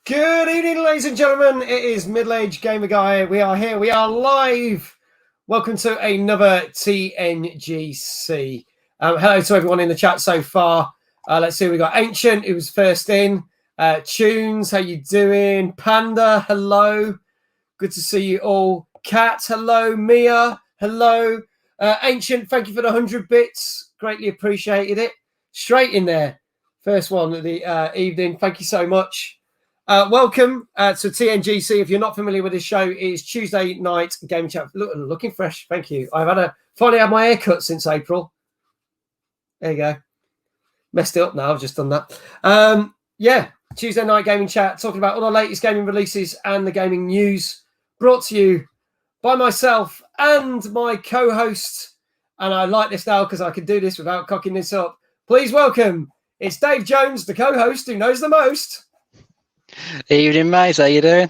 Good evening, ladies and gentlemen. It is Middle-Aged Gamer Guy. We are here. We are live. Welcome to another TNGC. Hello to everyone in the chat so far. Let's see. We got Ancient, who was first in. Tunes, how you doing? Panda, hello. Good to see you all. Kat, hello. Mia, hello. Ancient, thank you for the 100 bits. Greatly appreciated it. Straight in there. First one of the evening. Thank you so much. Welcome to TNGC. If you're not familiar with this show, it's Tuesday night gaming chat. Looking fresh. Thank you. I've finally had my hair cut since April. There you go. Messed it up now. I've just done that. Yeah, Tuesday night gaming chat, talking about all the latest gaming releases and the gaming news, brought to you by myself and my co-host. And I like this now because I can do this without cocking this up. Please welcome. It's Dave Jones, the co-host who knows the most. Evening, mate. How you doing?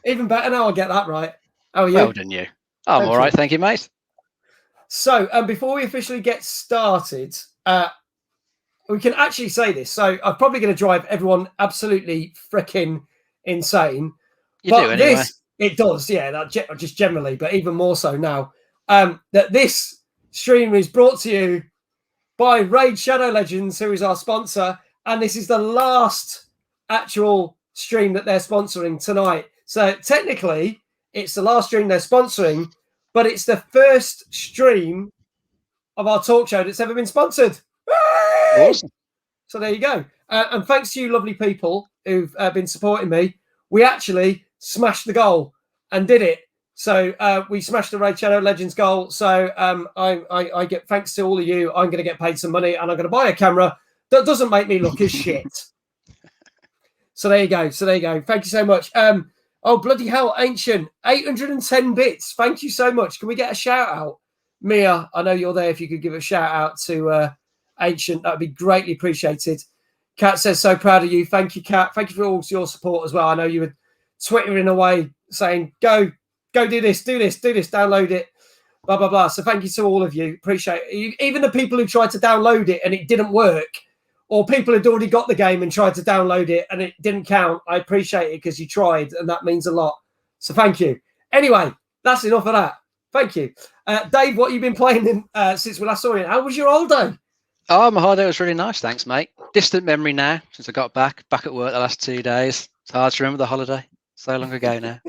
Even better now. I'll get that right. How are you? Well done, you. I'm all right, thank you, mate. So, before we officially get started, we can actually say this. So, I'm probably going to drive everyone absolutely freaking insane. You do anyway. It does, yeah. That just generally, but even more so now. That this stream is brought to you by Raid Shadow Legends, who is our sponsor, and this is the last actual stream that they're sponsoring tonight. So technically it's the last stream they're sponsoring, but it's the first stream of our talk show that's ever been sponsored. Awesome. So there you go. And thanks to you lovely people who've been supporting me. We actually smashed the goal and did it. So we smashed the Raid Shadow Legends goal. So I get, thanks to all of you, I'm going to get paid some money and I'm going to buy a camera that doesn't make me look as shit. So there you go. Thank you so much. Oh, bloody hell, Ancient. 810 bits. Thank you so much. Can we get a shout out? Mia, I know you're there. If you could give a shout out to Ancient, that would be greatly appreciated. Kat says, so proud of you. Thank you, Kat. Thank you for all your support as well. I know you were twittering away saying, go do this, download it, blah, blah, blah. So thank you to all of you. Appreciate it. Even the people who tried to download it and it didn't work, or people had already got the game and tried to download it and it didn't count. I appreciate it because you tried and that means a lot. So thank you. Anyway, that's enough of that. Thank you. Dave, what have you been playing since we last saw you? How was your holiday? Oh, my holiday was really nice, thanks, mate. Distant memory now since I got back at work the last 2 days. It's hard to remember the holiday. So long ago now.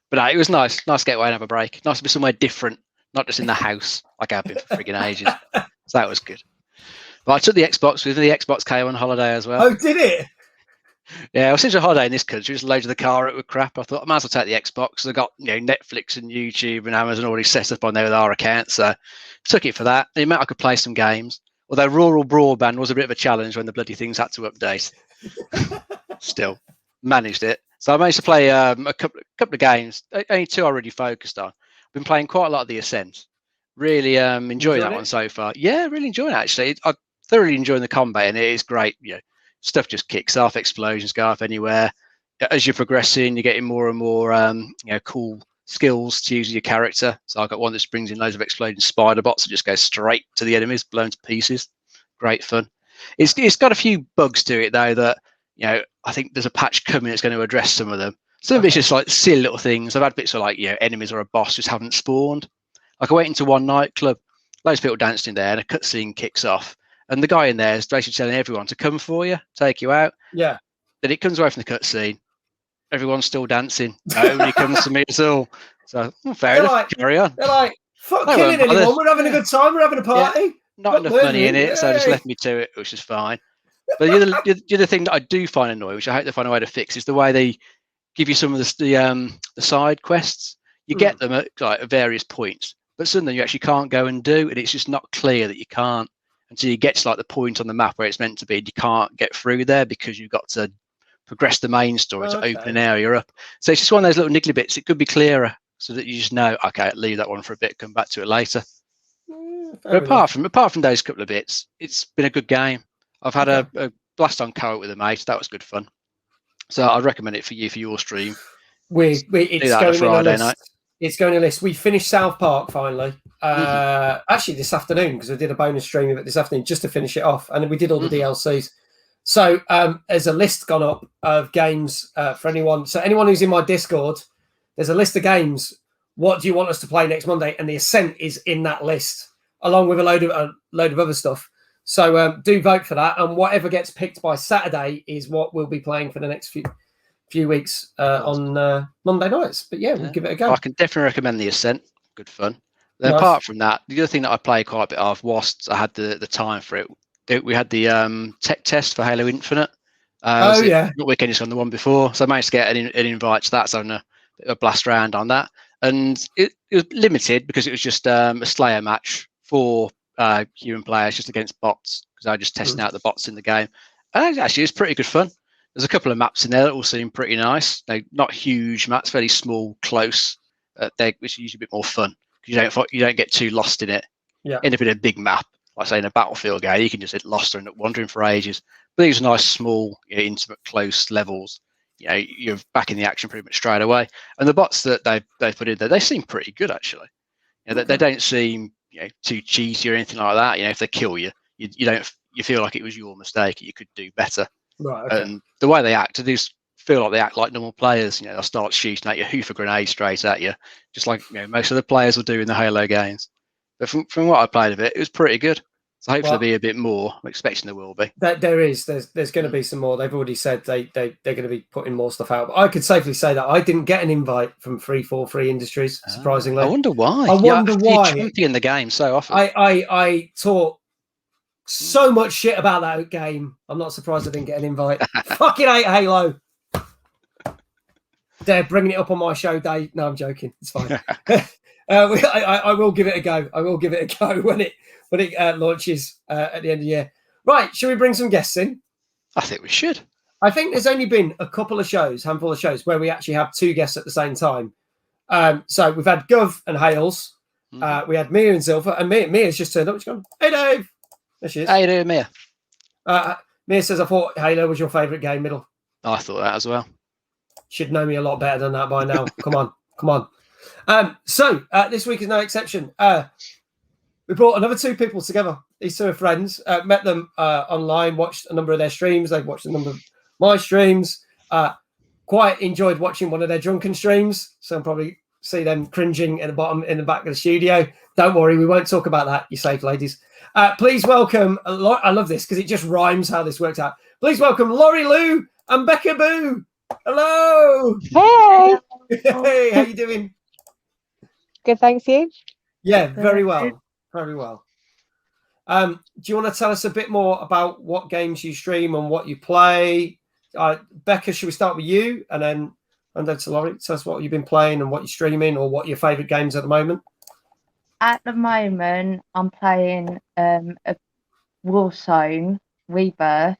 But no, it was nice. Nice to get away and have a break. Nice to be somewhere different, not just in the house like I've been for frigging ages. So that was good. But I took the Xbox with me. The Xbox came on holiday as well. Oh, did it? Yeah, well, since a holiday in this country, just loads of the car up with crap. I thought I might as well take the Xbox. I got Netflix and YouTube and Amazon already set up on there with our account, so took it for that. It meant I could play some games. Although rural broadband was a bit of a challenge when the bloody things had to update. Still managed it. So I managed to play a couple of games. Only two I really focused on. I've been playing quite a lot of the Ascent. Really enjoyed that one so far. Yeah, really enjoying it actually. I thoroughly enjoying the combat and it is great. Stuff just kicks off, explosions go off anywhere. As you're progressing, you're getting more and more cool skills to use your character. So I've got one that brings in loads of exploding spider bots that just go straight to the enemies, blown to pieces. Great fun. It's got a few bugs to it though that I think there's a patch coming that's going to address some of them. Some of it's just like silly little things. I've had bits of like enemies or a boss just haven't spawned. Like I went into one nightclub, loads of people danced in there, and a cutscene kicks off. And the guy in there is basically telling everyone to come for you, take you out. Yeah. Then it comes away from the cutscene. Everyone's still dancing. Nobody comes to me at all. So fair enough. Carry on. They're like, fuck killing anyone. We're having a good time. We're having a party. Yeah, not enough money in it, so I just left me to it, which is fine. But the other thing that I do find annoying, which I hope they find a way to fix, is the way they give you some of the side quests. You get them at various points, but some of them you actually can't go and do, and it's just not clear that you can't until you get to the point on the map where it's meant to be. You can't get through there because you've got to progress the main story to open an area up. So it's just one of those little niggly bits. It could be clearer so that you just know, okay, leave that one for a bit, come back to it later. But apart from those couple of bits, it's been a good game. I've had a blast on co-op with a mate. That was good fun. So I'd recommend it for you for your stream. It's going on Friday night. It's going to list. We finished South Park finally. Actually, this afternoon, because I did a bonus stream of it this afternoon just to finish it off, and we did all the DLCs. So there's a list gone up of games for anyone. So anyone who's in my Discord, there's a list of games. What do you want us to play next Monday? And the Ascent is in that list, along with a load of other stuff. So do vote for that, and whatever gets picked by Saturday is what we'll be playing for the next few weeks on Monday nights. But yeah, we'll give it a go. I can definitely recommend the Ascent. Good fun. Then Nice. apart from that, the other thing that I played quite a bit of whilst I had the time for it, we had the tech test for Halo Infinite. Oh yeah, not weekend, just on the one before, so I managed to get an invite to that. So I'm a blast around on that, and it was limited because it was just a Slayer match for human players just against bots, because I was just testing out the bots in the game. And actually, it's pretty good fun. There's a couple of maps in there that all seem pretty nice. They're not huge maps, fairly small, close. Which is usually a bit more fun because you don't get too lost in it. Yeah. End up in a big map, like say in a Battlefield game, you can just get lost or end up wandering for ages. But these are nice, small, intimate, close levels. You're back in the action pretty much straight away. And the bots that they put in there, they seem pretty good actually. They don't seem too cheesy or anything like that. If they kill you, you feel like it was your mistake. You could do better. Right. Okay. And the way they act, they feel like they act like normal players. They'll start shooting at you, hoof a grenade straight at you, just like most of the players will do in the Halo games. But from what I played of it, it was pretty good. So hopefully there'll be a bit more. I'm expecting there will be. There's going to be some more. They've already said they're going to be putting more stuff out. But I could safely say that I didn't get an invite from 343 Industries, surprisingly. I wonder why. I wonder why. You're champion the game so often. I talk so much shit about that game. I'm not surprised I didn't get an invite. Fucking hate Halo. They're bringing it up on my show day. No, I'm joking. It's fine. I will give it a go. I will give it a go when it launches at the end of the year. Right, shall we bring some guests in? I think we should. I think there's only been a handful of shows where we actually have two guests at the same time. So we've had Gov and Hales. We had Mia and Zilver, and Mia's just turned up. She's gone, "Hey Dave." There she is. How you doing, Mia? Mia says, "I thought Halo was your favourite game." Middle. I thought that as well. Should know me a lot better than that by now. Come on. So this week is no exception. We brought another two people together. These two are friends. Met them online, watched a number of their streams. They've watched a number of my streams. Quite enjoyed watching one of their drunken streams. So I'll probably see them cringing at the bottom in the back of the studio. Don't worry, we won't talk about that. You're safe, ladies. Please welcome. I love this because it just rhymes how this works out. Please welcome Laurie Lou and Becca Boo. Hello. Hey. Hey, how you doing? Good, thanks you. Yeah, very well. Very well. Do you want to tell us a bit more about what games you stream and what you play? Becca, should we start with you and then over to Laurie? Tell us what you've been playing and what you're streaming or what your favourite games at the moment. At the moment, I'm playing a Warzone Rebirth.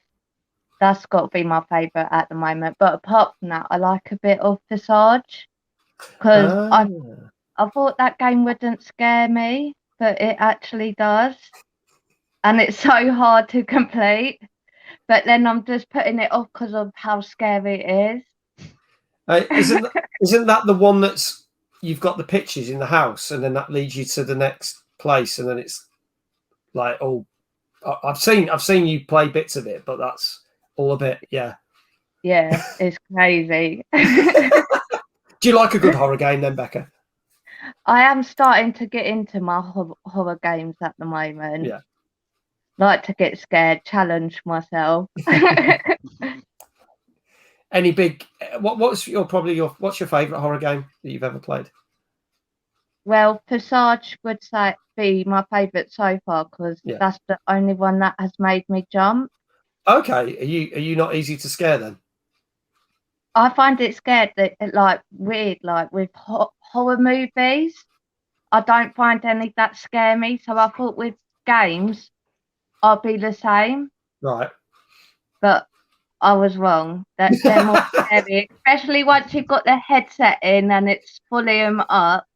That's got to be my favourite at the moment. But apart from that, I like a bit of Visage because I thought that game wouldn't scare me, but it actually does. And it's so hard to complete. But then I'm just putting it off because of how scary it is. Isn't that the one that's you've got the pictures in the house and then that leads you to the next place and then it's like, oh, I've seen you play bits of it, but that's all a bit, yeah. Yeah, it's crazy. Do you like a good horror game then, Becca? I am starting to get into my horror games at the moment. Yeah. Like to get scared, challenge myself. Any big? What's your favourite horror game that you've ever played? Well, Visage would be my favourite so far because that's the only one that has made me jump. Okay, are you not easy to scare then? I find it scared that weird, like with horror movies. I don't find any that scare me, so I thought with games I'll be the same. Right. But I was wrong. They're more scary, especially once you've got the headset in and it's fully them up.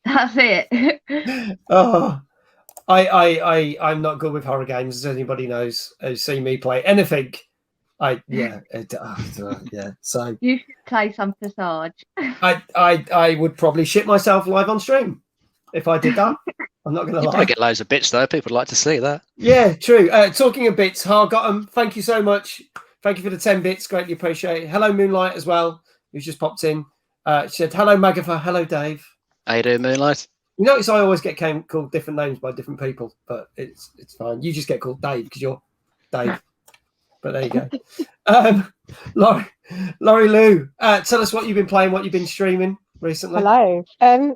That's it. Oh, I'm not good with horror games, as anybody knows who's seen me play anything. Yeah. So you should play some Visage. I would probably shit myself live on stream if I did that. I'm not going to You lie. probably get loads of bits though. People like to see that. Yeah, true. Talking of bits, Hargotham, thank you so much. Thank you for the 10 bits. Greatly appreciate it. Hello, Moonlight, as well, who's just popped in. She said, hello, Magatha. Hello, Dave. How you doing, Moonlight? You notice I always get called different names by different people, but it's fine. You just get called Dave because you're Dave. But there you go. Laurie Lou, tell us what you've been playing, what you've been streaming recently. Hello.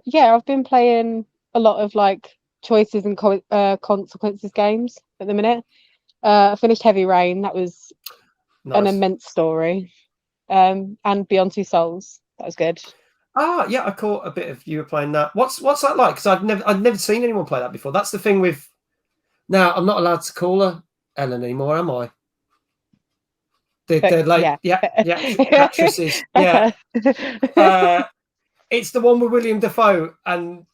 Yeah, I've been playing a lot of like choices and consequences games at the minute. I finished Heavy Rain. That was an immense story. And Beyond Two Souls. That was good. Ah, yeah, I caught a bit of you were playing that. What's that like? Because I've never seen anyone play that before. That's the thing with. Now I'm not allowed to call her Ellen anymore, am I? They're like, yeah, actresses. Yeah. It's the one with William Dafoe and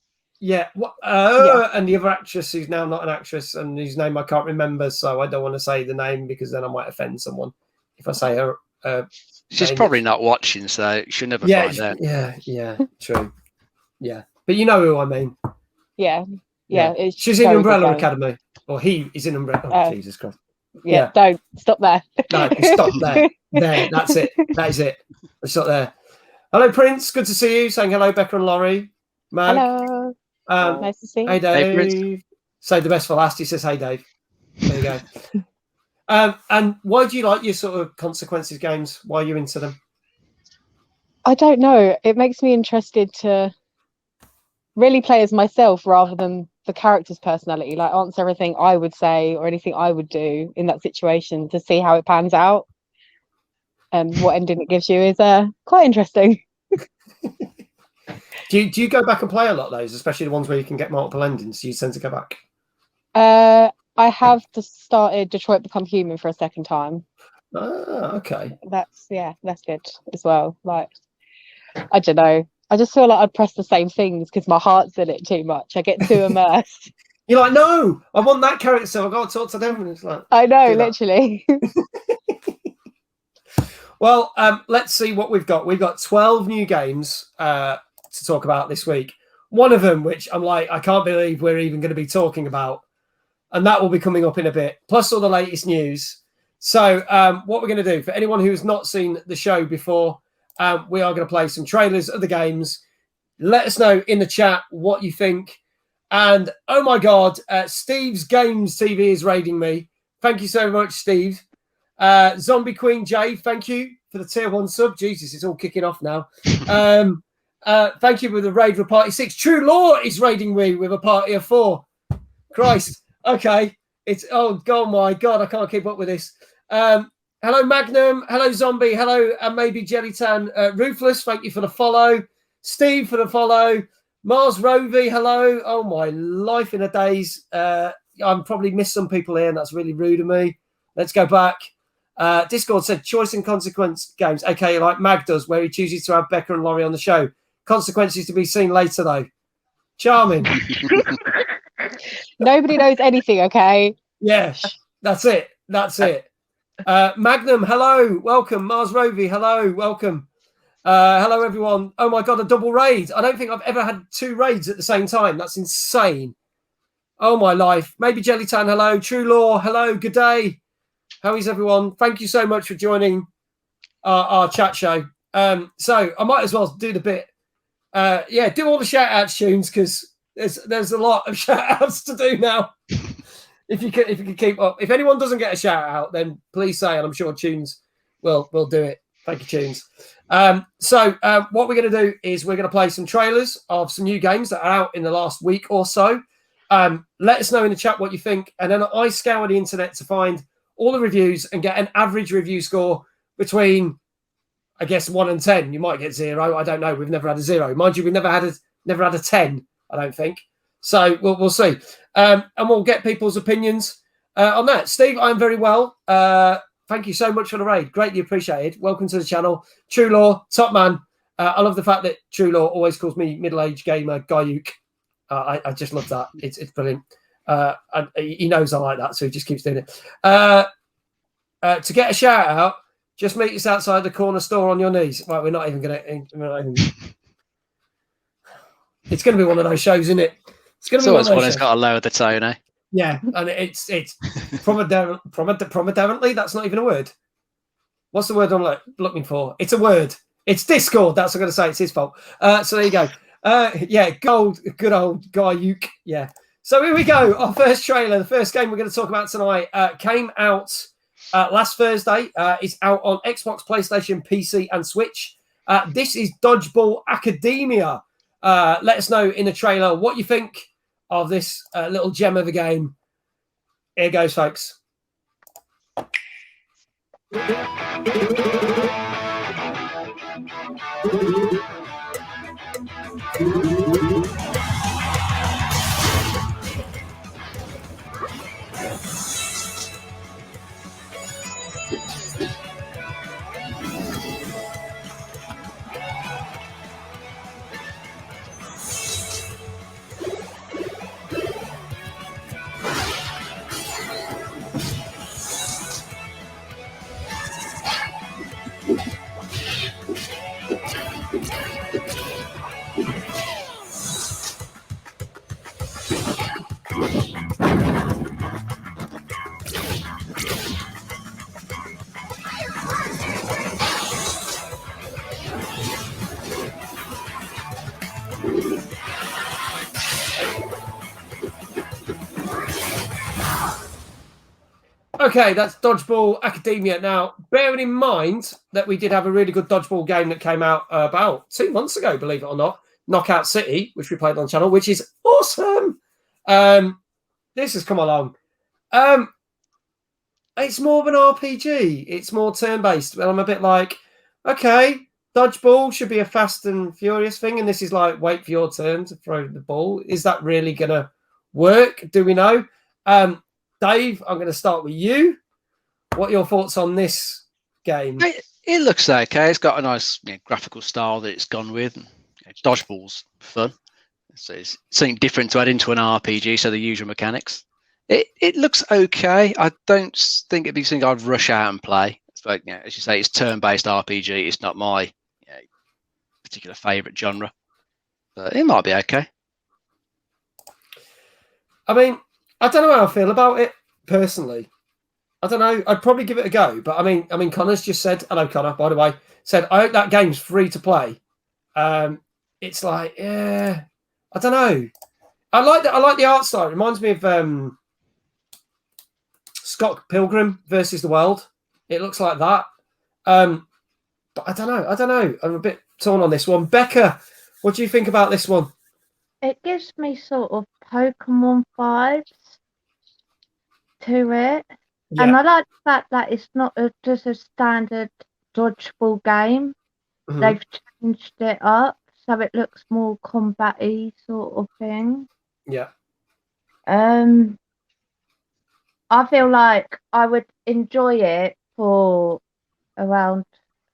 and the other actress who's now not an actress and whose name I can't remember, so I don't want to say the name because then I might offend someone if I say her. She's probably not watching, so she'll never find out. Yeah, true. Yeah, but you know who I mean. Yeah. She's in Umbrella Academy, or he is in Umbrella. Oh, Jesus Christ. Yeah, don't stop there. No, stop there. There, that's it. That is it. Stop there. Hello, Prince. Good to see you. Saying hello, Becca and Laurie. Mag. Hello. Nice to see you. Hey, Dave. Hey, Save the best for last. He says, hey, Dave. There you go. And why do you like your sort of consequences games? Why are you into them? I don't know. It makes me interested to really play as myself rather than the character's personality. Like answer everything I would say or anything I would do in that situation to see how it pans out. And what ending it gives you is quite interesting. Do you go back and play a lot of those, especially the ones where you can get multiple endings? Do you tend to go back? I have just started Detroit Become Human for a second time. Ah, okay. That's good as well. Like, I don't know. I just feel like I'd press the same things because my heart's in it too much. I get too immersed. You're like, no, I want that character, so I've got to talk to them. And it's like, I know, literally. Well, let's see what we've got. We've got 12 new games to talk about this week. One of them, which I'm like, I can't believe we're even going to be talking about. And that will be coming up in a bit, plus all the latest news. So what we're going to do, for anyone who's not seen the show before, we are going to play some trailers of the games. Let us know in the chat what you think. And, oh, my God, Steve's Games TV is raiding me. Thank you so much, Steve. Zombie Queen J, thank you for the tier 1 sub. Jesus, it's all kicking off now. Thank you for the raid for party 6. True Law is raiding me with a party of 4. Christ. Okay. It's my God, I can't keep up with this. Hello, Magnum. Hello, Zombie. Hello, and maybe Jellytan. Ruthless, thank you for the follow. Steve for the follow. Mars Rovey, hello. Oh, my life in a days. I'm probably missed some people here, and that's really rude of me. Let's go back. Discord said choice and consequence games, aka like Mag does, where he chooses to have Becca and Laurie on the show. Consequences to be seen later, though. Charming. Nobody knows anything, okay? Yeah, that's it. That's it. Magnum, hello. Welcome. Mars Rovey, hello. Welcome. Hello, everyone. Oh, my God, a double raid. I don't think I've ever had 2 raids at the same time. That's insane. Oh, my life. Maybe Jellytan, hello. True Law, hello. Good day. How is everyone? Thank you so much for joining our chat show. So I might as well do the bit. Do all the shout-outs, Tunes, because there's a lot of shout-outs to do now. If you can keep up. If anyone doesn't get a shout-out, then please say, and I'm sure Tunes will do it. Thank you, Tunes. So what we're going to do is we're going to play some trailers of some new games that are out in the last week or so. Let us know in the chat what you think. And then I scour the internet to find all the reviews and get an average review score between, I guess, 1 and 10. You might get 0. I don't know. We've never had a 0. Mind you, we've never had a 10, I don't think. So we'll see. And we'll get people's opinions on that. Steve, I'm very well. Thank you so much for the raid. Greatly appreciated. Welcome to the channel. True Law, top man. I love the fact that True Law always calls me middle-aged gamer Guyuk. I just love that. It's brilliant. And he knows I like that, so he just keeps doing it. To get a shout out, just meet us outside the corner store on your knees. Right, we're not even going to. It's going to be one of those shows, isn't it? It's going It's to be one always of one those who's shows. got to lower the tone, eh? Yeah, and it's prominently. That's not even a word. What's the word I'm looking for? It's a word. It's Discord. That's what I'm going to say. It's his fault. So there you go. Yeah, good old Guy Uke. Yeah. So here we go. Our first trailer, the first game we're going to talk about tonight, came out last Thursday. It's out on Xbox, PlayStation, PC, and Switch. This is Dodgeball Academia. Let us know in the trailer what you think of this little gem of a game. Here goes, folks. Okay, that's Dodgeball Academia. Now, bearing in mind that we did have a really good Dodgeball game that came out about 2 months ago, believe it or not, Knockout City, which we played on the channel, which is awesome. This has come along. It's more of an RPG. It's more turn-based. And I'm a bit like, okay, Dodgeball should be a fast and furious thing, and this is like, wait for your turn to throw the ball. Is that really going to work? Do we know? Dave, I'm going to start with you. What are your thoughts on this game? It looks okay. It's got a nice graphical style that it's gone with. Dodgeball's fun. So it's something different to add into an RPG, so the usual mechanics. It looks okay. I don't think it'd be something I'd rush out and play. It's like, as you say, it's turn-based RPG. It's not my particular favourite genre. But it might be okay. I mean, I don't know how I feel about it personally. I don't know. I'd probably give it a go. But I mean, Connor's just said, hello, Connor, by the way, said, I hope that game's free to play. It's like, yeah, I don't know. I like the art style. It reminds me of Scott Pilgrim versus the World. It looks like that. But I don't know. I'm a bit torn on this one. Becca, what do you think about this one? It gives me sort of Pokemon vibes to it. Yeah. And I like the fact that it's not just a standard dodgeball game. Mhm. They've changed it up so it looks more combat-y sort of thing. Yeah. I feel like I would enjoy it for around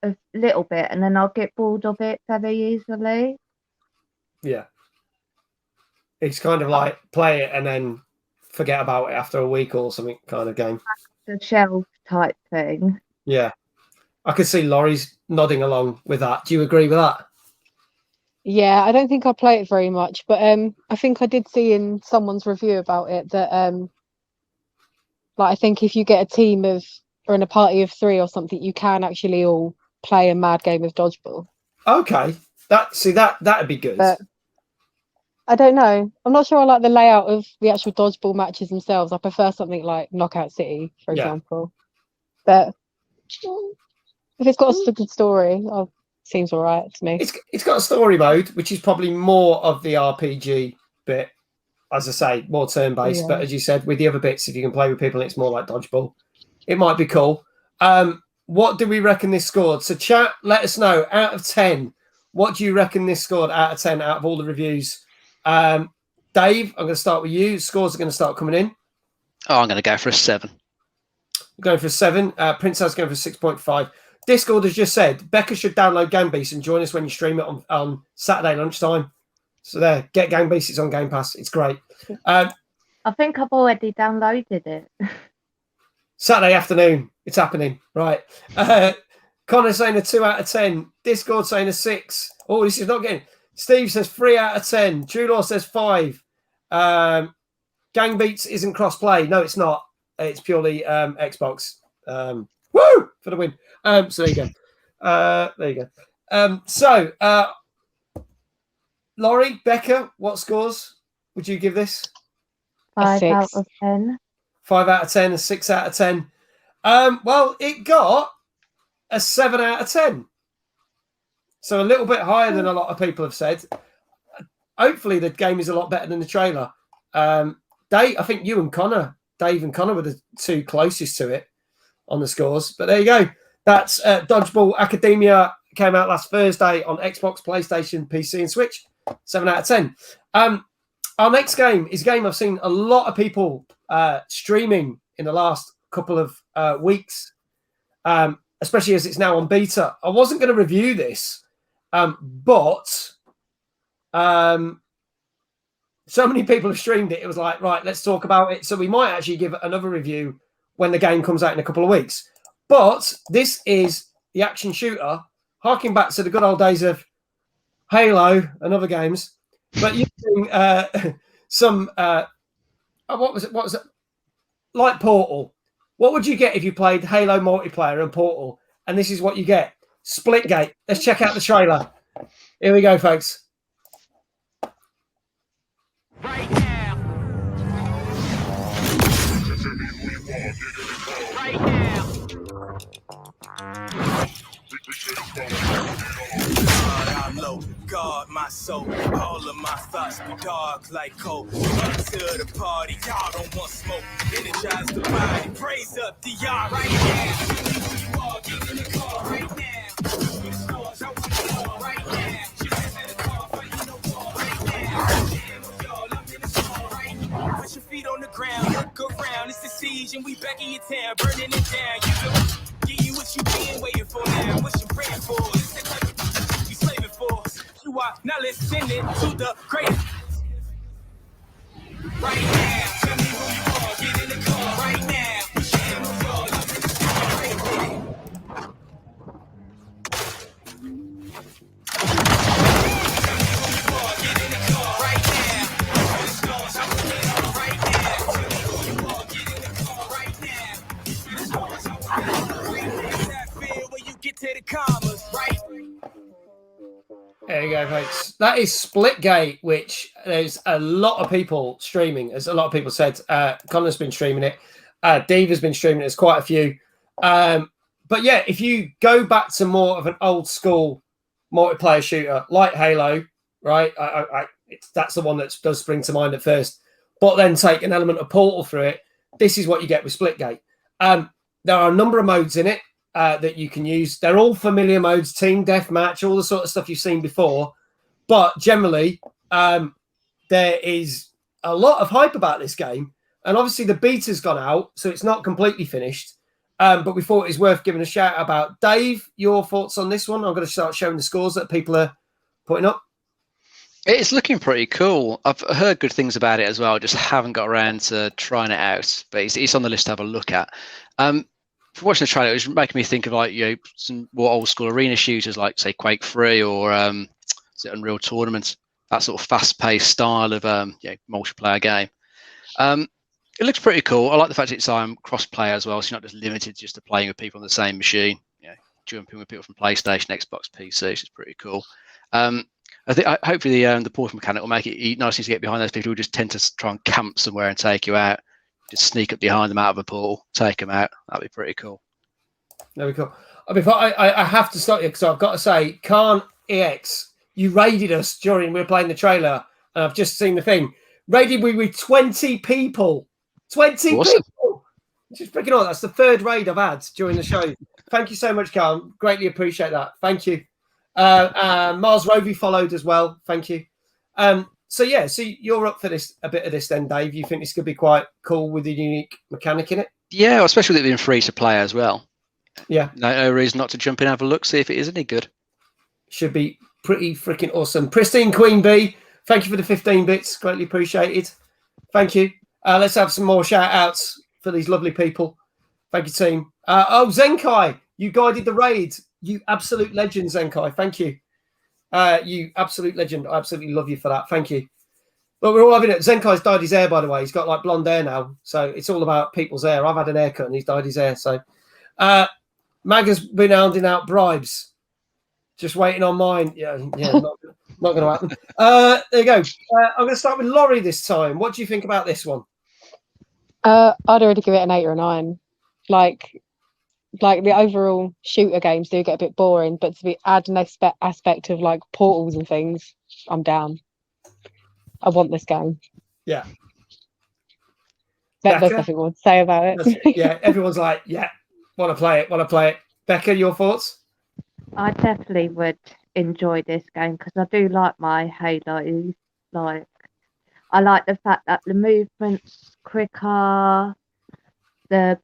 a little bit and then I'll get bored of it very easily. Yeah. It's kind of like play it and then forget about it after a week or something kind of game. The shelf type thing. Yeah. I could see Laurie's nodding along with that. Do you agree with that? Yeah, I don't think I play it very much, but I think I did see in someone's review about it that like I think if you get a team of or in a party of 3 or something, you can actually all play a mad game of dodgeball. Okay. That'd be good. But I don't know. I'm not sure I like the layout of the actual dodgeball matches themselves. I prefer something like Knockout City, for example. But if it's got a good story, seems all right to me. It's got a story mode, which is probably more of the RPG bit. As I say, more turn-based. Yeah. But as you said, with the other bits, if you can play with people, it's more like dodgeball. It might be cool. What do we reckon this scored? So chat, let us know. Out of 10, what do you reckon this scored out of 10 out of all the reviews? Dave, I'm going to start with you. Scores are going to start coming in. Oh, I'm going to go for a 7. Going for a 7. Princess going for 6.5. Discord has just said Becca should download GameBeast and join us when you stream it on Saturday lunchtime. So there, get GameBeast. It's on Game Pass. It's great. I think I've already downloaded it. Saturday afternoon. It's happening. Right. Connor saying a 2 out of 10. Discord saying a 6. Oh, this is not getting... Steve says 3 out of 10. Drew Law says 5. Gang Beats isn't cross-play. No, it's not. It's purely Xbox. Woo! For the win. So there you go. There you go. Laurie, Becca, what scores would you give this? 5 6. out of 10. 5 out of 10, a 6 out of 10. Well, it got a 7 out of 10. So a little bit higher than a lot of people have said. Hopefully the game is a lot better than the trailer. Dave, I think you and Connor, Dave and Connor were the two closest to it on the scores. But there you go. That's Dodgeball Academia. Came out last Thursday on Xbox, PlayStation, PC and Switch. 7 out of 10. Our next game is a game I've seen a lot of people streaming in the last couple of weeks, especially as it's now on beta. I wasn't going to review this, but so many people have streamed it. It was like, right, let's talk about it. So we might actually give another review when the game comes out in a couple of weeks. But this is the action shooter, harking back to the good old days of Halo and other games, but using some what was it? Like Portal. What would you get if you played Halo multiplayer and Portal? And this is what you get. Splitgate. Let's check out the trailer. Here we go, folks. Right now. Right now. I'm low, guard my soul. All of my thoughts be dark like coal. Up to the party, y'all don't want smoke. Energize the body, praise up the yard right now. You all get in the car right now. With stars, I want it all right now. Just in the car, fighting the war right now. Damn with y'all, I'm in the storm right now. Put your feet on the ground, look around. It's the siege and we back in your town, burning it down. You know, give you what you been waiting for now. What you praying for? It's the type of you slaving for. You are now listening to the greatest. Right now, tell me who you are. Get in the car right now. We sharing with y'all. I'm in the car right now. Tell me who you are. Get in the car right now. The stars, I'm with it all right now. Tell me who you are. Get in the car right now. The stars, I'm with it all right now. That feel when you get to the commas, right? There you go, folks. That is Splitgate, which there's a lot of people streaming. As a lot of people said, Connor's been streaming it. Diva's been streaming it. There's quite a few. But yeah, if you go back to more of an old school multiplayer shooter like Halo, right? That's the one that does spring to mind at first. But then take an element of Portal through it. This is what you get with Splitgate. There are a number of modes in it. That you can use. They're all familiar modes, team deathmatch, all the sort of stuff you've seen before. But generally, there is a lot of hype about this game. And obviously the beta's gone out, so it's not completely finished. But we thought it was worth giving a shout out about. Dave, your thoughts on this one? I'm going to start showing the scores that people are putting up. It's looking pretty cool. I've heard good things about it as well. Just haven't got around to trying it out. But it's on the list to have a look at. For watching the trailer, it was making me think of like some more old school arena shooters, like say Quake 3 or Unreal Tournament. That sort of fast-paced style of multiplayer game. It looks pretty cool. I like the fact it's cross-player as well, so you're not just limited just to playing with people on the same machine. Jumping with people from PlayStation, Xbox, PC, which is pretty cool. I think hopefully the portal mechanic will make it nice to get behind those people who just tend to try and camp somewhere and take you out. Just sneak up behind them out of a portal, take them out. That'd be pretty cool. That'd be cool. I have to stop you because I've got to say, Khan EX, you raided us during we were playing the trailer, and I've just seen the thing. Raided we with 20 people. 20 awesome. people! Just freaking on. That's the third raid I've had during the show. Thank you so much, Khan. Greatly appreciate that. Thank you. Mars Rovey followed as well. Thank you. So you're up for this a bit of this then, Dave. You think this could be quite cool with a unique mechanic in it? Yeah, especially with it being free to play as well. Yeah. No reason not to jump in and have a look, see if it is any good. Should be pretty freaking awesome. Pristine Queen Bee, thank you for the 15 bits. Greatly appreciated. Thank you. Let's have some more shout outs for these lovely people. Thank you, team. Zenkai, you guided the raid. You absolute legend, Zenkai. Thank you. You absolute legend. I absolutely love you for that. Thank you. But we're all having it. Zenkai's dyed his hair, by the way. He's got like blonde hair now. So it's all about people's hair. I've had an haircut and he's dyed his hair. So Mag has been handing out bribes. Just waiting on mine. Yeah, not going to happen. There you go. I'm going to start with Laurie this time. What do you think about this one? I'd already give it an 8 or a 9. Like the overall shooter games do get a bit boring, but to add an aspect of like portals and things, I'm down. I want this game. Yeah. There's nothing more to say about it. Yeah, everyone's like, yeah, want to play it. Becca, your thoughts? I definitely would enjoy this game because I do like my Halo. Like, I like the fact that the movement's quicker. The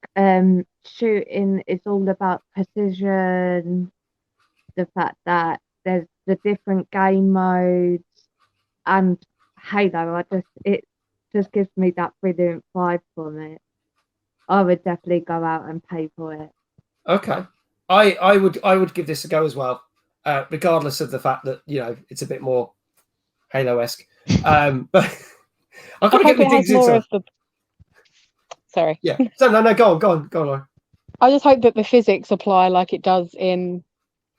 shooting is all about precision. The fact that there's the different game modes and Halo, it just gives me that brilliant vibe from it. I would definitely go out and pay for it. Okay, I would give this a go as well, regardless of the fact that it's a bit more Halo-esque. But I've got to get my digs into it. Sorry. Yeah. No. Go on, Laurie. I just hope that the physics apply like it does in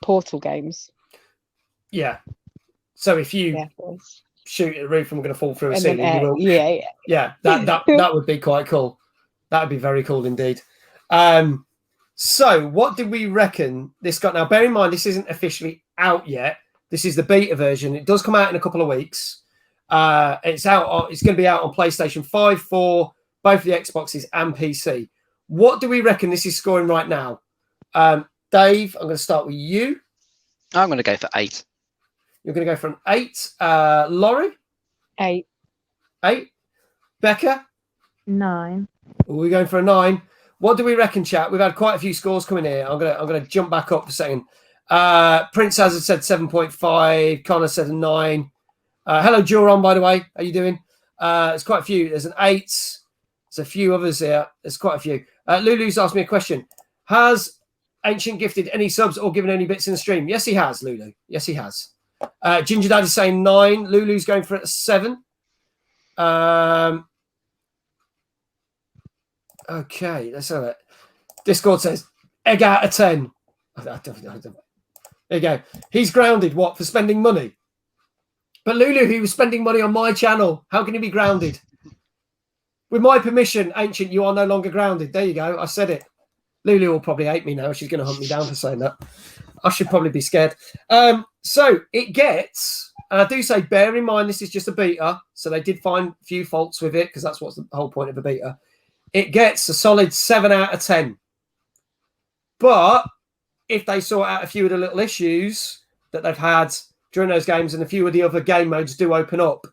Portal games. Yeah. So if you shoot at the roof and we're going to fall through a ceiling, you will. Yeah. That would be quite cool. That would be very cool indeed. So what did we reckon this got? Now, bear in mind, this isn't officially out yet. This is the beta version. It does come out in a couple of weeks. It's out. It's going to be out on PlayStation 5, 4, both the Xboxes and PC. What do we reckon this is scoring right now? Dave, I'm going to start with you. I'm going to go for 8. You're going to go for an 8. Laurie? 8. 8. Becca? 9. We're going for a 9. What do we reckon, chat? We've had quite a few scores coming here. I'm gonna jump back up for a second. Prince Hazard said 7.5. Connor said a 9. Hello, Joron, by the way. How you doing? There's quite a few. There's an 8. There's a few others here. There's quite a few. Lulu's asked me a question. Has Ancient gifted any subs or given any bits in the stream? Yes, he has, Lulu. Yes, he has. Ginger Dad is saying 9. Lulu's going for a 7. Okay, let's have it. Discord says egg out of 10. There you go. He's grounded. What, for spending money? But Lulu, he was spending money on my channel. How can he be grounded? With my permission, Ancient, you are no longer grounded. There you go. I said it. Lulu will probably hate me now. She's going to hunt me down for saying that. I should probably be scared. So it gets, and I do say, bear in mind, this is just a beta. So they did find a few faults with it because that's what's the whole point of a beta. It gets a solid 7 out of 10. But if they sort out a few of the little issues that they've had during those games and a few of the other game modes do open up,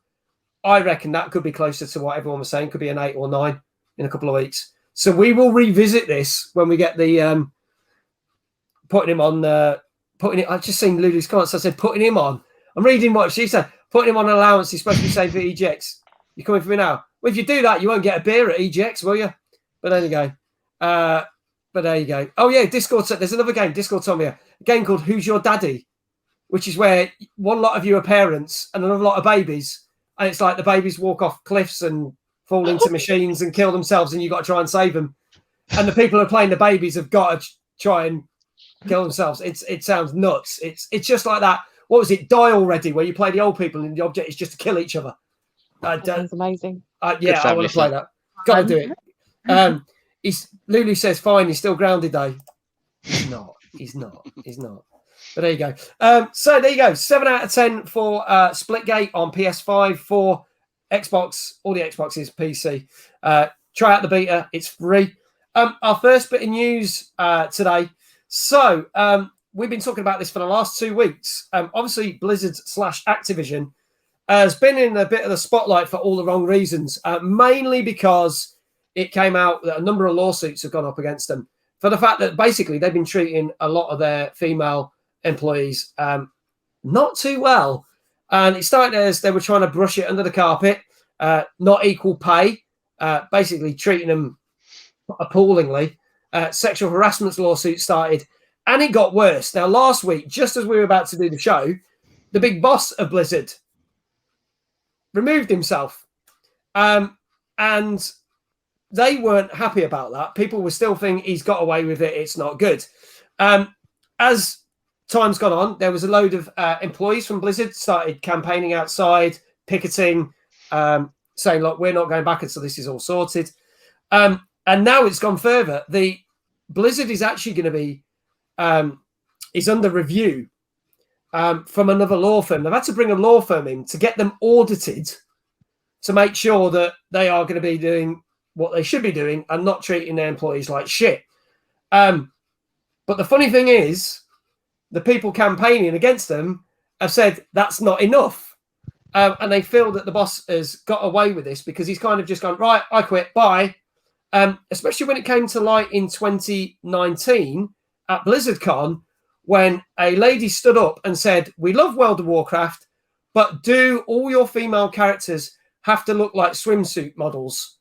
I reckon that could be closer to what everyone was saying. Could be an 8 or 9 in a couple of weeks. So we will revisit this when we get the putting him on. I've just seen Lulu's comments. So I said putting him on. I'm reading what she said. Putting him on an allowance. He's supposed to be saved for EGX. You coming for me now? Well, if you do that, you won't get a beer at EGX, will you? But there you go. Oh yeah, Discord said there's another game. Discord told me a game called Who's Your Daddy, which is where one lot of you are parents and another lot of babies, and it's like the babies walk off cliffs and fall into machines and kill themselves, and you got to try and save them. And the people who are playing the babies have got to try and kill themselves. It sounds nuts. It's just like that. What was it? Die Already, where you play the old people and the object is just to kill each other. That's amazing. Yeah, I want to play that. Got to do it. Lulu says fine. He's still grounded though. He's not. But there you go. So there you go. 7 out of 10 for Splitgate on PS5, 4 Xbox, all the Xboxes, PC. Try out the beta. It's free. Our first bit of news today. So we've been talking about this for the last 2 weeks. Obviously, Blizzard / Activision has been in a bit of the spotlight for all the wrong reasons, mainly because it came out that a number of lawsuits have gone up against them for the fact that basically they've been treating a lot of their female employees not too well. And it started as they were trying to brush it under the carpet, not equal pay, basically treating them appallingly. Sexual harassment lawsuits started, and it got worse. Now, last week, just as we were about to do the show, the big boss of Blizzard removed himself. And they weren't happy about that. People were still thinking he's got away with it. It's not good. As time's gone on, there was a load of employees from Blizzard started campaigning outside, picketing, saying, look, we're not going back until this is all sorted. And now it's gone further. The Blizzard is actually going to be is under review from another law firm. They've had to bring a law firm in to get them audited to make sure that they are going to be doing what they should be doing and not treating their employees like shit. But the funny thing is, the people campaigning against them have said that's not enough. And they feel that the boss has got away with this because he's kind of just gone, right, I quit, bye. Especially when it came to light in 2019 at BlizzardCon, when a lady stood up and said, we love World of Warcraft, but do all your female characters have to look like swimsuit models?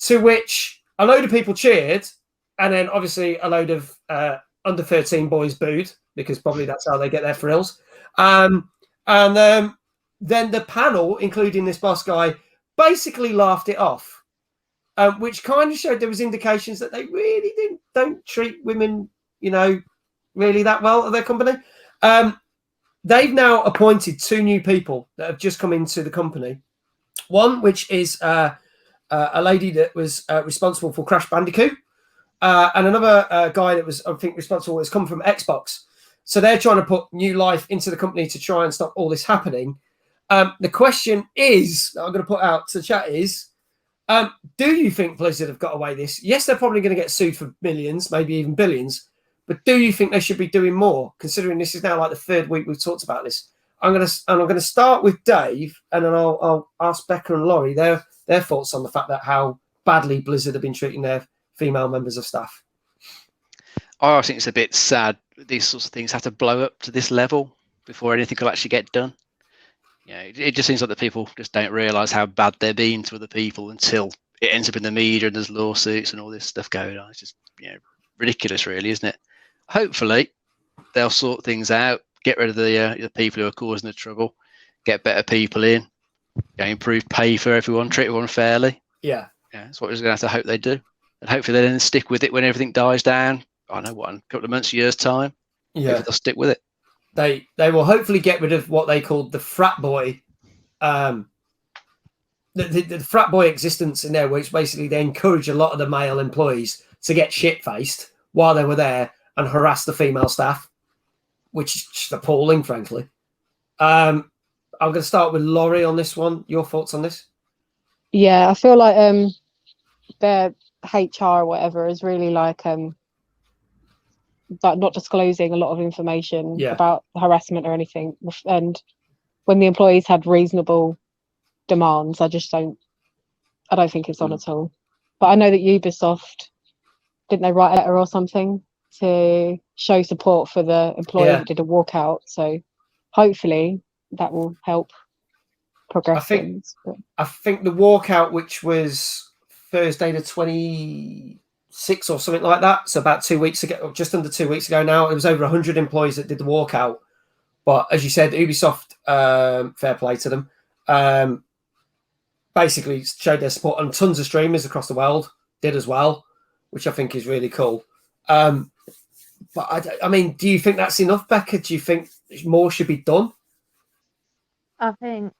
To which a load of people cheered, and then obviously a load of under 13 boys booed, because probably that's how they get their thrills. And then the panel, including this boss guy, basically laughed it off, which kind of showed there was indications that they really don't treat women, really that well at their company. They've now appointed 2 new people that have just come into the company. One, which is a lady that was responsible for Crash Bandicoot, and another guy that was, I think, responsible has come from Xbox. So they're trying to put new life into the company to try and stop all this happening. The question is, that I'm going to put out to the chat is, do you think Blizzard have got away this? Yes, they're probably going to get sued for millions, maybe even billions. But do you think they should be doing more, considering this is now like the 3rd week we've talked about this? I'm going to start with Dave, and then I'll ask Becca and Laurie their thoughts on the fact that how badly Blizzard have been treating their female members of staff. I think it's a bit sad these sorts of things have to blow up to this level before anything will actually get done. It just seems like the people just don't realise how bad they're being to other people until it ends up in the media and there's lawsuits and all this stuff going on. It's just ridiculous, really, isn't it? Hopefully, they'll sort things out, get rid of the people who are causing the trouble, get better people in, improve pay for everyone, treat everyone fairly. Yeah, that's what we're going to have to hope they do. And hopefully they then stick with it when everything dies down. I don't know what, in a couple of months, years' time. Yeah, they'll stick with it. They will hopefully get rid of what they called the frat boy, the frat boy existence in there, which basically they encourage a lot of the male employees to get shit-faced while they were there and harass the female staff, which is just appalling, frankly. I'm going to start with Laurie on this one. Your thoughts on this? Yeah, I feel like their HR or whatever is really like not disclosing a lot of information about harassment or anything. And when the employees had reasonable demands, I don't think it's on at all. But I know that Ubisoft, didn't they write a letter or something to show support for the employee that did a walkout? So hopefully that will help progress things. I think the walkout, which was Thursday the 26th or something like that, so about 2 weeks ago, or just under 2 weeks ago now, it was over 100 employees that did the walkout. But as you said, Ubisoft, fair play to them, basically showed their support, and tons of streamers across the world did as well, which I think is really cool. But I mean, do you think that's enough, Becca? Do you think more should be done? I think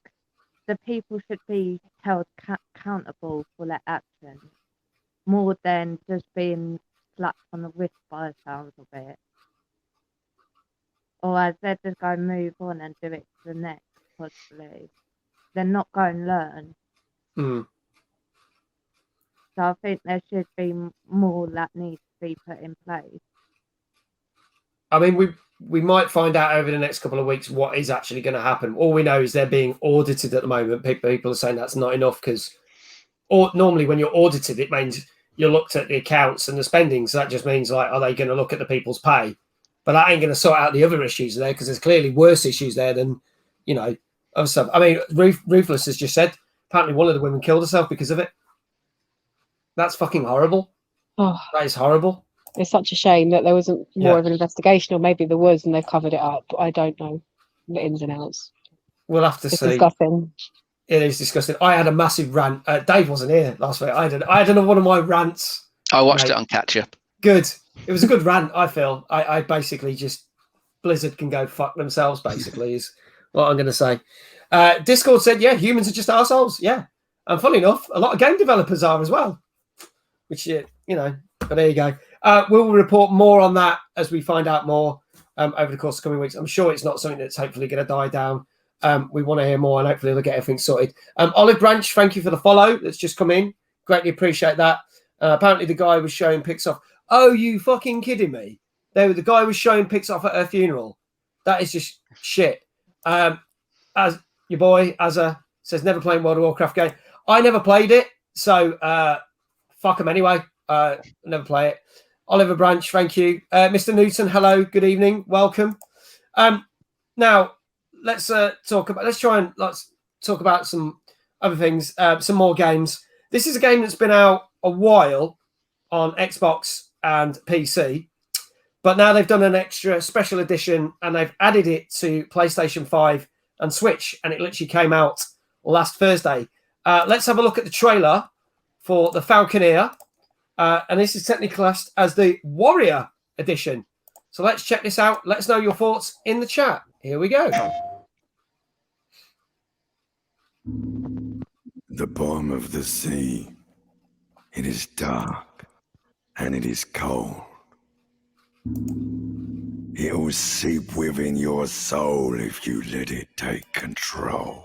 the people should be held accountable for their actions more than just being slapped on the wrist by the sounds of it. Or as they're just going to move on and do it to the next, possibly. They're not going to learn. Mm. So I think there should be more that needs to be put in place. I mean, we might find out over the next couple of weeks what is actually going to happen. All we know is they're being audited at the moment. People are saying that's not enough because normally when you're audited, it means you looked at the accounts and the spending. So that just means, like, are they going to look at the people's pay? But that ain't going to sort out the other issues there, because there's clearly worse issues there than, other stuff. I mean, Ruthless has just said apparently one of the women killed herself because of it. That's fucking horrible. Oh, that is horrible. It's such a shame that there wasn't more of an investigation, or maybe there was and they've covered it up. I don't know the ins and outs. We'll have to see. Disgusting. It is disgusting. I had a massive rant. Dave wasn't here last week. I had one of my rants. I watched it on catch up. Good. It was a good rant, I feel. I basically just... Blizzard can go fuck themselves, basically, is what I'm going to say. Discord said, yeah, humans are just arseholes. Yeah. And funny enough, a lot of game developers are as well. Which, but there you go. We'll report more on that as we find out more over the course of the coming weeks. I'm sure it's not something that's hopefully going to die down. We want to hear more, and hopefully they'll get everything sorted. Olive Branch, thank you for the follow that's just come in. Greatly appreciate that. Apparently the guy was showing pics off. Oh, you fucking kidding me? The guy was showing pics off at her funeral. That is just shit. As your boy, Azza, says, never playing World of Warcraft game. I never played it, so fuck him anyway. Never play it. Oliver Branch, thank you. Mr. Newton, hello, good evening, welcome. Now, let's talk about some other things, some more games. This is a game that's been out a while on Xbox and PC, but now they've done an extra special edition and they've added it to PlayStation 5 and Switch, and it literally came out last Thursday. Let's have a look at the trailer for the Falconeer, and this is technically classed as the Warrior edition. So let's check this out. Let us know your thoughts in the chat. Here we go. The bottom of the sea, it is dark and it is cold. It will seep within your soul if you let it take control.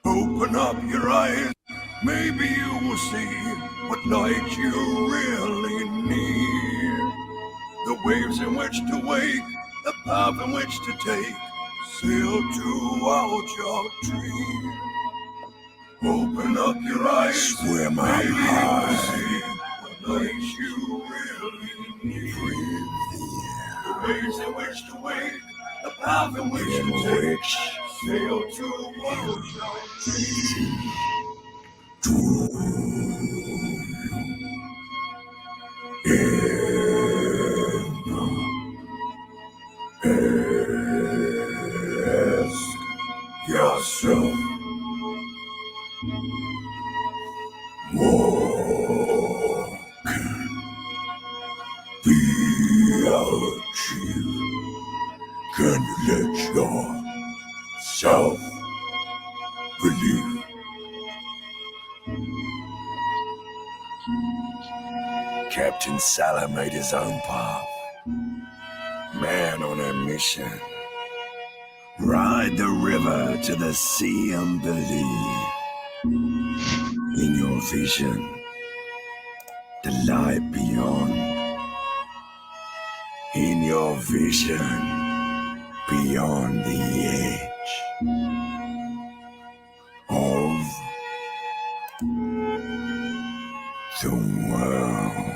Open up your eyes, maybe you will see what light you really need. The waves in which to wake, the path in which to take, sail towards your dream. Open up your eyes, swim up high, what light you really need. Breathe the air. The waves in which to wake, the path in which to take, sail towards your dream. Ask yourself, what can be achieved? Can you let yourself believe? Captain Salah made his own path. Man on a mission. Ride the river to the sea and believe. In your vision, the light beyond. In your vision, beyond the edge of the world.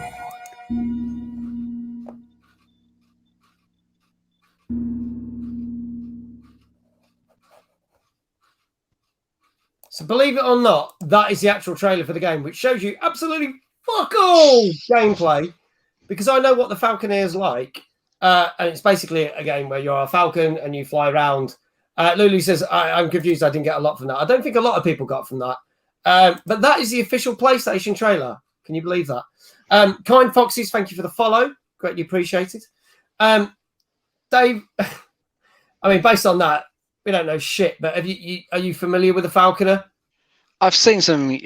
So believe it or not, that is the actual trailer for the game, which shows you absolutely fuck all gameplay, because I know what the Falconeer is like. And it's basically a game where you're a falcon and you fly around. Lulu says, I'm confused. I didn't get a lot from that. I don't think a lot of people got from that. But that is the official PlayStation trailer. Can you believe that? Kind Foxes, thank you for the follow. Greatly appreciated. Dave, I mean, based on that, we don't know shit, but are you familiar with the Falconer? I've seen some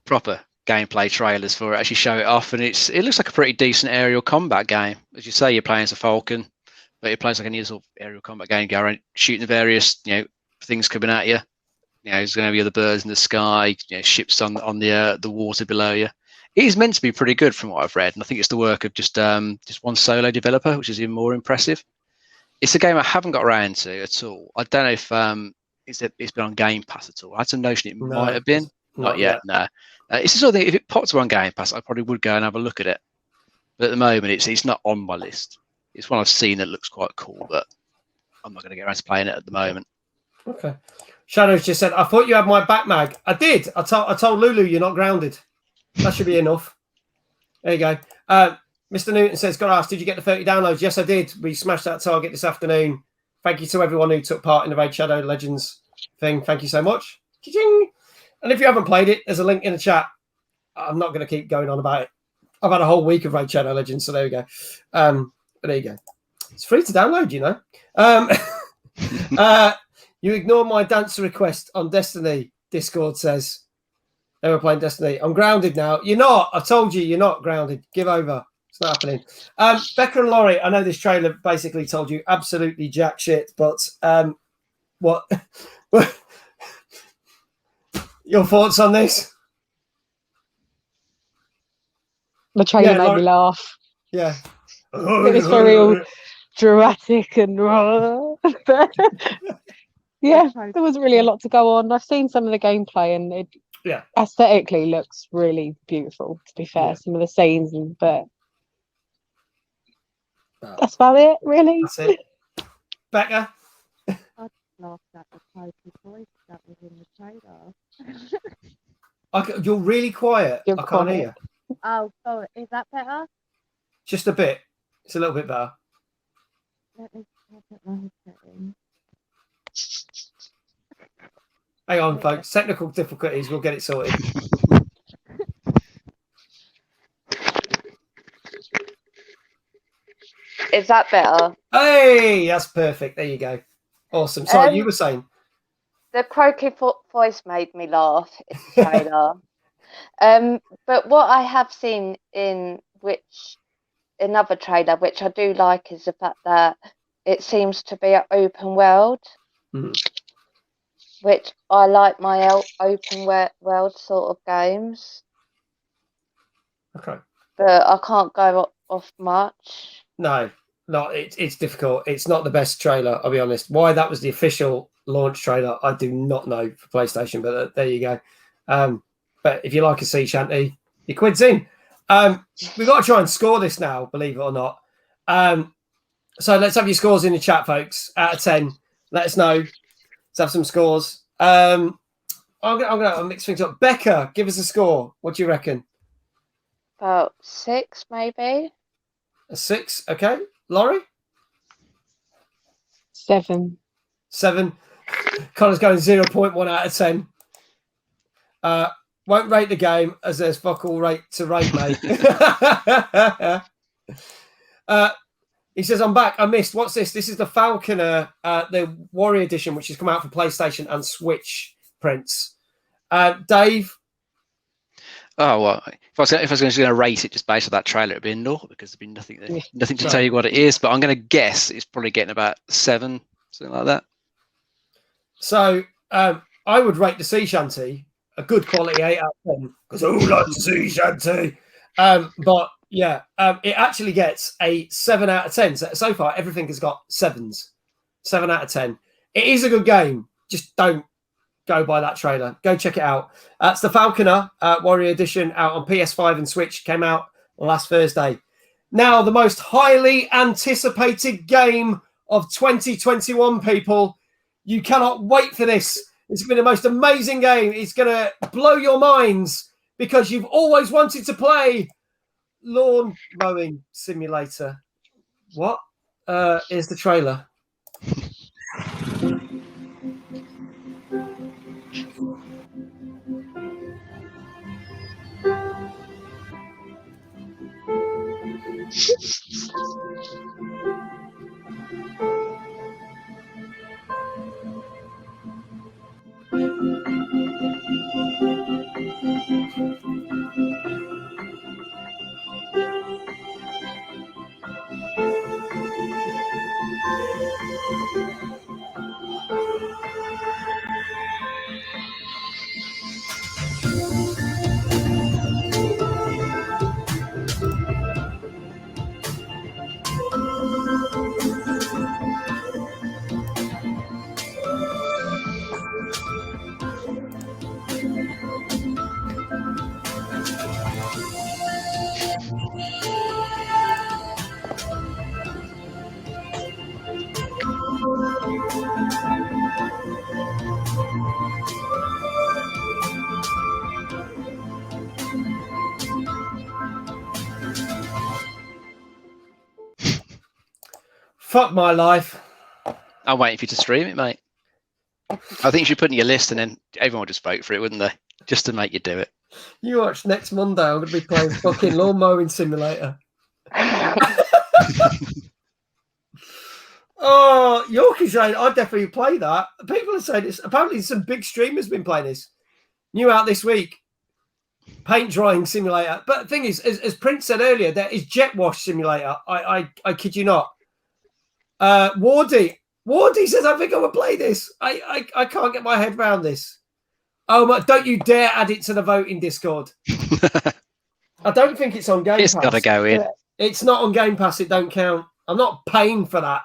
proper gameplay trailers for it, actually show it off, and it looks like a pretty decent aerial combat game. As you say, you're playing as a falcon, but it plays like any sort of aerial combat game, go around shooting the various things coming at you. There's going to be other birds in the sky, ships on the water below you. It is meant to be pretty good from what I've read, and I think it's the work of just one solo developer, which is even more impressive. It's a game I haven't got around to at all. I don't know if it's been on Game Pass at all. I had some notion it might have been. Not yet, no. It's the sort of thing, if it popped on Game Pass, I probably would go and have a look at it. But at the moment, it's not on my list. It's one I've seen that looks quite cool, but I'm not going to get around to playing it at the moment. Okay. Shadows just said, I thought you had my back mag. I did. I told Lulu you're not grounded. That should be enough. There you go. Mr. Newton says, got asked, did you get the 30 downloads? Yes, I did. We smashed that target this afternoon. Thank you to everyone who took part in the Raid Shadow Legends thing. Thank you so much. Ka-ching! And if you haven't played it, there's a link in the chat. I'm not going to keep going on about it. I've had a whole week of Raid Shadow Legends, so there we go. But there you go. It's free to download, you know. You ignored my dance request on Destiny, Discord says. They were playing Destiny. I'm grounded now. You're not. I told you you're not grounded. Give over. It's not happening. Becca and Laurie, I know this trailer basically told you absolutely jack shit, but what your thoughts on this? The trailer made me laugh. Yeah. It was very all dramatic and yeah, there wasn't really a lot to go on. I've seen some of the gameplay and it aesthetically looks really beautiful, to be fair. Some of the scenes, but that's about it, really. That's it. Becca? I laughed at the Pokey voice that was in the trailer. You're really quiet. I can't hear you. Oh, sorry. Is that better? Just a bit. It's a little bit better. Let me put my headset in. Hang on, folks. Technical difficulties. We'll get it sorted. Is that better? Hey, that's perfect. There you go. Awesome. Sorry, you were saying. The croaky voice made me laugh in the trailer. But what I have seen in another trailer, which I do like, is the fact that it seems to be an open world. Mm-hmm. Which I like my open world sort of games. Okay. But I can't go off much. No, it's difficult. It's not the best trailer, I'll be honest. Why that was the official launch trailer, I do not know for PlayStation, but there you go. But if you like a sea shanty, your quid's in. We've got to try and score this now, believe it or not. So let's have your scores in the chat, folks. Out of 10, let us know. Let's have some scores. I'm gonna mix things up. Becca, give us a score. What do you reckon? About 6, maybe. A 6, okay. Laurie? 7. 7. Connor's going 0.1 out of 10. Won't rate the game as there's fuck all rate to rate, mate. He says, I'm back. I missed. What's this? This is the Falconeer, the Warrior Edition, which has come out for PlayStation and Switch prints. Dave? Oh, well, if I was going to rate it just based on that trailer, it'd be a 0 because there'd be nothing to tell you what it is. But I'm going to guess it's probably getting about 7, something like that. So I would rate the sea shanty a good quality 8 out of 10 because who likes sea shanty? But yeah, it actually gets a 7 out of 10. So far, everything has got 7s. 7 out of 10. It is a good game. Just don't go by that trailer. Go check it out. It's the Falconeer Warrior Edition out on PS5 and Switch. Came out last Thursday. Now, the most highly anticipated game of 2021, people. You cannot wait for this. It's been the most amazing game. It's going to blow your minds because you've always wanted to play Lawn Mowing Simulator. What? Here's the trailer. Fuck my life. I'm waiting for you to stream it, mate. I think you should put in your list, and then everyone would just vote for it, wouldn't they? Just to make you do it. You watch next Monday. I'm going to be playing fucking lawn mowing simulator. Oh, Yorkie's saying I'd definitely play that. People are saying this. Apparently, some big streamers been playing this. New out this week. Paint drying simulator. But the thing is, as Prince said earlier, there is jet wash simulator. I kid you not. Wardy says I think I would play this. I can't get my head around this. Oh my! Don't you dare add it to the voting Discord. I don't think it's on Game Pass. It's got to go in. It's not on Game Pass. It don't count. I'm not paying for that.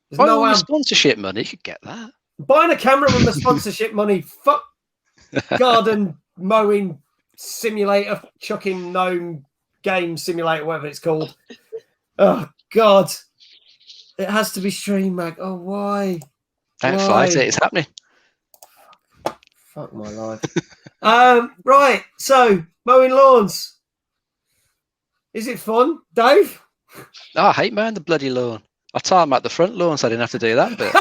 There's No way I'm sponsorship money. You could get that. buying a camera with the sponsorship money. Fuck garden mowing simulator, chucking gnome game simulator, whatever it's called. Oh God, it has to be stream mag. Oh why? Don't fight it. It's happening. Fuck my life. Right. So mowing lawns. Is it fun, Dave? Oh, I hate mowing the bloody lawn. I tie them at the front lawn, so I didn't have to do that bit.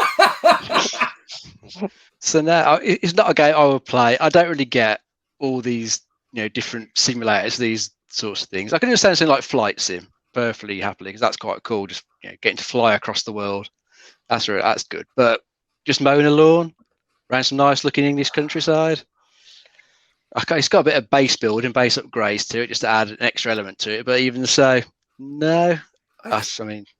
So now it's not a game I would play. I don't really get all these, different simulators, these sorts of things. I can understand something like flight sim perfectly happily because that's quite cool. Just getting to fly across the world. That's good. But just mowing a lawn around some nice looking English countryside. Okay, it's got a bit of base building, base upgrades to it, just to add an extra element to it. But even so, no.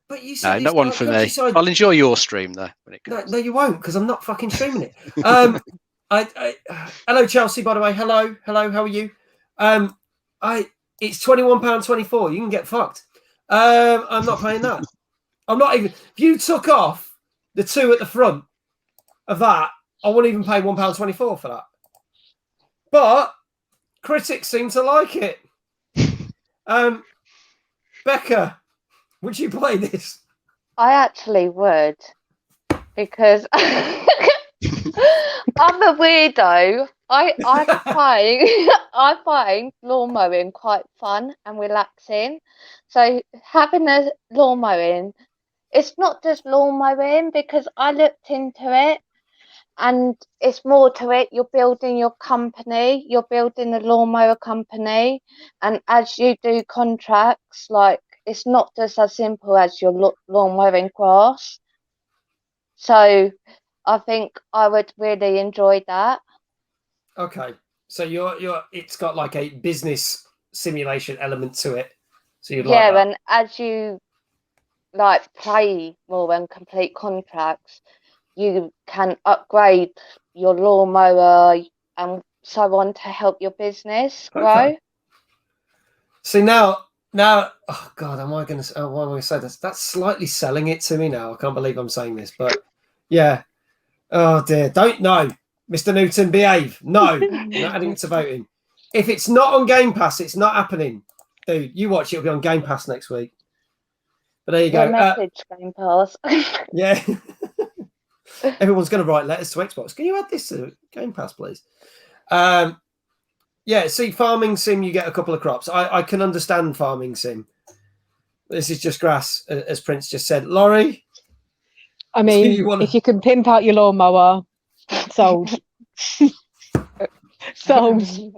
But you no, not one for me. I'll enjoy your stream though when it comes. No, you won't because I'm not fucking streaming it. Hello Chelsea, by the way. Hello. How are you? It's £21.24. You can get fucked. I'm not paying that. I'm not even. If you took off the two at the front of that, I wouldn't even pay £1.24 for that. But critics seem to like it. Becca, would you play this? I actually would, because I'm a weirdo. I find lawn mowing quite fun and relaxing. So having a lawn mowing, it's not just lawn mowing because I looked into it. And it's more to it. You're building your company. You're building a lawnmower company. And as you do contracts, like it's not just as simple as your lawn mowing grass. So I think I would really enjoy that. Okay. So it's got like a business simulation element to it. So you'd like that. And as you like play more and complete contracts, you can upgrade your lawnmower and so on to help your business grow. Okay. See now, oh God, am I going to? Oh, why am I going to say this? That's slightly selling it to me now. I can't believe I'm saying this, but yeah. Oh dear, don't know, Mr. Newton, behave. No, not adding it to voting. If it's not on Game Pass, it's not happening, dude. You watch it; it'll be on Game Pass next week. But there you go. Message Game Pass. Yeah. Everyone's going to write letters to Xbox. Can you add this to Game Pass, please? Yeah, see, farming sim, you get a couple of crops. I can understand farming sim. This is just grass, as Prince just said. Laurie? I mean, if you can pimp out your lawnmower, sold. Sold.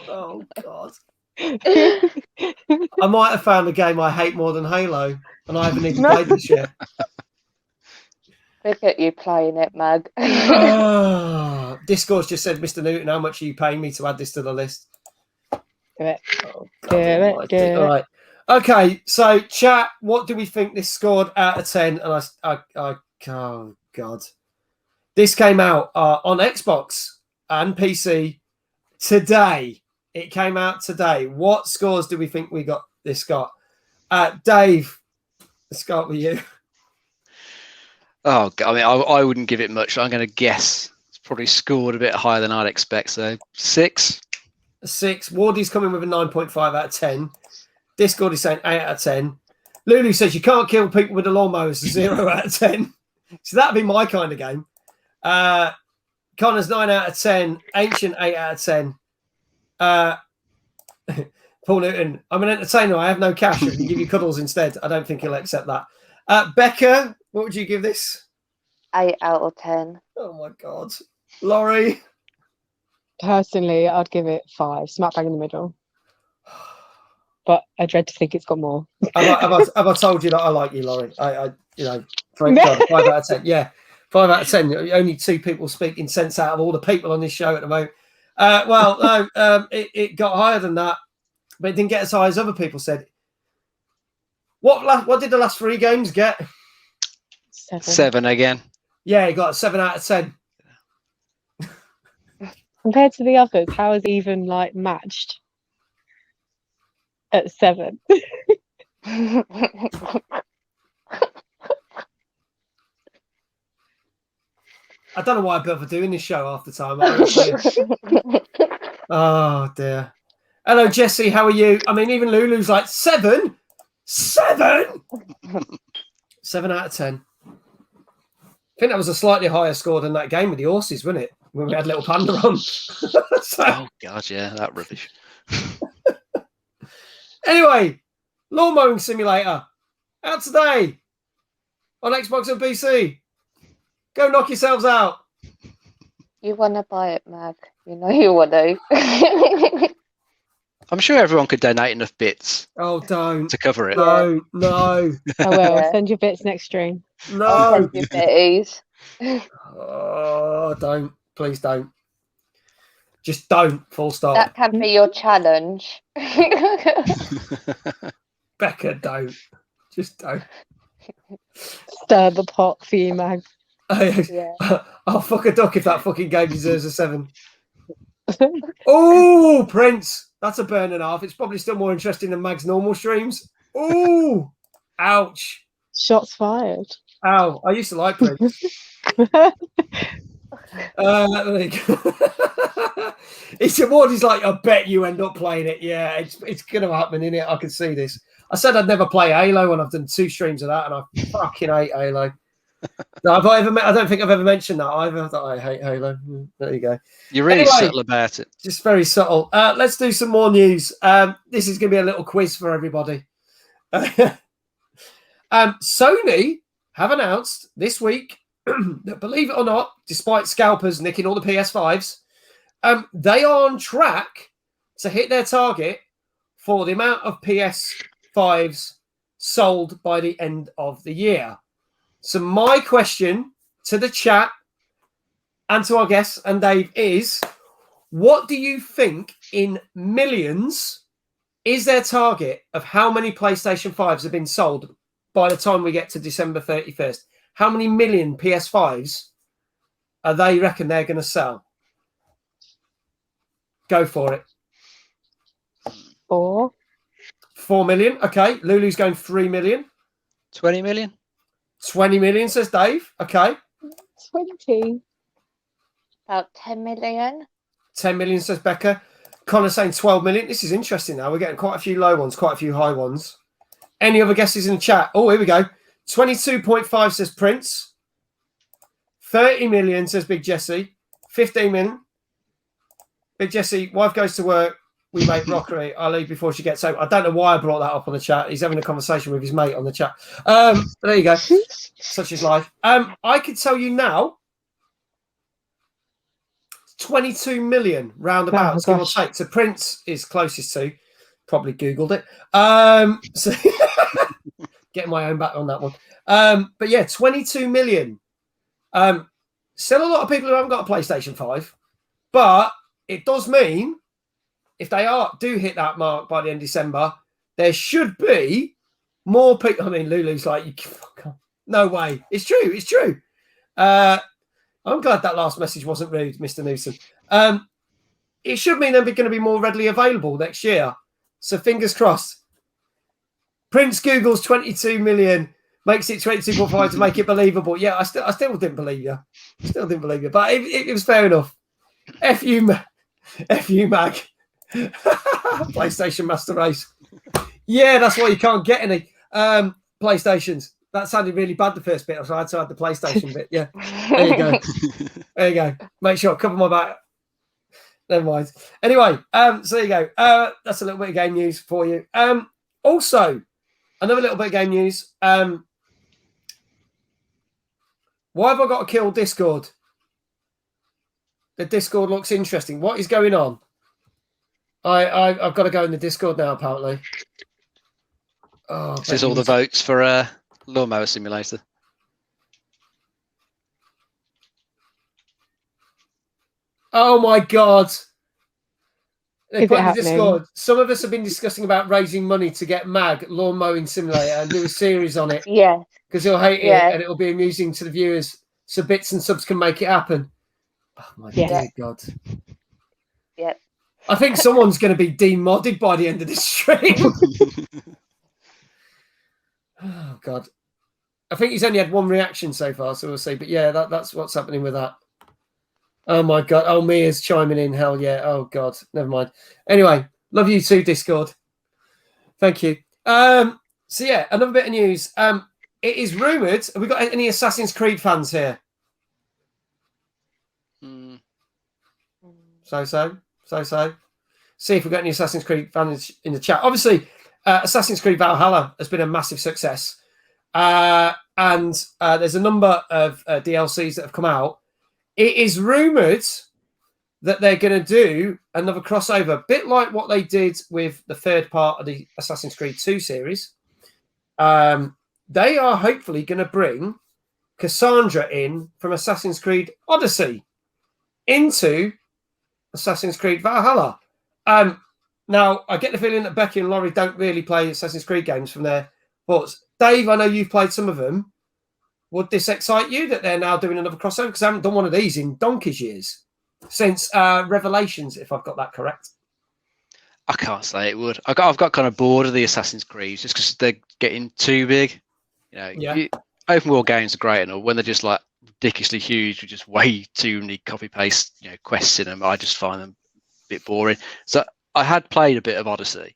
Oh, God. I might have found a game I hate more than Halo, and I haven't even played this yet. Look at you playing it, Mag. Discourse just said, Mr. Newton, how much are you paying me to add this to the list? Do it. Oh, Do it. All right. Okay, so chat, what do we think this scored out of 10? And oh, God. This came out on Xbox and PC today. It came out today. What scores do we think this got? Dave, let's start with you. Oh, I mean, I wouldn't give it much. I'm going to guess it's probably scored a bit higher than I'd expect. So 6. 6. Wardy's coming with a 9.5 out of 10. Discord is saying 8 out of 10. Lulu says you can't kill people with a lawnmower. It's a 0 out of 10. So that'd be my kind of game. Connor's 9 out of 10. Ancient 8 out of 10. Paul Newton, I'm an entertainer. I have no cash. I can give you cuddles instead. I don't think he'll accept that. Becca, what would you give this? 8 out of 10. Oh my God. Laurie. Personally, I'd give it 5, smack bang in the middle. But I dread to think it's got more. Have I told you that I like you, Laurie? I 5 out of 10. Yeah, 5 out of 10. Only 2 people speaking sense out of all the people on this show at the moment. It got higher than that, but it didn't get as high as other people said. What did the last 3 games get? 7 again. Yeah, it got a 7 out of 10. Compared to the others, how is it even like matched at 7? I don't know why I bother doing this show half the time. Honestly. Oh dear. Hello, Jesse. How are you? I mean, even Lulu's like 7. 7 out of 10. I think that was a slightly higher score than that game with the horses, wasn't it? When we had little panda on. Oh God, yeah, that rubbish. Anyway, lawn mowing simulator out today on Xbox and PC. Go knock yourselves out. You want to buy it, Mag? You know you want to. I'm sure everyone could donate enough bits Oh, don't. to cover it. No. I will. Yeah. Send your bits next stream. No. You betties. Oh, don't. Please don't. Just don't. Full stop. That can be your challenge. Becca, don't. Just don't. Stir the pot for you, Mag. Yeah. I'll fuck a duck if that fucking game deserves a 7. Oh, Prince. That's a burn and a half. It's probably still more interesting than Mag's normal streams. Oh, ouch. Shots fired. Ow. I used to like Prince. It's award is like, I bet you end up playing it. Yeah, it's going to happen, innit? I can see this. I said I'd never play Halo, and I've done 2 streams of that, and I fucking hate Halo. No, I don't think I've ever mentioned that either. That I hate Halo. There you go. You're really subtle about it. Just very subtle. Let's do some more news. This is going to be a little quiz for everybody. Sony have announced this week that, believe it or not, despite scalpers nicking all the PS5s, they are on track to hit their target for the amount of PS5s sold by the end of the year. So my question to the chat and to our guests and Dave is, what do you think in millions is their target of how many PlayStation 5s have been sold by the time we get to December 31st? How many million PS5s are they reckon they're going to sell? Go for it. 4. 4 million. Okay. Lulu's going 3 million. 20 million? 20 million, says Dave. Okay. 20. About 10 million. 10 million, says Becca. Connor saying 12 million. This is interesting now. We're getting quite a few low ones, quite a few high ones. Any other guesses in the chat? Oh, here we go. 22.5 says Prince. 30 million, says Big Jesse. 15 million. Big Jesse, wife goes to work. We make rockery. I leave before she gets home. I don't know why I brought that up on the chat. He's having a conversation with his mate on the chat. There you go. Such is life. I could tell you now, 22 million roundabouts, give or take. So Prince is closest to. Probably Googled it. So getting my own back on that one. But yeah, 22 million. Still a lot of people who haven't got a PlayStation 5, but it does mean if they do hit that mark by the end of December, there should be more people. I mean, Lulu's like, you no way. It's true. It's true. I'm glad that last message wasn't rude, Mr. Newsom. It should mean they're going to be more readily available next year. So fingers crossed. Prince Google's 22 million, makes it 22.5 to make it believable. Yeah, I still didn't believe you. Still didn't believe you. But it was fair enough. F you, Mag. PlayStation Master Race. Yeah, that's why you can't get any PlayStations. That sounded really bad, the first bit, so I had to add the PlayStation bit. Yeah, there you go. There you go. Make sure I cover my back. Never mind. Anyway, so there you go. That's a little bit of game news for you. Also, another little bit of game news. Why have I got to kill Discord? The Discord looks interesting. What is going on? I've got to go in the Discord now, apparently. Oh, This is all the votes for Lawnmower Simulator. Oh my God. They Is put it in the happening? Discord. Some of us have been discussing about raising money to get Mag Lawn Mowing Simulator and do a series on it Yeah. because he'll hate Yeah. it and it'll be amusing to the viewers. So bits and subs can make it happen. Oh my Yes. dear God. Yep. I think someone's going to be demodded by the end of this stream. Oh God. I think he's only had one reaction so far, so we'll see. But yeah, that's what's happening with that. Oh my God. Oh, Mia's chiming in. Hell yeah. Oh God. Never mind. Anyway, love you too, Discord. Thank you. So yeah, another bit of news. It is rumoured. Have we got any Assassin's Creed fans here? So. See if we've got any Assassin's Creed fans in the chat. Obviously, Assassin's Creed Valhalla has been a massive success. And there's a number of DLCs that have come out. It is rumoured that they're going to do another crossover, a bit like what they did with the third part of the Assassin's Creed 2 series. They are hopefully going to bring Cassandra in from Assassin's Creed Odyssey into Assassin's Creed Valhalla. Now, I get the feeling that Becky and Laurie don't really play Assassin's Creed games from there. But Dave, I know you've played some of them. Would this excite you that they're now doing another crossover? Because I haven't done one of these in donkey's years. Since Revelations, if I've got that correct. I can't say it would. I've got kind of bored of the Assassin's Creed just because they're getting too big. You know, Yeah. Open world games are great and all. When they're just like ridiculously huge with just way too many copy paste, quests in them, I just find them a bit boring. So I had played a bit of Odyssey,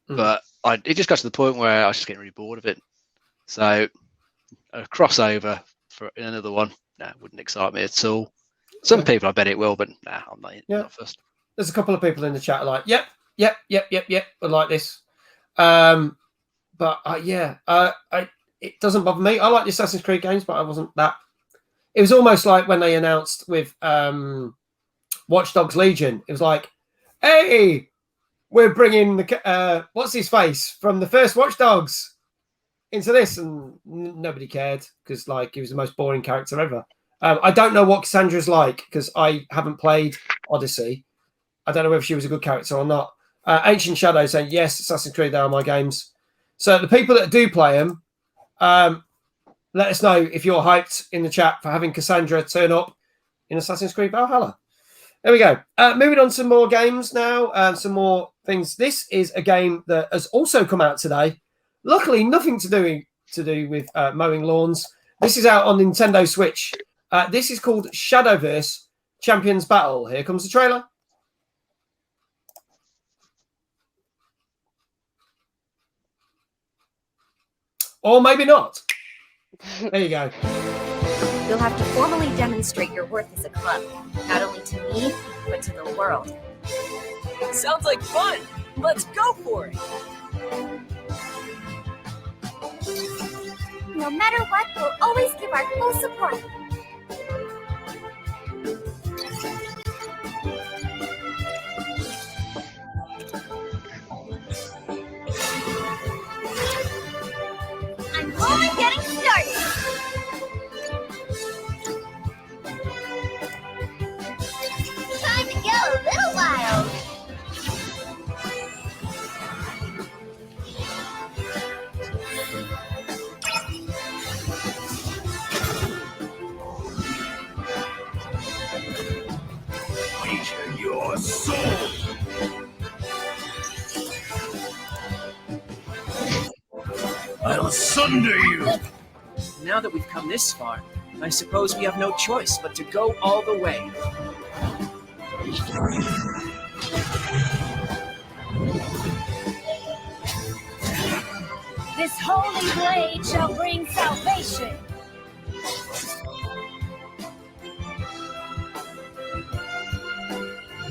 but it just got to the point where I was just getting really bored of it. So a crossover for another one, wouldn't excite me at all. Some people, I bet it will, but I'm not first. There's a couple of people in the chat like, yep, I like this. It doesn't bother me. I like the Assassin's Creed games, but I wasn't that. It was almost like when they announced with Watch Dogs Legion. It was like, hey, we're bringing the what's his face from the first Watch Dogs into this, and nobody cared because he was the most boring character ever. I don't know what Cassandra's like because I haven't played Odyssey. I don't know whether she was a good character or not. Ancient Shadow saying, yes, Assassin's Creed, they are my games. So the people that do play them, let us know if you're hyped in the chat for having Cassandra turn up in Assassin's Creed Valhalla. There we go. Moving on to some more games now, some more things. This is a game that has also come out today. Luckily, nothing to do with mowing lawns. This is out on Nintendo Switch. This is called Shadowverse Champions Battle. Here comes the trailer. Or maybe not. There you go. You'll have to formally demonstrate your worth as a club, not only to me, but to the world. Sounds like fun. Let's go for it. No matter what, we'll always give our full support. I'm only getting started. Time to go a little wild. Wager your soul. I'll sunder you. Now that we've come this far, I suppose we have no choice but to go all the way. This holy blade shall bring salvation.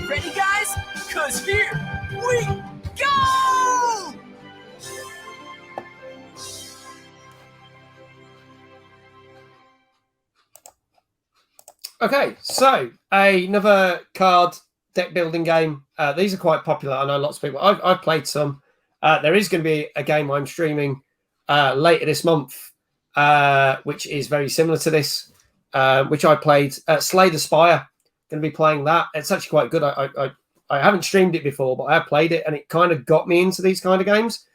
Ready, guys? 'Cause here we go! Okay, so another card deck building game. These are quite popular. I know lots of people. I've played some. There is going to be a game I'm streaming later this month, which is very similar to this, which I played. Slay the Spire. Going to be playing that. It's actually quite good. I haven't streamed it before, but I have played it, and it kind of got me into these kind of games.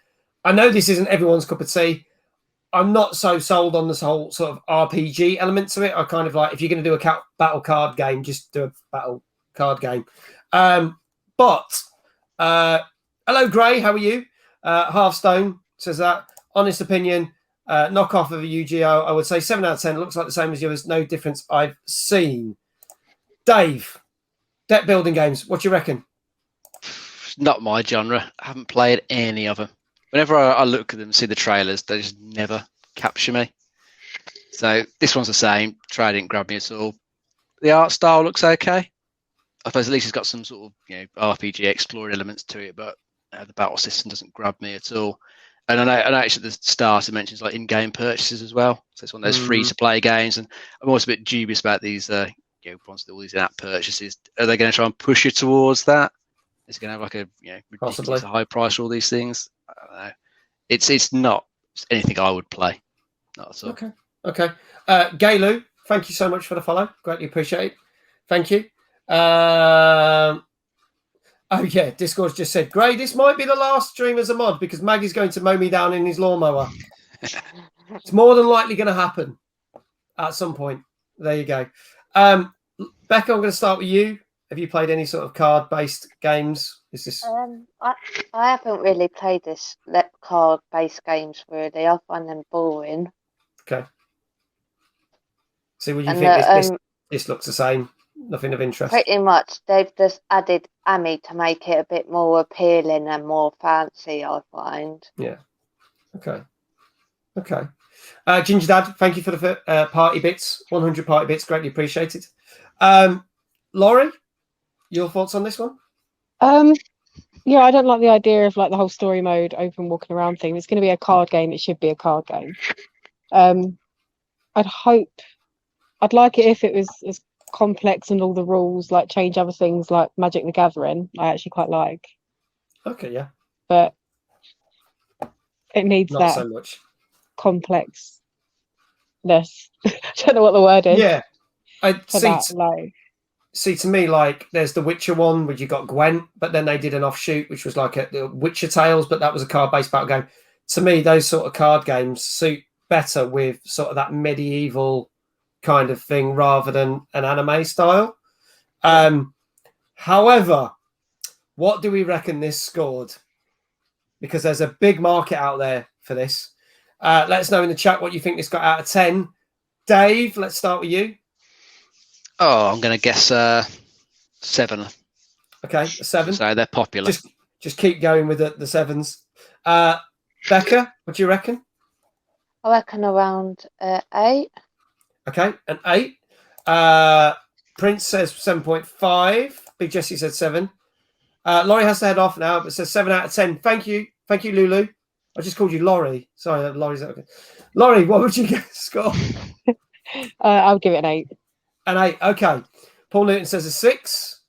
I know this isn't everyone's cup of tea. I'm not so sold on this whole sort of RPG element to it. I kind of like, if you're going to do a battle card game, just do a battle card game. But hello, Gray. How are you? Halfstone says that. Honest opinion, knockoff of a UGO. I would say 7 out of 10. Looks like the same as yours. No difference I've seen. Dave, deck building games. What do you reckon? Not my genre. I haven't played any of them. Whenever I look at them, see the trailers, they just never capture me. So this one's the same. Trailer didn't grab me at all. The art style looks okay. I suppose at least it's got some sort of RPG exploring elements to it, but the battle system doesn't grab me at all. And I know actually at the start it mentions like in-game purchases as well. So it's one of those free-to-play games, and I'm also a bit dubious about these ones with all these in-app purchases. Are they going to try and push you towards that? Is it going to have like a ridiculous high price for all these things? I don't know. It's not anything I would play. Not at all. Okay. Gaylu, thank you so much for the follow. Greatly appreciate it. Thank you. Oh yeah, Discord's just said, Gray, this might be the last stream as a mod because Maggie's going to mow me down in his lawnmower. It's more than likely going to happen at some point. There you go. Becca, I'm going to start with you. Have you played any sort of card-based games? Is this? I haven't really played this card-based games really. I find them boring. Okay. So would you think this looks the same? Nothing of interest? Pretty much. They've just added Ami to make it a bit more appealing and more fancy, I find. Yeah. Okay. Ginger Dad, thank you for the party bits. 100 party bits. Greatly appreciated. Laurie, your thoughts on this one? Yeah, I don't like the idea of like the whole story mode, open walking around thing. It's going to be a card game. It should be a card game. I'd like it if it was as complex and all the rules like change other things like Magic the Gathering. I actually quite like. Okay, yeah. But it needs not that so much complexness. I don't know what the word is. Yeah, I see. To me, like there's the Witcher one, where you got Gwent, but then they did an offshoot, which was like the Witcher Tales, but that was a card-based battle game. To me, those sort of card games suit better with sort of that medieval kind of thing rather than an anime style. However, what do we reckon this scored? Because there's a big market out there for this. Let us know in the chat what you think this got out of 10. Dave, let's start with you. Oh, I'm going to guess 7. Okay, a 7. So they're popular. Just keep going with the 7s. Becca, what do you reckon? I reckon around 8. Okay, an 8. Prince says 7.5. Big Jesse said 7. Laurie has to head off now, but says 7 out of 10. Thank you, Lulu. I just called you Laurie. Sorry, Laurie's okay. Laurie, what would you score? I would give it an 8. An 8, okay. Paul Newton says a 6.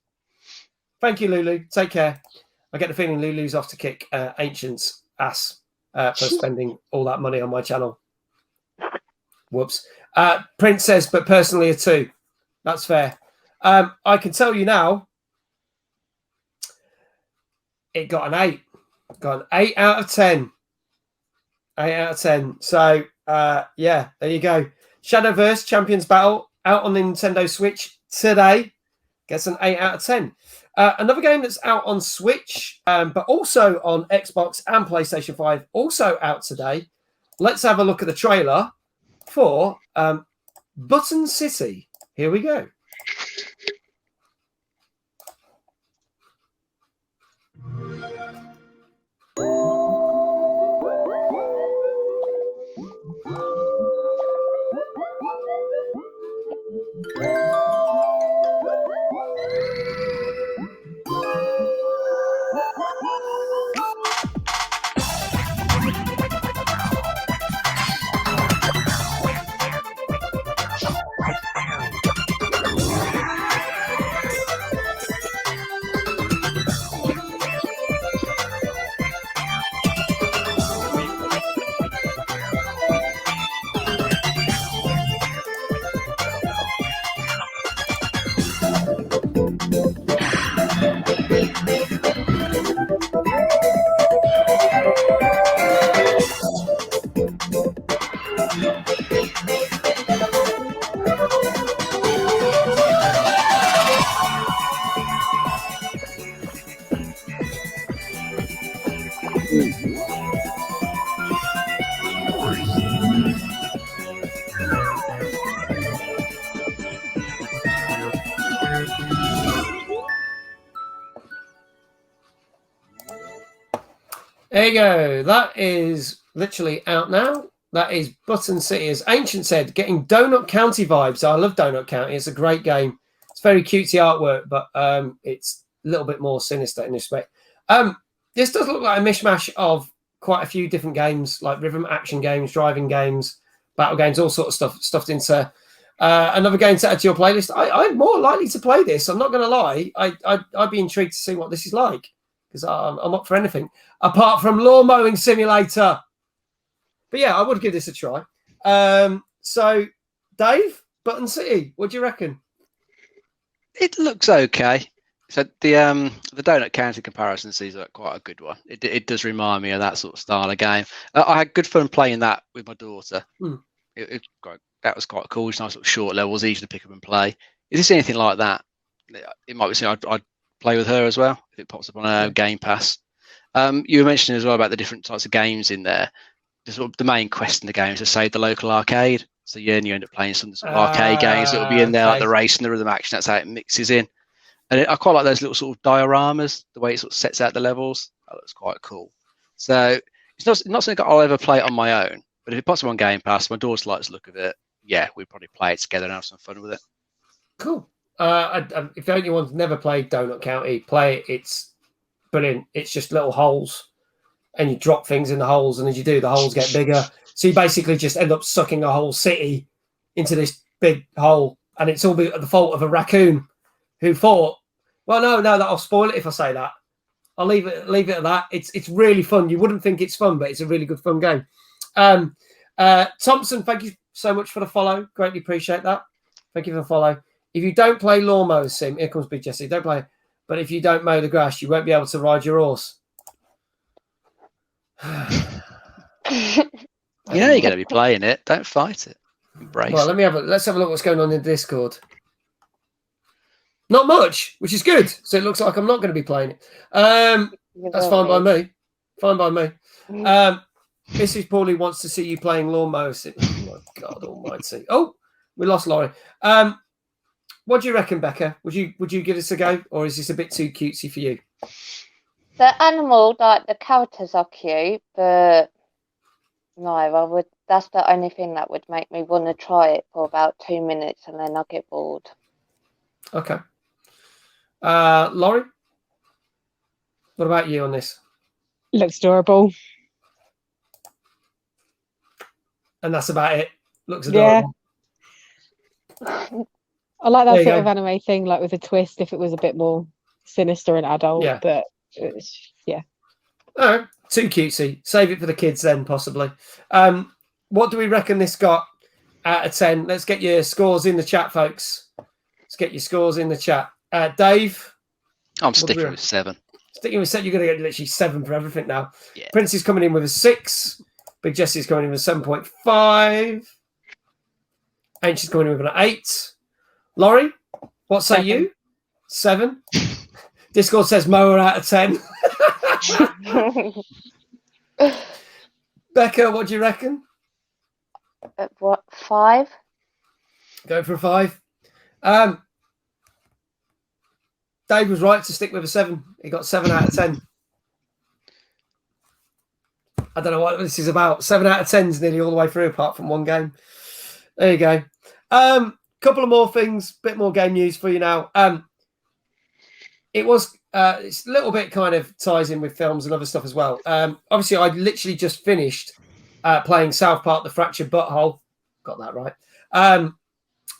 Thank you, Lulu. Take care. I get the feeling Lulu's off to kick Ancient's ass for spending all that money on my channel. Whoops. Prince says, but personally a 2. That's fair. I can tell you now, it got an 8. Got an 8 out of 10. 8 out of 10. So, yeah, there you go. Shadowverse Champions Battle out on the Nintendo Switch today. Gets an 8 out of 10. Another game that's out on Switch, but also on Xbox and PlayStation 5, also out today. Let's have a look at the trailer for Button City. Here we go. There you go. That is literally out now. That is Button City. As Ancient said, getting Donut County vibes. I love Donut County. It's a great game. It's very cutesy artwork, but it's a little bit more sinister in respect. This does look like a mishmash of quite a few different games, like rhythm action games, driving games, battle games, all sorts of stuff stuffed into another game to add to your playlist. I'm more likely to play this. I'm not going to lie. I'd be intrigued to see what this is like, because I'm up for anything apart from lawn mowing simulator. But yeah, I would give this a try. So, Dave, Button City, what do you reckon? It looks okay. So the Donut County comparison seems like quite a good one. It does remind me of that sort of style of game. I had good fun playing that with my daughter. That was quite cool. It's nice little short levels, easy to pick up and play. If there's anything like that, it might be something I'd play with her as well if it pops up on a Game Pass. You were mentioning as well about the different types of games in there. The main quest in the game is to save the local arcade. So you end up playing some sort of arcade games that will be in there, like the race and the rhythm action. That's how it mixes in. And I quite like those little sort of dioramas, the way it sort of sets out the levels. That looks quite cool. So it's not something I'll ever play on my own, but if it pops up on Game Pass, my daughter likes the look of it. Yeah, we'd probably play it together and have some fun with it. Cool. If anyone's never played Donut County, play it. It's brilliant. It's just little holes, and you drop things in the holes, and as you do, the holes get bigger. So you basically just end up sucking a whole city into this big hole, and it's all the fault of a raccoon who thought, well, no, I'll spoil it if I say that. I'll leave it at that. It's really fun. You wouldn't think it's fun, but it's a really good fun game. Thompson, thank you so much for the follow. Greatly appreciate that. Thank you for the follow. If you don't play Lawnmower Sim, here comes Big Jesse. Don't play it. But if you don't mow the grass, you won't be able to ride your horse. You know you're going to be playing it. Don't fight it. Embrace well, it. let's have a look what's going on in Discord. Not much, which is good. So it looks like I'm not going to be playing it. That's fine by me. Fine by me. Mrs. Paulie wants to see you playing Lawnmower Sim. Oh, my God almighty. Oh, we lost Laurie. What do you reckon, Becca? Would you give this a go, or is this a bit too cutesy for you? The animal, like the characters are cute, but no, that's the only thing that would make me want to try it for about 2 minutes, and then I'll get bored. Okay. Laurie, what about you on this? Looks adorable. And that's about it. Looks adorable. Yeah. I like that sort of anime thing, like with a twist, if it was a bit more sinister and adult. Yeah. But it's, yeah. All right. Too cutesy. Save it for the kids then, possibly. What do we reckon this got out of 10? Let's get your scores in the chat, folks. Let's get your scores in the chat. Dave? I'm sticking with 7. Sticking with 7. You're going to get literally 7 for everything now. Yeah. Prince is coming in with a 6. Big Jesse's coming in with 7.5. Ancient's coming in with an 8. Laurie, what say 7. you? 7. Discord says mower out of 10. Becca, what do you reckon? What, 5? Go for a 5. Dave was right to stick with a 7. He got 7 out of 10. I don't know what this is about. 7 out of 10 is nearly all the way through, apart from one game. There you go. Couple of more things, bit more game news for you now. It's a little bit kind of ties in with films and other stuff as well. Obviously, I literally just finished playing South Park: The Fractured Butthole. Got that right.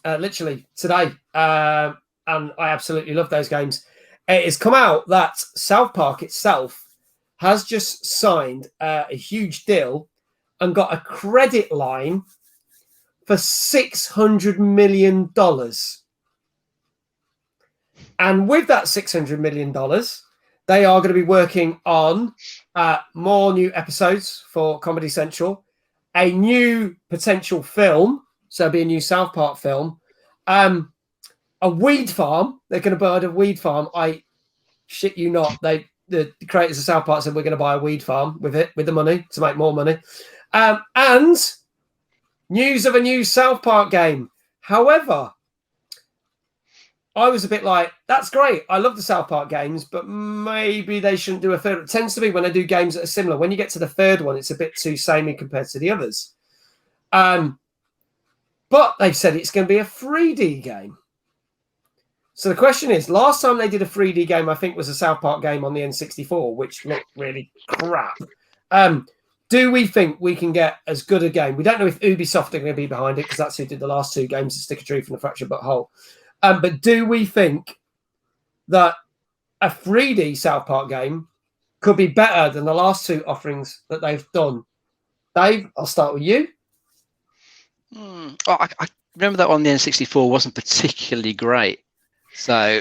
Literally today. And I absolutely love those games. It has come out that South Park itself has just signed a huge deal and got a credit line for $600 million. And with that $600 million, they are going to be working on more new episodes for Comedy Central a new potential film, so it'll be a new South Park film, a weed farm. They're going to build a weed farm. I shit you not. The creators of South Park said we're going to buy a weed farm with the money to make more money. And news of a new South Park game. However, I was a bit like, that's great. I love the South Park games, but maybe they shouldn't do a third. It tends to be when they do games that are similar. When you get to the third one, it's a bit too samey compared to the others. But they've said it's going to be a 3D game. So the question is, last time they did a 3D game, I think was a South Park game on the N64, which looked really crap. Do we think we can get as good a game? We don't know if Ubisoft are going to be behind it because that's who did the last two games, The Stick of Truth and The Fractured But Whole. But do we think that a 3D South Park game could be better than the last two offerings that they've done? Dave, I'll start with you. Well, I remember that one on the N64 wasn't particularly great. So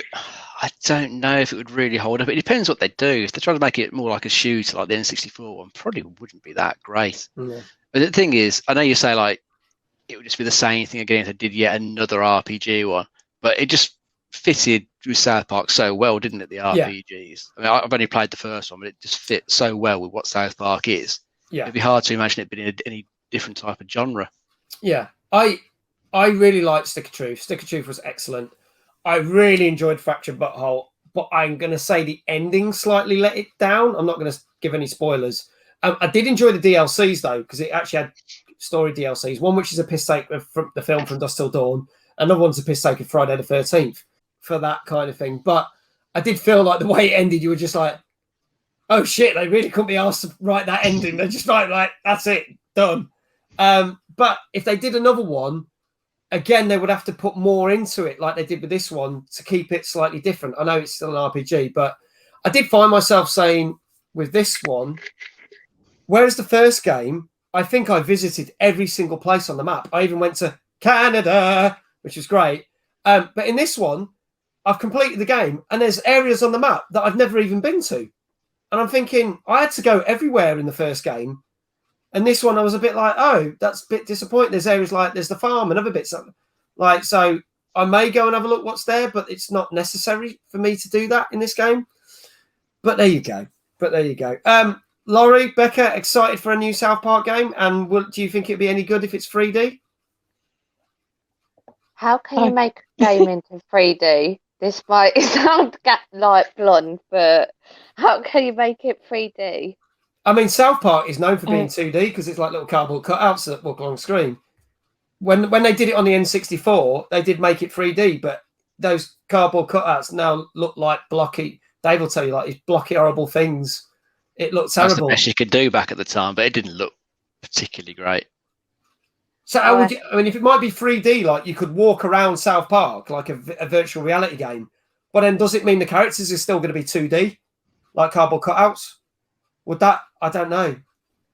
I don't know if it would really hold up. It depends what they do. If they're trying to make it more like a shooter like the N64 one, probably wouldn't be that great. Yeah. But the thing is, I know you say like it would just be the same thing again if they did yet another RPG one, but it just fitted with South Park so well, didn't it, the RPGs? Yeah. I mean, I've only played the first one, but it just fit so well with what South Park is. Yeah. It'd be hard to imagine it being in any different type of genre. Yeah. I really liked Stick of Truth. Stick of Truth was excellent. I really enjoyed Fractured Butthole, but I'm going to say the ending slightly let it down. I'm not going to give any spoilers. I did enjoy the DLCs, though, because it actually had story DLCs. One which is a piss take from the film From Dusk Till Dawn. Another one's a piss take of Friday the 13th for that kind of thing. But I did feel like the way it ended, you were just like, oh, shit, they really couldn't be asked to write that ending. They're just like, that's it, done. But if they did another one, again, they would have to put more into it like they did with this one to keep it slightly different. I know it's still an RPG, but I did find myself saying with this one, whereas the first game, I think I visited every single place on the map. I even went to Canada, which was great. But in this one, I've completed the game and there's areas on the map that I've never even been to. And I'm thinking I had to go everywhere in the first game. And this one, I was a bit like, oh, that's a bit disappointing. There's areas like there's the farm and other bits. Like, so I may go and have a look what's there, but it's not necessary for me to do that in this game. But there you go. Laurie, Becca, excited for a new South Park game? And do you think it'd be any good if it's 3D? How can you make a game into 3D? This might sound like blunt, but how can you make it 3D? I mean, South Park is known for being 2D because it's like little cardboard cutouts that walk along screen. When they did it on the N64, they did make it 3D, but those cardboard cutouts now look like blocky. Dave will tell you, like, these blocky, horrible things. It looked terrible. That's the best you could do back at the time, but it didn't look particularly great. So how would you, I mean, if it might be 3D, like you could walk around South Park like a virtual reality game, but then does it mean the characters are still going to be 2D, like cardboard cutouts? Would that? I don't know.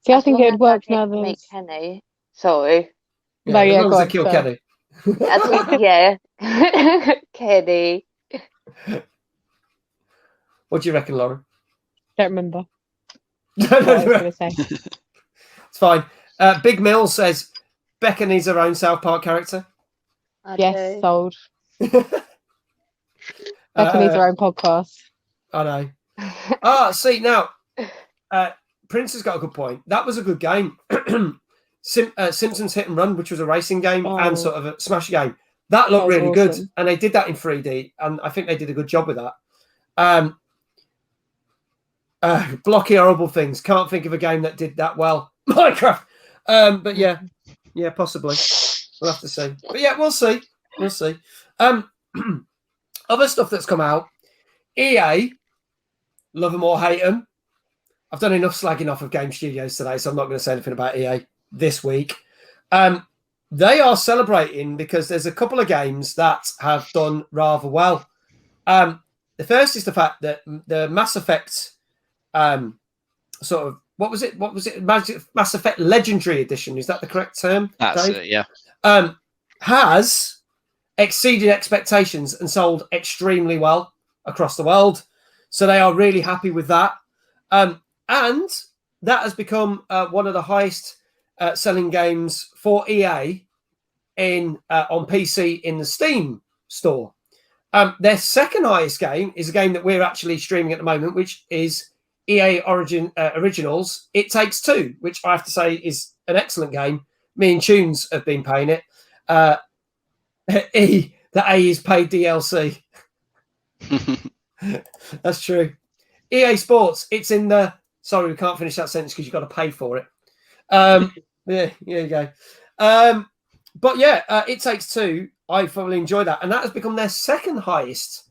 See, I think it would work now. Make Kenny. Sorry. Yeah, no, yeah, go on, kill Kenny. Yeah, Kenny. What do you reckon, Lauren? Don't remember. It's fine. Big Mill says Becca needs her own South Park character. Yes, sold. Becca needs her own podcast. I know. See now. Prince has got a good point. That was a good game. Simpsons Hit and Run, which was a racing game and sort of a smash game. That looked really awesome. Good. And they did that in 3D. And I think they did a good job with that. Blocky, horrible things. Can't think of a game that did that well. Minecraft. But yeah, possibly. We'll have to see. But yeah, we'll see. Other stuff that's come out. EA, love them or hate them. I've done enough slagging off of game studios today, so I'm not going to say anything about EA this week. They are celebrating because there's a couple of games that have done rather well. The first is the fact that the Mass Effect sort of, what was it? Mass Effect Legendary Edition. Is that the correct term? That's Dave? it, yeah. Has exceeded expectations and sold extremely well across the world. So they are really happy with that. And that has become one of the highest selling games for EA in on PC in the Steam store. Their second highest game is a game that we're actually streaming at the moment, which is EA Originals It Takes Two, which I have to say is an excellent game. Me and Tunes have been playing it. The A is paid DLC. That's true. EA Sports, it's in the... Sorry, we can't finish that sentence because you've got to pay for it. Yeah, there you go. But yeah, It Takes Two, I thoroughly enjoy that. And that has become their second highest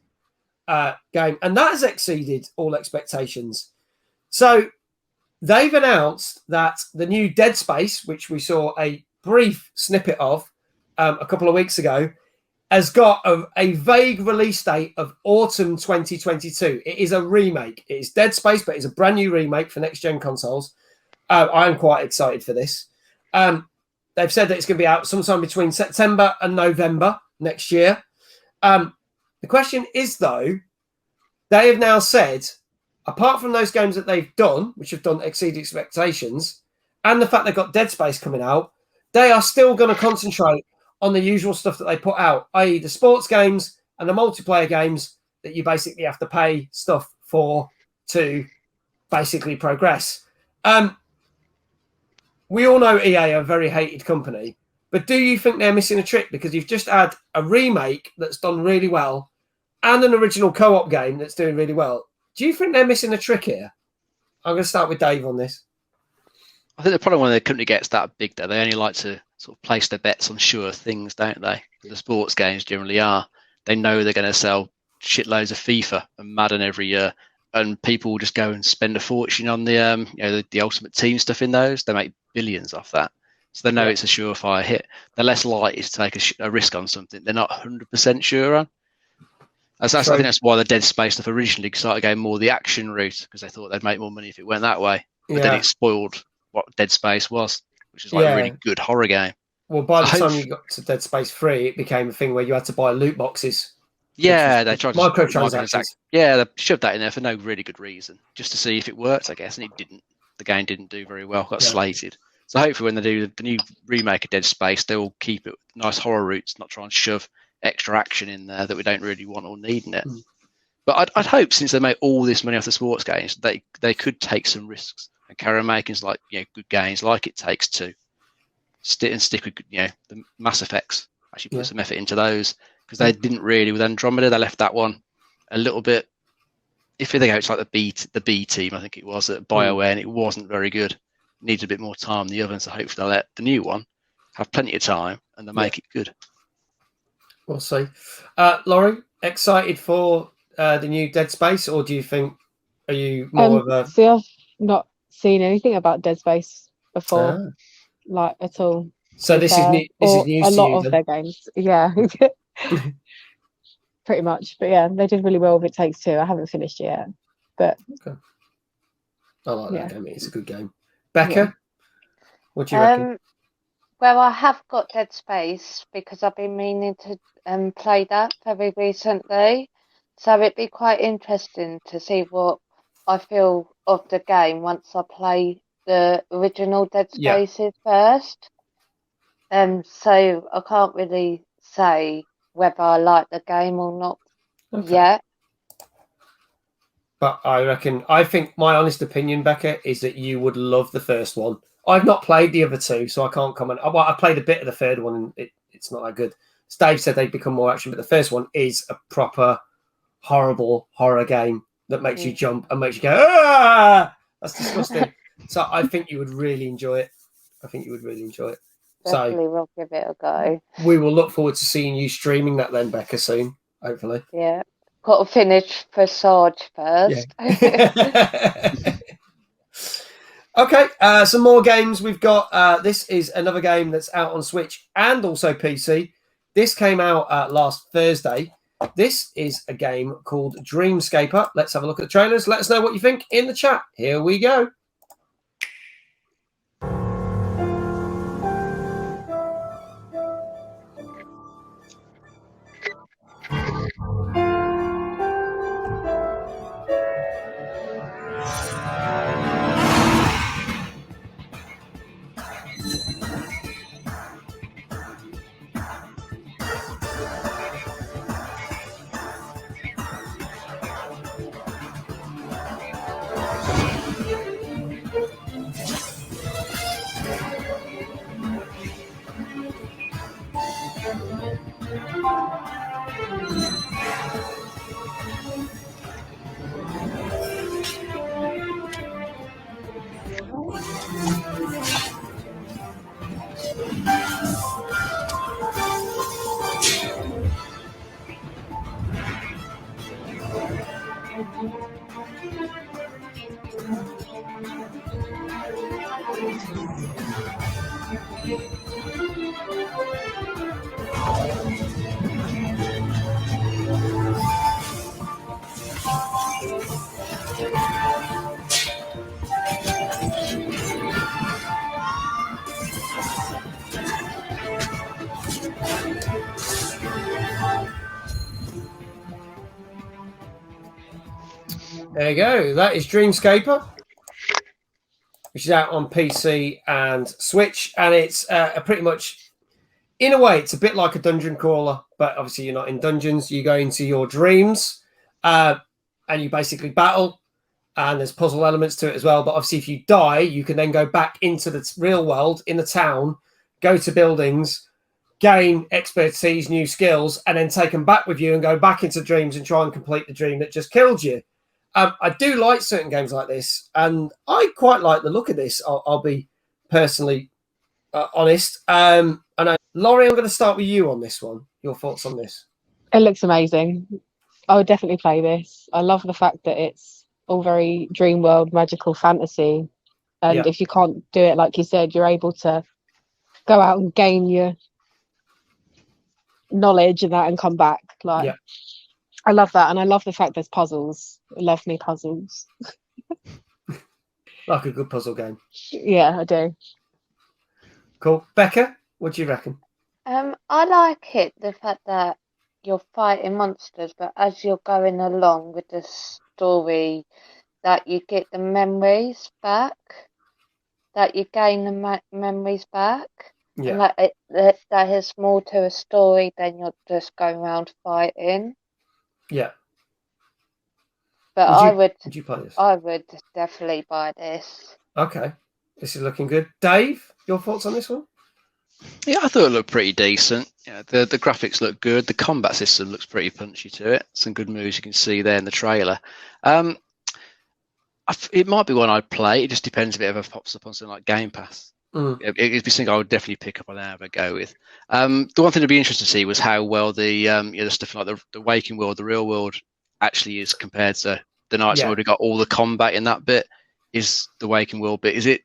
game. And that has exceeded all expectations. So they've announced that the new Dead Space, which we saw a brief snippet of a couple of weeks ago, has got a vague release date of autumn 2022. It is a remake. It is Dead Space, but it's a brand new remake for next-gen consoles. I'm quite excited for this. They've said that it's going to be out sometime between September and November next year. The question is, though, they have now said, apart from those games that they've done, which have done exceed expectations, and the fact they've got Dead Space coming out, they are still going to concentrate on the usual stuff that they put out, i.e. the sports games and the multiplayer games that you basically have to pay stuff for to basically progress. We all know EA are a very hated company, but do you think they're missing a trick? Because you've just had a remake that's done really well and an original co-op game that's doing really well. Do you think they're missing a trick here? I'm going to start with Dave on this. I think the problem when the company gets that big, though, they only like to sort of place their bets on sure things, don't they? The sports games generally are. They know they're going to sell shitloads of FIFA and Madden every year, and people will just go and spend a fortune on the the Ultimate Team stuff in those. They make billions off that, so they know it's a surefire hit. They're less likely to take a risk on something they're not 100% sure on. I think that's why the Dead Space stuff originally started going more the action route, because they thought they'd make more money if it went that way. But then it spoiled what Dead Space was, which is like a really good horror game. Well, by the time you got to Dead Space 3, it became a thing where you had to buy loot boxes. Yeah, they tried to microtransactions. Yeah, they shoved that in there for no really good reason, just to see if it worked, I guess, and it didn't. The game didn't do very well, got slated. So hopefully when they do the new remake of Dead Space, they will keep it nice horror roots, not try and shove extra action in there that we don't really want or need in it. But I'd hope, since they make all this money off the sports games, they could take some risks and carry on making good games like It Takes Two. Stick with the Mass Effects. Actually put some effort into those, because they didn't really with Andromeda. They left that one a little bit. If they go, it's like the B team, I think it was at BioWare, and it wasn't very good. Needed a bit more time than the other, so hopefully they'll let the new one have plenty of time and they'll make it good. We'll see. Laurie, excited for the new Dead Space, or do you think, are you more of a... See, I've not seen anything about Dead Space before, like at all. So this is new. This is news a lot to you, of then? their games, yeah. Pretty much, but yeah, they did really well with It Takes Two. I haven't finished yet, but I like that game. It's a good game. Becca, what do you reckon? Well, I have got Dead Space because I've been meaning to play that very recently, so it'd be quite interesting to see what I feel of the game once I play the original Dead Spaces first. So I can't really say whether I like the game or not yet. But I think my honest opinion, Becca, is that you would love the first one. I've not played the other two, so I can't comment. I played a bit of the third one, and it's not that good. As Dave said, they've become more action, but the first one is a proper horrible horror game that makes you jump and makes you go, ah! That's disgusting. So I think you would really enjoy it. Definitely will give it a go. We will look forward to seeing you streaming that then, Becca, soon, hopefully. Yeah. Got to finish for Sarge first. Yeah. Okay, some more games. We've got, this is another game that's out on Switch and also PC. This came out last Thursday. This is a game called Dreamscaper. Let's have a look at the trailers. Let us know what you think in the chat. Here we go. There you go. That is Dreamscaper, which is out on PC and Switch, and it's pretty much, in a way, it's a bit like a dungeon crawler, but obviously you're not in dungeons. You go into your dreams, and you basically battle, and there's puzzle elements to it as well. But obviously, if you die, you can then go back into the real world in the town, go to buildings, gain expertise, new skills, and then take them back with you and go back into dreams and try and complete the dream that just killed you. I do like certain games like this, and I quite like the look of this. I'll be personally honest. And Laurie, I'm going to start with you on this one. Your thoughts on this? It looks amazing. I would definitely play this. I love the fact that it's all very dream world, magical fantasy. And if you can't do it, like you said, you're able to go out and gain your knowledge of that and come back. I love that. And I love the fact there's puzzles. I love me puzzles. Like a good puzzle game. Yeah, I do. Cool. Becca, what do you reckon? I like it, the fact that you're fighting monsters, but as you're going along with the story, that you get the memories back, that you gain the memories back. Yeah. And that has more to a story than you're just going around fighting. Yeah. But would you play this? I would definitely buy this. Okay. This is looking good. Dave, your thoughts on this one? Yeah, I thought it looked pretty decent. Yeah, the graphics look good. The combat system looks pretty punchy to it. Some good moves you can see there in the trailer. It might be one I'd play. It just depends if it ever pops up on something like Game Pass. It'd be something I would definitely pick up and have a go with. The one thing to be interested to see was how well the stuff like the waking world, the real world, actually is compared to the Night's World. We've got all the combat in that bit. Is the waking world bit? Is it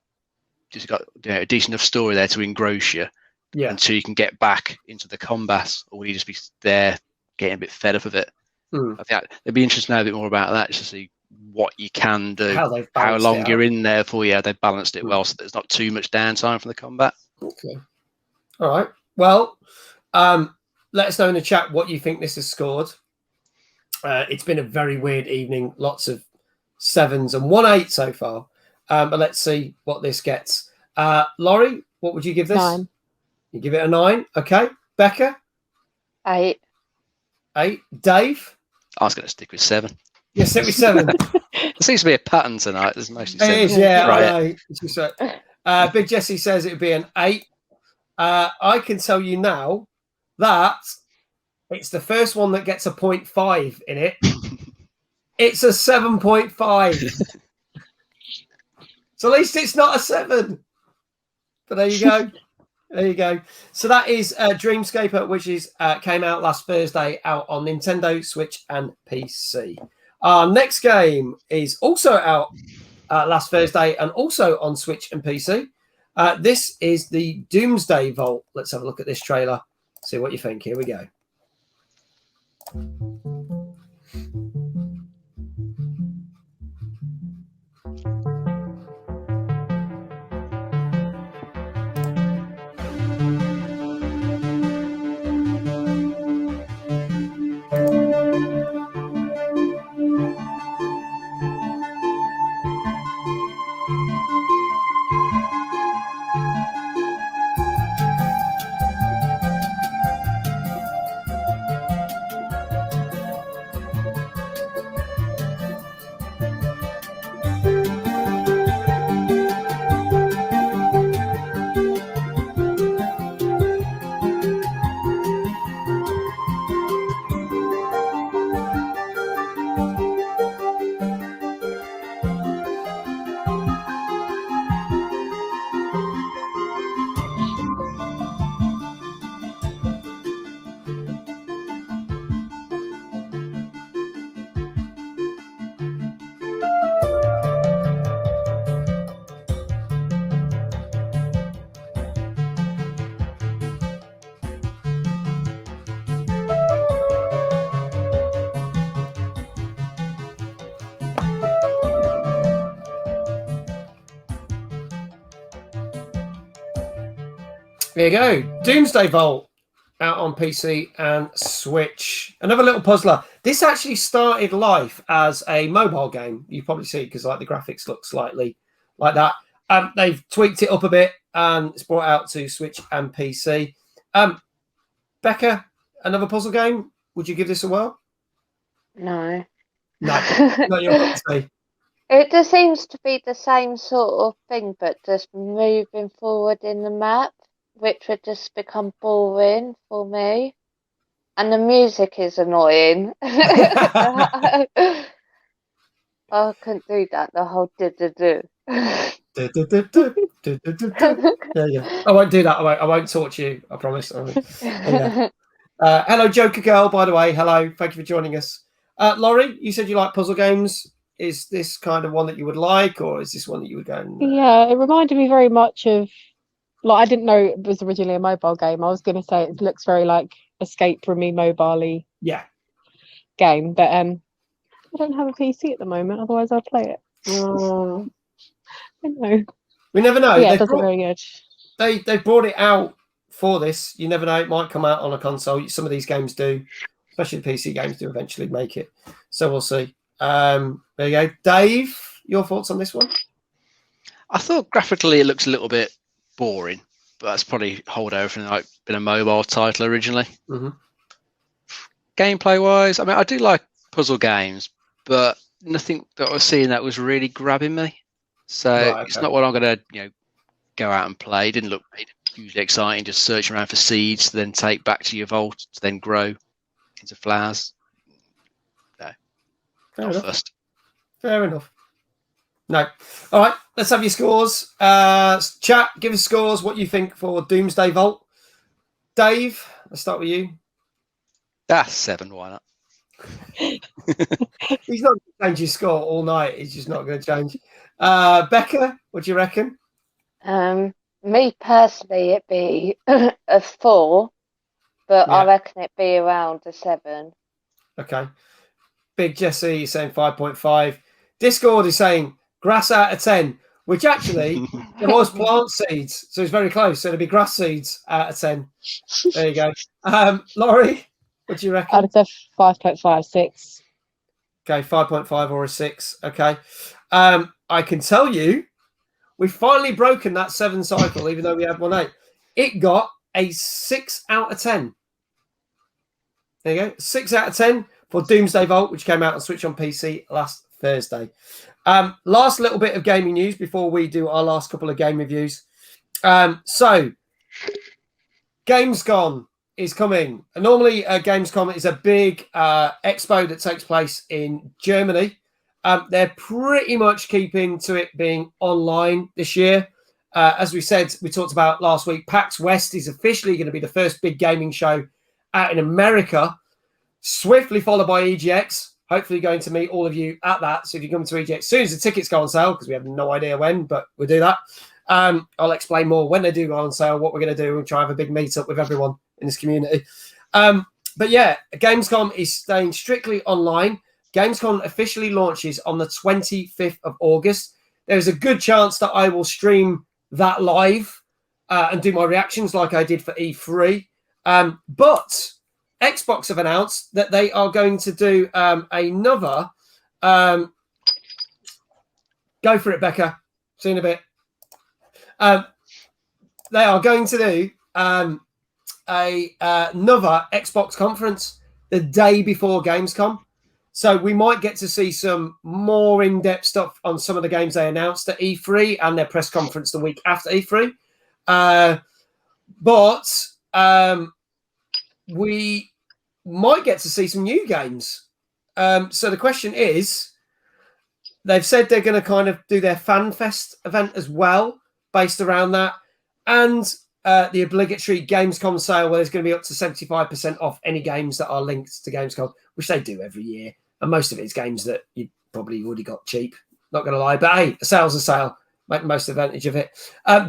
just got a decent enough story there to engross you? Yeah. Until you can get back into the combat, or will you just be there getting a bit fed up of it? I think it'd be interesting to know a bit more about that, just to see what you can do, how long you're in there for. Yeah, they've balanced it well, so there's not too much downtime from the combat. Okay. All right. Well, let us know in the chat what you think this has scored. It's been a very weird evening. Lots of 7s and 1 8 so far. But let's see what this gets. Laurie, what would you give this? 9. You give it a 9. Okay. Becca? 8. 8. Dave? I was going to stick with 7. Yeah, stick with 7. There seems to be a pattern tonight. There's mostly 7. It is, yeah. Right. I know. Big Jesse says it would be an 8. I can tell you now that it's the first one that gets a 0.5 in it. It's a 7.5. So at least it's not a 7. But there you go. There you go. So that is Dreamscaper, which is came out last Thursday, out on Nintendo, Switch, and PC. Our next game is also out last Thursday and also on Switch and PC. This is the Doomsday Vault. Let's have a look at this trailer, see what you think. Here we go. There you go. Doomsday Vault out on PC and Switch. Another little puzzler. This actually started life as a mobile game. You probably see because like the graphics look slightly like that. They've tweaked it up a bit and it's brought out to Switch and PC. Becca, another puzzle game. Would you give this a whirl? No. No, not your cup of tea. It just seems to be the same sort of thing, but just moving forward in the map, which would just become boring for me. And the music is annoying. I couldn't do that, the whole do-do-do. There you go. I won't do that. I won't torture you. I promise. Yeah. Hello, Joker Girl, by the way. Hello. Thank you for joining us. Laurie, you said you like puzzle games. Is this kind of one that you would like, or is this one that you would go and... Yeah, it reminded me very much of, like, I didn't know it was originally a mobile game. I was going to say it looks very like Escape Roomy mobile-y game, but I don't have a PC at the moment, otherwise I'd play it. I know. We never know. Yeah, it does look very good. They brought it out for this. You never know. It might come out on a console. Some of these games do, especially the PC games do eventually make it. So we'll see. There you go. Dave, your thoughts on this one? I thought graphically it looks a little bit boring, but that's probably holdover from like been a mobile title originally. Mm-hmm. Gameplay wise, I mean, I do like puzzle games, but nothing that I was seeing that was really grabbing me. So it's not what I'm going to, go out and play. It didn't look hugely exciting. Just searching around for seeds to then take back to your vault to then grow into flowers. No, not first. Fair enough. No. All right, let's have your scores. Chat, give us scores. What you think for Doomsday Vault? Dave, let's start with you. 7. Why not? He's not going to change his score all night. He's just not going to change. Becca, what do you reckon? Me personally, it'd be a 4, but I reckon it'd be around a 7. Okay. Big Jesse is saying 5.5. Discord is saying grass out of 10, which actually it was plant seeds, so it's very close. So it'll be grass seeds out of 10. There you go. Laurie, what do you reckon? I'd say 5.5, 6. Okay, 5.5 or a 6. Okay. I can tell you, we've finally broken that 7 cycle, even though we had 1 8. It got a 6 out of 10. There you go. 6 out of 10 for Doomsday Vault, which came out on Switch on PC last Thursday. Last little bit of gaming news before we do our last couple of game reviews. So, Gamescom is coming. And normally, Gamescom is a big expo that takes place in Germany. They're pretty much keeping to it being online this year. As we said, we talked about last week, PAX West is officially going to be the first big gaming show out in America, swiftly followed by EGX. Hopefully going to meet all of you at that. So if you come to EGX, as soon as the tickets go on sale, because we have no idea when, but we'll do that. I'll explain more when they do go on sale, what we're going to do, and try and have a big meetup with everyone in this community. But yeah, Gamescom is staying strictly online. Gamescom officially launches on the 25th of August. There's a good chance that I will stream that live and do my reactions like I did for E3. But Xbox have announced that they are going to do another... go for it, Becca. See you in a bit. They are going to do another Xbox conference the day before Gamescom. So we might get to see some more in-depth stuff on some of the games they announced at E3 and their press conference the week after E3. But we might get to see some new games. So the question is, they've said they're going to kind of do their Fan Fest event as well, based around that. And the obligatory Gamescom sale, where there's going to be up to 75% off any games that are linked to Gamescom, which they do every year. And most of it is games that you probably already got cheap. Not going to lie. But hey, a sale's a sale. Make the most advantage of it.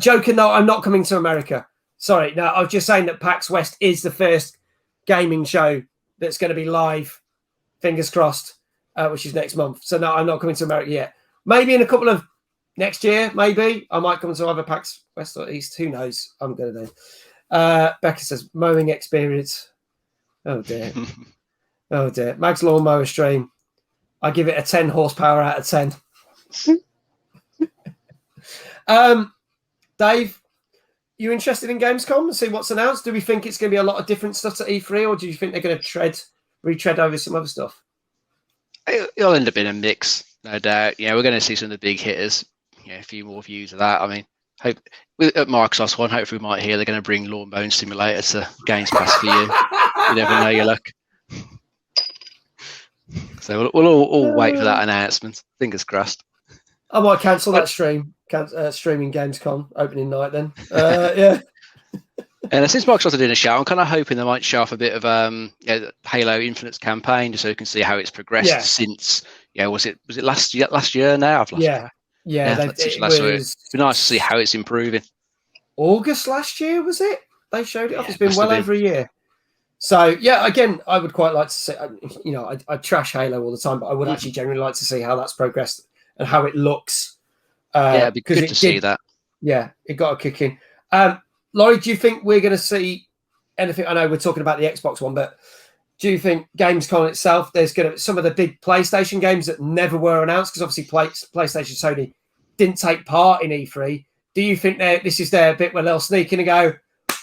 Joking, no, I'm not coming to America. Sorry. No, I was just saying that PAX West is the first gaming show that's going to be live, fingers crossed, which is next month. So no, I'm not coming to America yet. Maybe in a couple of next year, maybe I might come to either PAX West or East. Who knows? I'm going to do. Becca says, mowing experience. Oh, dear. Oh, dear. Mag's lawnmower stream. I give it a 10 horsepower out of 10. Dave, you interested in Gamescom and see what's announced? Do we think it's going to be a lot of different stuff at E3, or do you think they're going to retread over some other stuff? It'll end up being a mix, no doubt. We're going to see some of the big hitters. A few more views of that. I mean, hope at Microsoft One, hopefully we might hear they're going to bring Lawn Mowing Simulator to Games Pass for you. You never know your luck. So we'll all wait for that announcement. Fingers crossed. I might cancel that streaming Gamescom opening night then. Yeah. And since Microsoft are doing a show, I'm kind of hoping they might show off a bit of Halo Infinite's campaign, just so you can see how it's progressed since. Was it last year now? I've lost track. It'd be nice to see how it's improving. August last year, was it? They showed it off. It's been well over a year. So, again, I would quite like to see, I trash Halo all the time, but I would actually genuinely like to see how that's progressed and how it looks. It'd be good to see that. Yeah, it got a kick in. Laurie, do you think we're going to see anything? I know we're talking about the Xbox One, but do you think Gamescom itself, there's going to some of the big PlayStation games that never were announced, because obviously PlayStation Sony didn't take part in E3. Do you think this is their bit where they'll sneak in and go,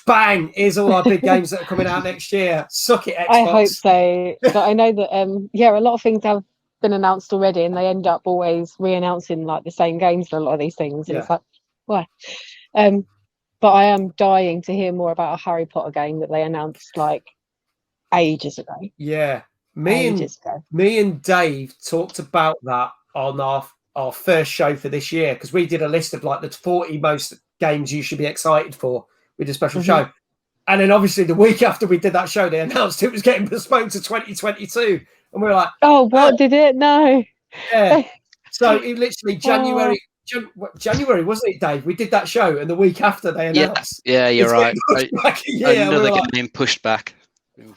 bang, here's all our big games that are coming out next year. Suck it, Xbox. I hope so. But I know that, a lot of things have been announced already, and they end up always re-announcing like the same games for a lot of these things. And it's like, why? But I am dying to hear more about a Harry Potter game that they announced like ages ago. Yeah. Me and Dave talked about that on our first show for this year, because we did a list of like the 40 most games you should be excited for. We did a special show. And then obviously the week after we did that show, they announced it was getting postponed to 2022. And we were like, oh, what did it? No. Yeah. So it literally January, wasn't it, Dave? We did that show, and the week after they announced. Yeah, you're right. Another game pushed back.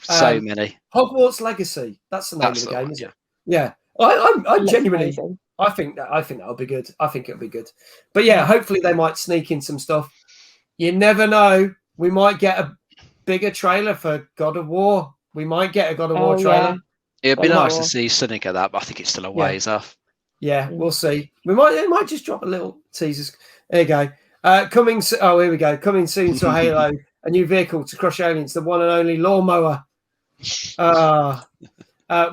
So many. Hogwarts Legacy. That's the name of the game, isn't it? Yeah. I genuinely, amazing. I think that'll be good. I think it'll be good. But yeah, hopefully they might sneak in some stuff. You never know. We might get a bigger trailer for God of War. We might get a God of War trailer. Yeah. It'd be nice to see something like that, but I think it's still a ways off. Yeah, we'll see. They might just drop a little teasers. There you go. Here we go. Coming soon to Halo, a new vehicle to crush aliens, the one and only lawnmower.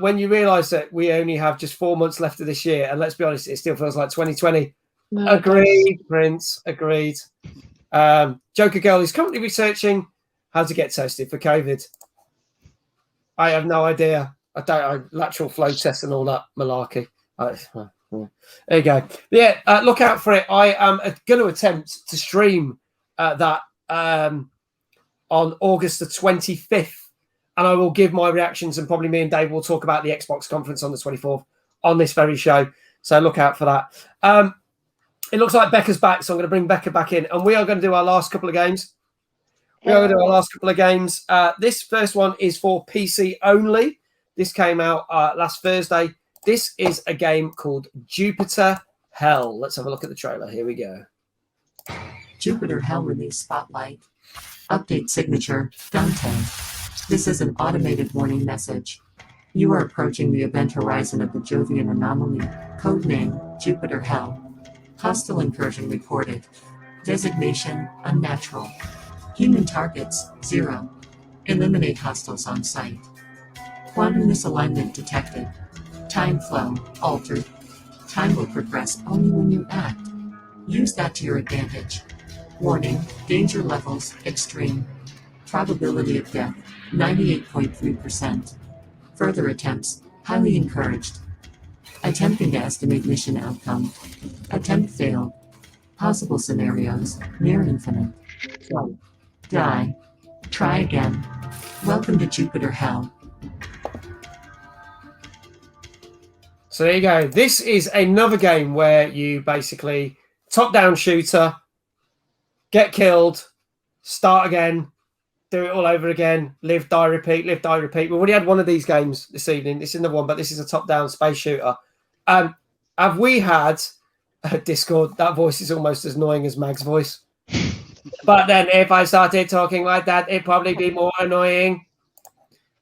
When you realise that we only have just 4 months left of this year, and let's be honest, it still feels like 2020. No, agreed, Prince. Agreed. Joker Girl is currently researching how to get tested for COVID. I have no idea. I lateral flow tests and all that malarkey. There you go. Yeah, look out for it. I am going to attempt to stream that on August the 25th, and I will give my reactions, and probably me and Dave will talk about the Xbox conference on the 24th on this very show. So look out for that. It looks like Becca's back, so I'm going to bring Becca back in, and we are going to do our last couple of games. This first one is for PC only. This came out last Thursday. This is a game called Jupiter Hell. Let's have a look at the trailer. Here we go. Jupiter Hell release spotlight. Update signature, Dante. This is an automated warning message. You are approaching the event horizon of the Jovian anomaly, codename Jupiter Hell. Hostile incursion reported. Designation, unnatural. Human targets, 0. Eliminate hostiles on site. Quantum misalignment detected. Time flow, altered. Time will progress only when you act. Use that to your advantage. Warning, danger levels, extreme. Probability of death, 98.3%. Further attempts, highly encouraged. Attempting to estimate mission outcome. Attempt failed. Possible scenarios, near infinite. Flight. Die. Try again. Welcome to Jupiter Hell. So there you go. This is another game where you basically top-down shooter, get killed, start again, do it all over again, live, die, repeat, live, die, repeat. We've already had one of these games this evening. This is another one, but this is a top-down space shooter. Have we had Discord? That voice is almost as annoying as Mag's voice. But then if I started talking like that, it'd probably be more annoying.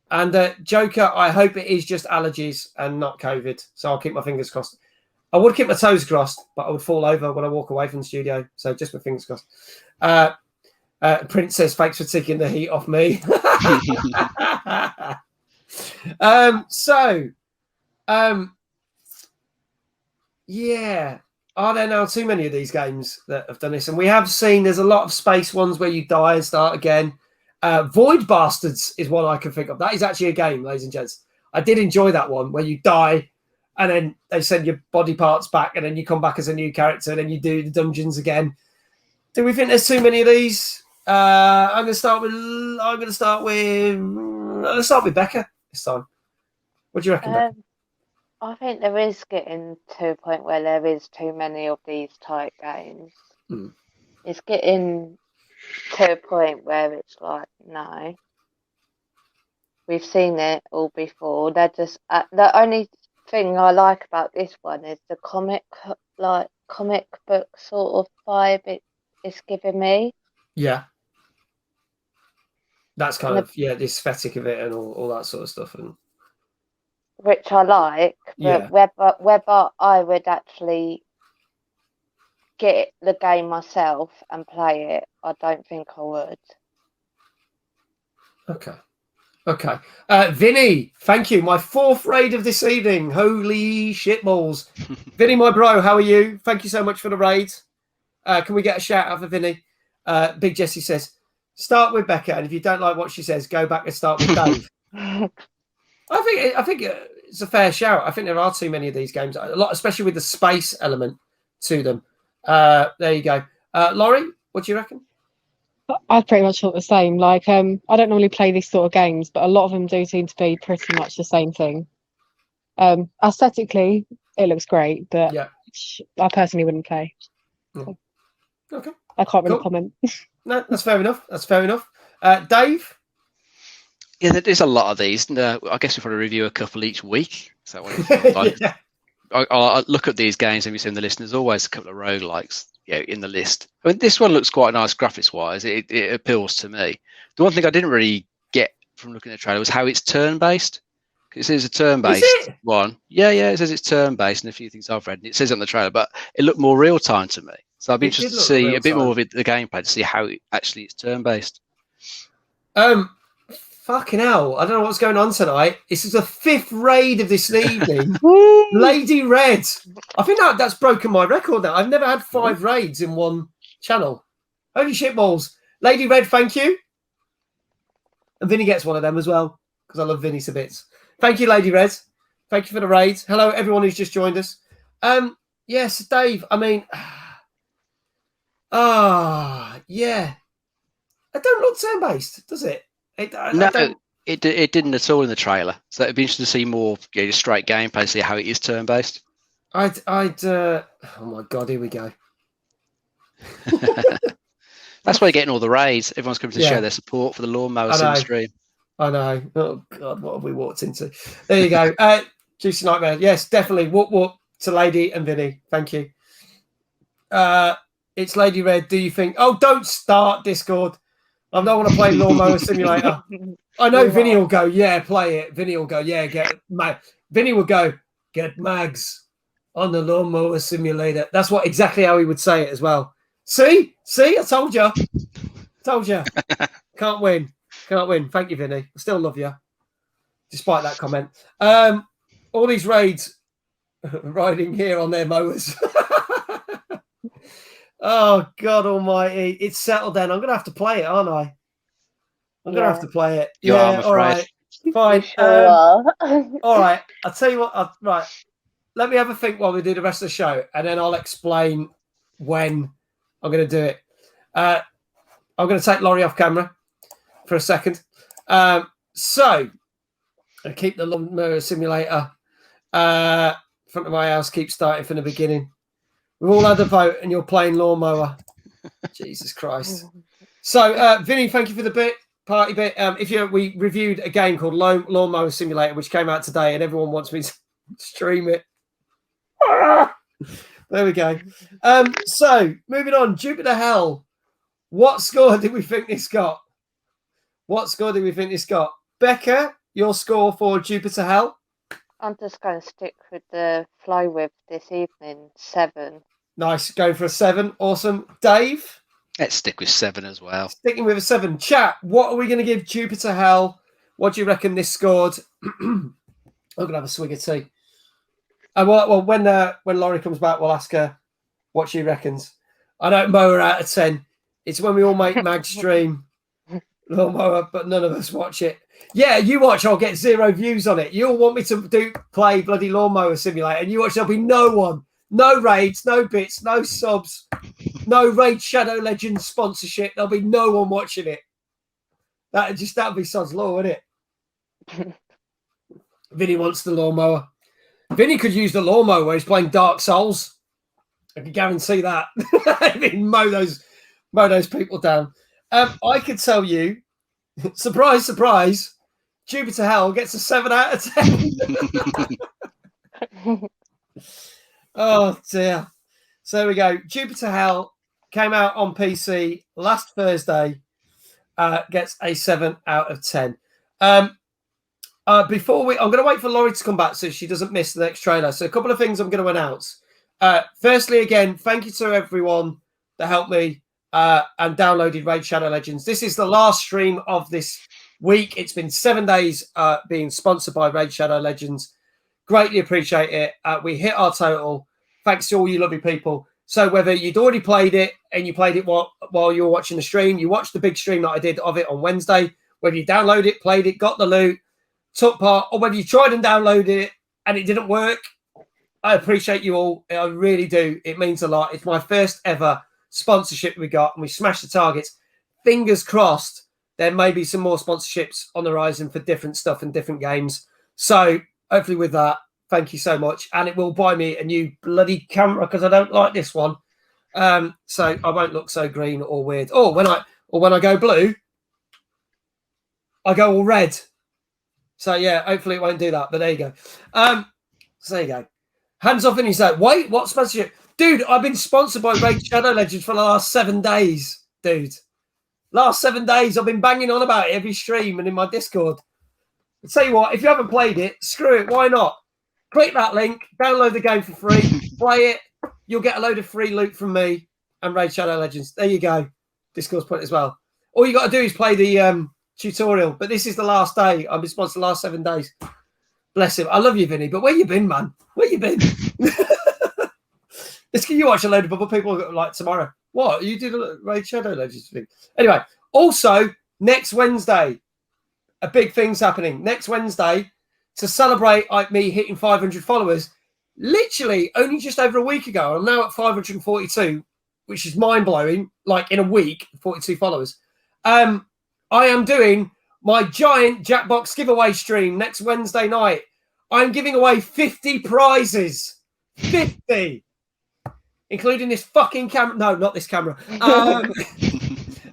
And Joker, I hope it is just allergies and not COVID. So I'll keep my fingers crossed. I would keep my toes crossed, but I would fall over when I walk away from the studio. So just my fingers crossed. Prince says, thanks for taking the heat off me. Yeah. Are there now too many of these games that have done this? And we have seen there's a lot of space ones where you die and start again. Void Bastards is one I can think of. That is actually a game, ladies and gents. I did enjoy that one where you die and then they send your body parts back and then you come back as a new character and then you do the dungeons again. Do we think there's too many of these? I'm going to start with Becca this time. What do you reckon, Becca? I think there is getting to a point where there is too many of these type games. It's getting to a point where it's like, no, we've seen it all before. They're just the only thing I like about this one is the comic book sort of vibe it's giving me. Yeah, that's kind of the aesthetic of it and all that sort of stuff, and which I like. But whether I would actually get the game myself and play it, I don't think I would. Okay. Vinny, thank you. My 4th raid of this evening. Holy shitballs. Vinny, my bro, how are you? Thank you so much for the raid. Can we get a shout out for Vinny? Big Jesse says, start with Becca, and if you don't like what she says, go back and start with Dave. I think it's a fair shout. I think there are too many of these games, a lot, especially with the space element to them. There you go. Laurie, what do you reckon? I pretty much thought the same. Like, I don't normally play these sort of games, but a lot of them do seem to be pretty much the same thing. Aesthetically, it looks great, but I personally wouldn't play. So okay. I can't really comment. No, that's fair enough. Dave? Yeah, there's a lot of these. I guess we'll probably review a couple each week. So I look at these games and we see in the list, and there's always a couple of roguelikes in the list. I mean, this one looks quite nice graphics-wise. It appeals to me. The one thing I didn't really get from looking at the trailer was how it's turn-based. It says a turn-based one. Yeah, it says it's turn-based, and a few things I've read, and it says it on the trailer, but it looked more real-time to me. So I'd be interested to see a bit more of the gameplay to see how it actually is turn-based. Fucking hell. I don't know what's going on tonight. This is the 5th raid of this evening. Lady Red. I think that's broken my record now. I've never had 5 raids in one channel. Holy shitballs. Lady Red, thank you. And Vinny gets one of them as well, because I love Vinny to bits. Thank you, Lady Red. Thank you for the raid. Hello, everyone who's just joined us. Yes, Dave, I mean... yeah. It don't look turn-based, does it? It didn't at all in the trailer. So it'd be interesting to see more just straight gameplay, see how it is turn-based. oh my God, here we go. That's why you're getting all the raids. Everyone's coming to show their support for the Lawnmower Sim stream. I know. Oh God, what have we walked into? There you go. Juicy Nightmare. Yes, definitely. Whoop to Lady and Vinny. Thank you. It's Lady Red. Do you think? Oh, don't start Discord. I don't want to play Lawnmower Simulator. I know Vinny will go, play it. Vinny will go, get Vinny will go, get Mags on the Lawnmower Simulator. That's exactly how he would say it as well. See, I told you. Can't win. Thank you, Vinny. I still love you, despite that comment. All these raids riding here on their mowers. Oh, God almighty. It's settled then. I'm going to have to play it, aren't I? I'm going to have to play it. All right. Fine. All right. I'll tell you what. Right. Let me have a think while we do the rest of the show, and then I'll explain when I'm going to do it. I'm going to take Laurie off camera for a second. So, I keep the Lawnmower Simulator front of my house, keep starting from the beginning. We've all had a vote, and you're playing Lawnmower. Jesus Christ. So, Vinny, thank you for the party bit. We reviewed a game called Lawnmower Simulator, which came out today, and everyone wants me to stream it. There we go. So, moving on. Jupiter Hell. What score did we think this got? What score did we think this got? Becca, your score for Jupiter Hell? I'm just going to stick with the flow with this evening, 7. Nice, going for a 7. Awesome. Dave? Let's stick with 7 as well. Sticking with a 7. Chat, what are we going to give Jupiter Hell? What do you reckon this scored? I'm going to have a swig of tea. Well, when Laurie comes back, we'll ask her what she reckons. I don't mow her out of 10. It's when we all make mag stream lawnmower, but none of us watch it. Yeah, you watch, I'll get 0 views on it. You'll want me to play bloody Lawnmower Simulator, and you watch, there'll be no one. No raids, no bits, no subs, no Raid Shadow Legends sponsorship. There'll be no one watching it. That'd be sod's law, wouldn't it? Vinny wants the lawnmower. Vinny could use the lawnmower where he's playing Dark Souls. I can guarantee that. I mean, mow those people down. I could tell you, surprise, surprise, Jupiter Hell gets a 7 out of 10. Oh dear. So there we go. Jupiter Hell came out on PC last Thursday. Gets a 7 out of 10. I'm going to wait for Laurie to come back so she doesn't miss the next trailer. So a couple of things I'm going to announce. Firstly, again, thank you to everyone that helped me and downloaded Raid Shadow Legends. This is the last stream of this week. It's been 7 days being sponsored by Raid Shadow Legends. Greatly appreciate it. We hit our total. Thanks to all you lovely people. So whether you'd already played it and you played it while you were watching the stream, you watched the big stream that I did of it on Wednesday, whether you downloaded it, played it, got the loot, took part, or whether you tried and downloaded it and it didn't work, I appreciate you all. I really do. It means a lot. It's my first ever sponsorship we got, and we smashed the targets. Fingers crossed there may be some more sponsorships on the horizon for different stuff and different games. So hopefully with that, thank you so much. And it will buy me a new bloody camera because I don't like this one. So I won't look so green or weird. Or when I go blue, I go all red. So yeah, hopefully it won't do that. But there you go. So there you go. Hands off, and he's like, wait, what sponsorship? Dude, I've been sponsored by Raid Shadow Legends for the last 7 days, dude. Last 7 days, I've been banging on about it every stream and in my Discord. I'll tell you what, if you haven't played it, screw it, why not? Click that link, download the game for free, play it. You'll get a load of free loot from me and Raid Shadow Legends. There you go. Discord's point as well. All you got to do is play the tutorial. But this is the last day. I've been sponsored the last 7 days. Bless him. I love you, Vinny. But where you been, man? Where you been? It's can you watch a load of other people like tomorrow. What? You did a Raid Shadow Legends thing. Anyway, also, next Wednesday, a big thing's happening. Next Wednesday, to celebrate me hitting 500 followers, literally only just over a week ago, I'm now at 542, which is mind-blowing, like in a week, 42 followers. I am doing my giant Jackbox giveaway stream next Wednesday night. I'm giving away 50 prizes. 50! Including this fucking camera. No, not this camera.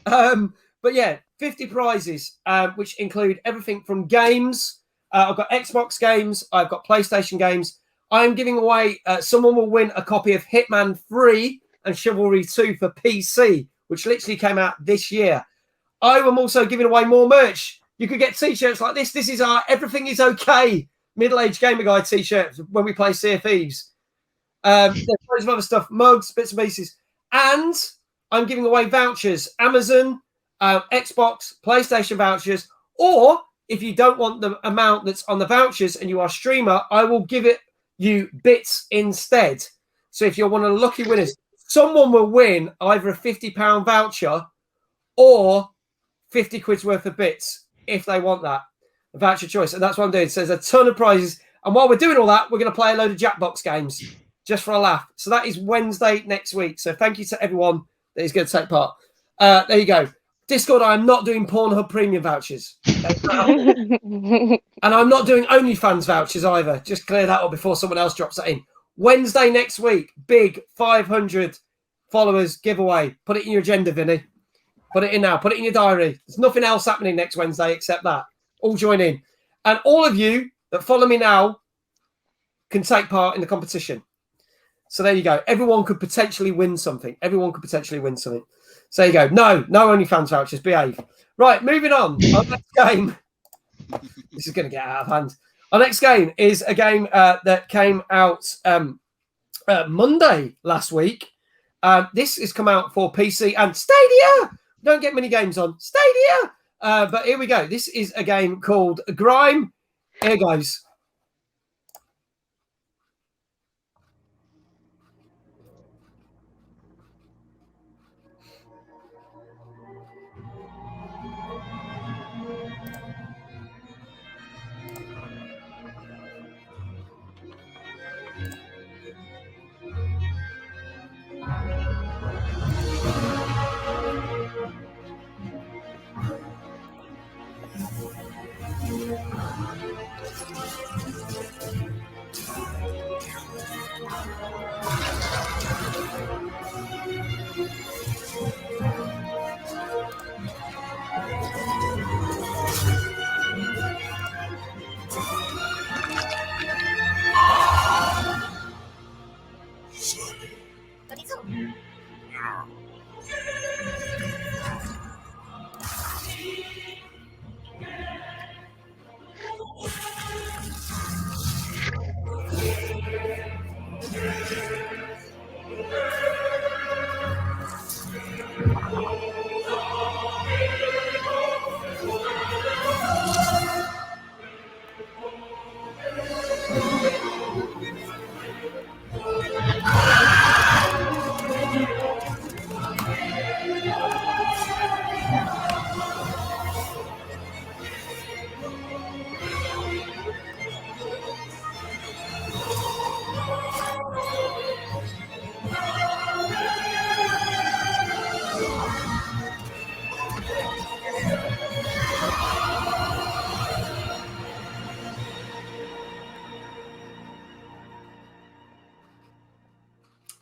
But yeah, 50 prizes, which include everything from games. I've got Xbox games. I've got PlayStation games. I'm giving away, someone will win a copy of Hitman 3 and Chivalry 2 for PC, which literally came out this year. I am also giving away more merch. You could get T-shirts like this. This is our Everything is Okay middle-aged gamer guy T-shirts when we play Sea of Thieves. There's loads of other stuff, mugs, bits and pieces. And I'm giving away vouchers, Amazon, Xbox, PlayStation vouchers. Or if you don't want the amount that's on the vouchers and you are a streamer, I will give it you bits instead. So if you're one of the lucky winners, someone will win either a £50 voucher or 50 quid's worth of bits if they want that. A voucher choice. And that's what I'm doing. So there's a ton of prizes. And while we're doing all that, we're going to play a load of Jackbox games just for a laugh. So that is Wednesday next week. So thank you to everyone that is going to take part. There you go. Discord, I'm not doing Pornhub premium vouchers. And I'm not doing OnlyFans vouchers either. Just clear that up before someone else drops that in. Wednesday next week, big 500 followers giveaway. Put it in your agenda, Vinny. Put it in now. Put it in your diary. There's nothing else happening next Wednesday except that. All join in. And all of you that follow me now can take part in the competition. So there you go. Everyone could potentially win something. Everyone could potentially win something. So there you go. No OnlyFans vouchers. Behave. Right, moving on. Our next game. This is going to get out of hand. Our next game is a game that came out Monday last week. This has come out for PC and Stadia. Don't get many games on Stadia. But here we go. This is a game called Grime. Here goes.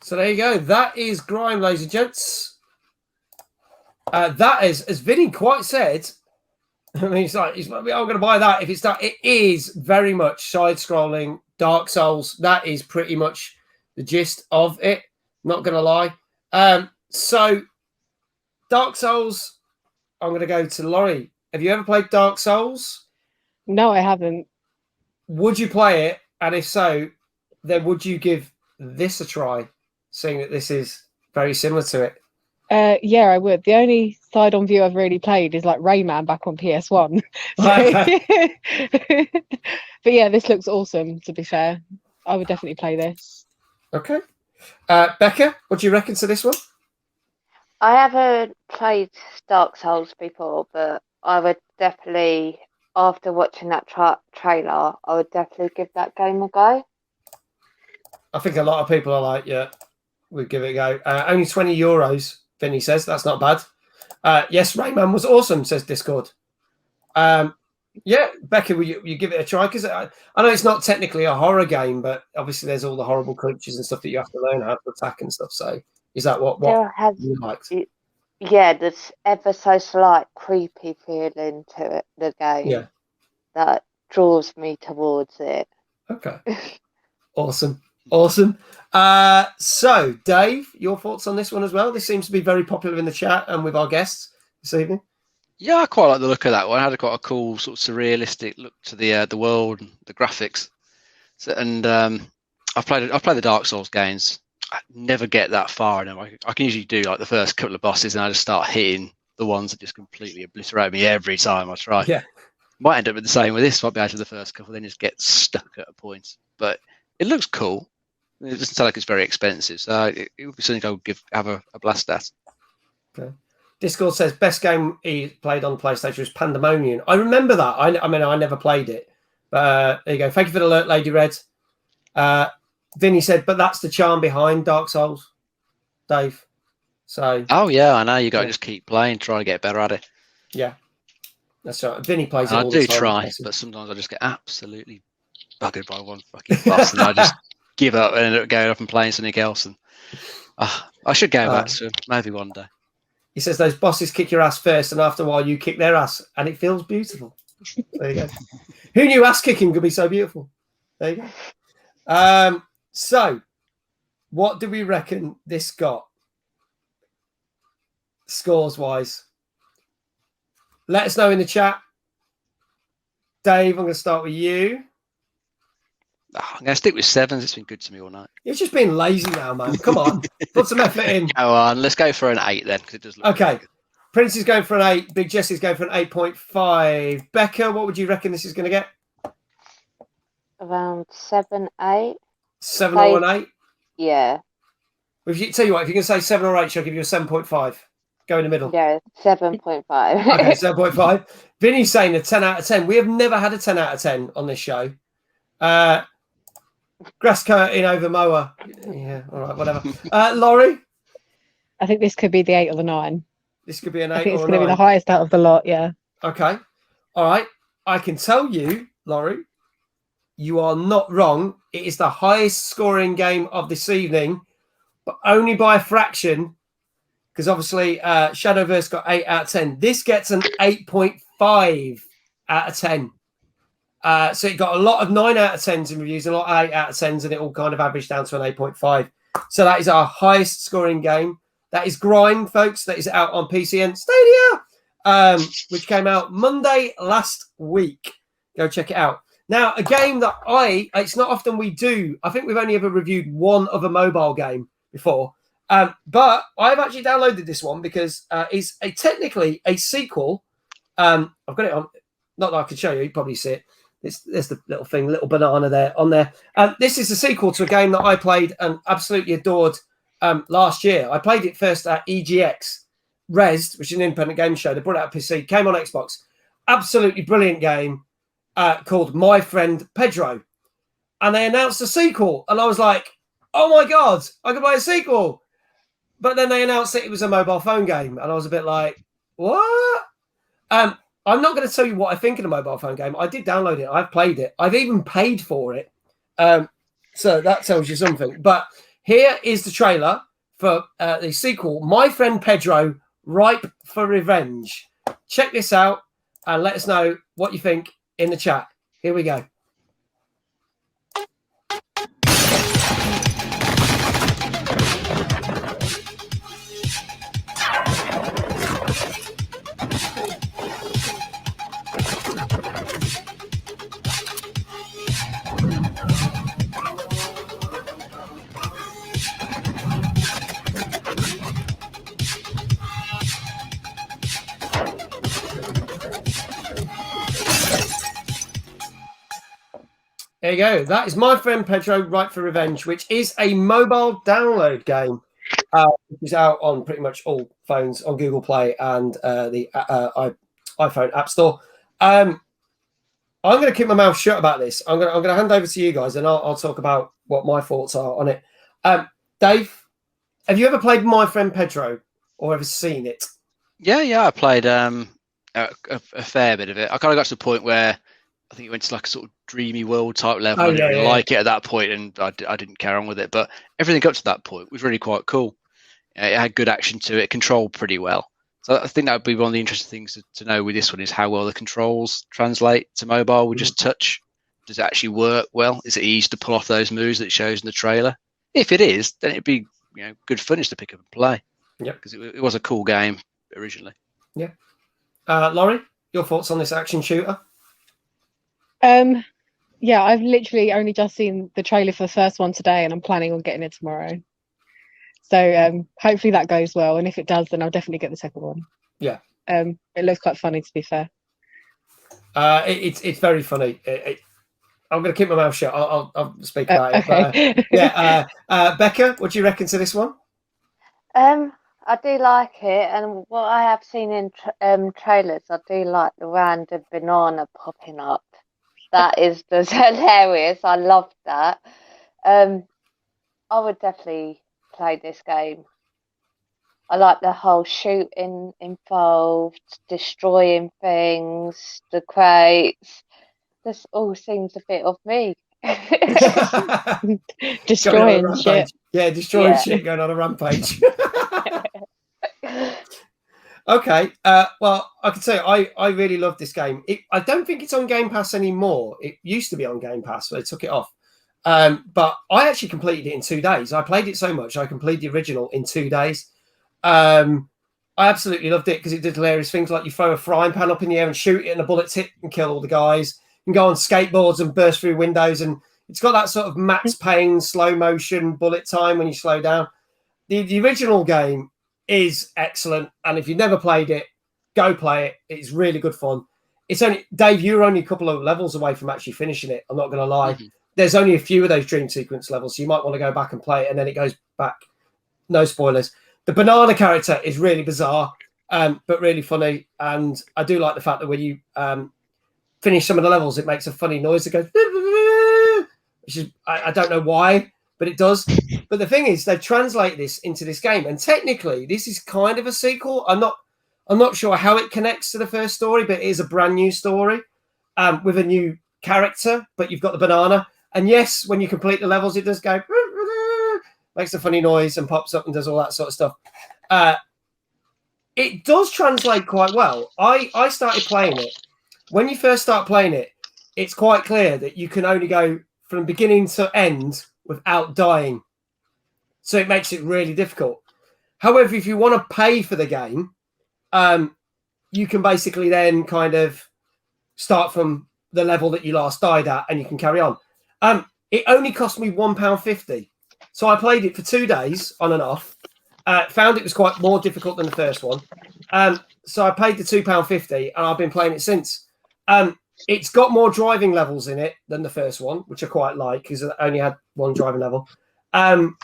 So there you go. That is Grime, ladies and gents. That is, as Vinny quite said, I mean, he's like, I'm going to buy that if it's that. It is very much side-scrolling Dark Souls. That is pretty much the gist of it. Not going to lie. So, Dark Souls, I'm going to go to Laurie. Have you ever played Dark Souls? No, I haven't. Would you play it? And if so, then would you give this a try, seeing that this is very similar to it? Yeah, I would. The only side-on view I've really played is like Rayman back on PS1. But yeah, this looks awesome, to be fair. I would definitely play this. Okay. Becca, what do you reckon to this one? I haven't played Dark Souls before, but I would definitely, after watching that trailer, I would definitely give that game a go. I think a lot of people are like, yeah, we'd give it a go. Only €20, Vinny says. That's not bad. Yes, Rayman was awesome, says Discord. Yeah, Becca, will you give it a try? Because I know it's not technically a horror game, but obviously there's all the horrible creatures and stuff that you have to learn how to attack and stuff. So is that what you liked? Yeah, there's ever so slight creepy feeling to it, the game, that draws me towards it. Okay. Awesome. So, Dave, your thoughts on this one as well? This seems to be very popular in the chat and with our guests this evening. Yeah, I quite like the look of that one. It had quite a cool sort of surrealistic look to the world and the graphics. So, and I've played the Dark Souls games. I never get that far in them. I can usually do like the first couple of bosses and I just start hitting the ones that just completely obliterate me every time I try. Yeah. Might end up with the same with this. Might be out of the first couple, then just get stuck at a point. But it looks cool. It doesn't sound like it's very expensive, so it would be something I would have a blast at. Okay. Discord says best game he played on PlayStation was Pandemonium. I remember that. I mean, I never played it. But there you go. Thank you for the alert, Lady Red. Vinny said, but that's the charm behind Dark Souls, Dave. So. Oh yeah, I know. You got to just keep playing, try to get better at it. Yeah, that's right. Vinny plays it all the the time. I do try, but sometimes I just get absolutely buggered by one fucking boss, and I just give up and end up going up and playing something else. And I should go back to maybe one day. He says those bosses kick your ass first, and after a while you kick their ass, and it feels beautiful. There you go. Who knew ass kicking could be so beautiful? There you go. So, what do we reckon this got? scores wise? Let us know in the chat. Dave, I'm going to start with you. I'm going to stick with 7s. It's been good to me all night. You're just being lazy now, man. Come on. Put some effort in. Go on. Let's go for an 8 then, because it does look Okay. really good. Prince is going for an 8. Big Jesse's going for an 8.5. Becca, what would you reckon this is going to get? Around 7, 8. 7 or an 8? Yeah. If you, tell you what, if you can say 7 or 8, she'll give you a 7.5. Go in the middle. Yeah, 7.5. Okay, 7.5. Vinny's saying a 10 out of 10. We have never had a 10 out of 10 on this show. Grass curtain over mower. Yeah, all right, whatever. Laurie? I think this could be the 8 or the 9. This could be an 8 I think or it's a going to 9. be the highest out of the lot, yeah. Okay. All right. I can tell you, Laurie, you are not wrong. It is the highest scoring game of this evening, but only by a fraction, because obviously Shadowverse got 8 out of 10. This gets an 8.5 out of 10. So it got a lot of 9 out of 10s in reviews and a lot of 8 out of 10s, and it all kind of averaged down to an 8.5. So that is our highest scoring game. That is Grime, folks. That is out on PC and Stadia, which came out Monday last week. Go check it out. Now, a game that it's not often we do. I think we've only ever reviewed one other mobile game before. But I've actually downloaded this one because it's technically a sequel. I've got it on. Not that I can show you. You probably see it. There's the little thing, little banana there on there. This is a sequel to a game that I played and absolutely adored last year. I played it first at EGX Rezzed, which is an independent game show. They brought it out on PC, came on Xbox. Absolutely brilliant game called My Friend Pedro. And they announced a sequel. And I was like, oh my God, I could play a sequel. But then they announced that it was a mobile phone game. And I was a bit like, what? I'm not going to tell you what I think of a mobile phone game. I did download it. I've played it. I've even paid for it. So that tells you something. But here is the trailer for the sequel, My Friend Pedro, Ripe for Revenge. Check this out and let us know what you think in the chat. Here we go. There you go. That is My Friend Pedro, Ripe for Revenge, which is a mobile download game. Which is out on pretty much all phones on Google Play and the iPhone App Store. I'm going to keep my mouth shut about this. I'm going to hand over to you guys, and I'll talk about what my thoughts are on it. Dave, have you ever played My Friend Pedro or ever seen it? Yeah, I played a fair bit of it. I kind of got to the point where I think it went to like a sort of dreamy world type level. I didn't really like it at that point, and I didn't carry on with it. But everything up to that point was really quite cool. It had good action to it, controlled pretty well. So I think that would be one of the interesting things to know with this one is how well the controls translate to mobile with just touch. Does it actually work well? Is it easy to pull off those moves that it shows in the trailer? If it is, then it'd be good fun just to pick up and play. Yeah, because it was a cool game originally. Yeah. Laurie, your thoughts on this action shooter? Yeah, I've literally only just seen the trailer for the first one today, and I'm planning on getting it tomorrow. So hopefully that goes well, and if it does, then I'll definitely get the second one. Yeah. It looks quite funny, to be fair. It's very funny. I'm going to keep my mouth shut. I'll speak about okay. it. But, Becca, what do you reckon to this one? I do like it, and what I have seen in trailers, I do like the random banana popping up. That is just hilarious. I love that. I would definitely play this game. I like the whole shooting involved, destroying things, the crates. This all seems a bit of me. Destroying shit. Yeah, destroying shit, going on a rampage. Okay, well, I can say I really love this game. I don't think it's on Game Pass anymore. It used to be on Game Pass, so they took it off. But I actually completed it in 2 days. I played it so much, I completed the original in 2 days. I absolutely loved it because it did hilarious things like you throw a frying pan up in the air and shoot it, and the bullets hit and kill all the guys. You can go on skateboards and burst through windows, and it's got that sort of Max Payne slow motion bullet time when you slow down. The original game is excellent, and if you've never played it, go play it. It's really good fun. It's only Dave, you're only a couple of levels away from actually finishing it. I'm not going to lie. Mm-hmm. There's only a few of those dream sequence levels, so you might want to go back and play it, and then it goes back. No spoilers. The banana character is really bizarre, but really funny, and I do like the fact that when you finish some of the levels, it makes a funny noise that goes, which is I don't know why, but it does. But the thing is, they translate this into this game, and technically, this is kind of a sequel. I'm not sure how it connects to the first story, but it is a brand new story with a new character. But you've got the banana, and yes, when you complete the levels, it does go, makes a funny noise and pops up and does all that sort of stuff. It does translate quite well. I started playing it. When you first start playing it, it's quite clear that you can only go from beginning to end without dying. So it makes it really difficult. However, if you want to pay for the game, you can basically then kind of start from the level that you last died at, and you can carry on. It only cost me £1.50. So I played it for 2 days on and off. Found it was quite more difficult than the first one. So I paid the £2.50, and I've been playing it since. It's got more driving levels in it than the first one, which I quite like because it only had one driving level. And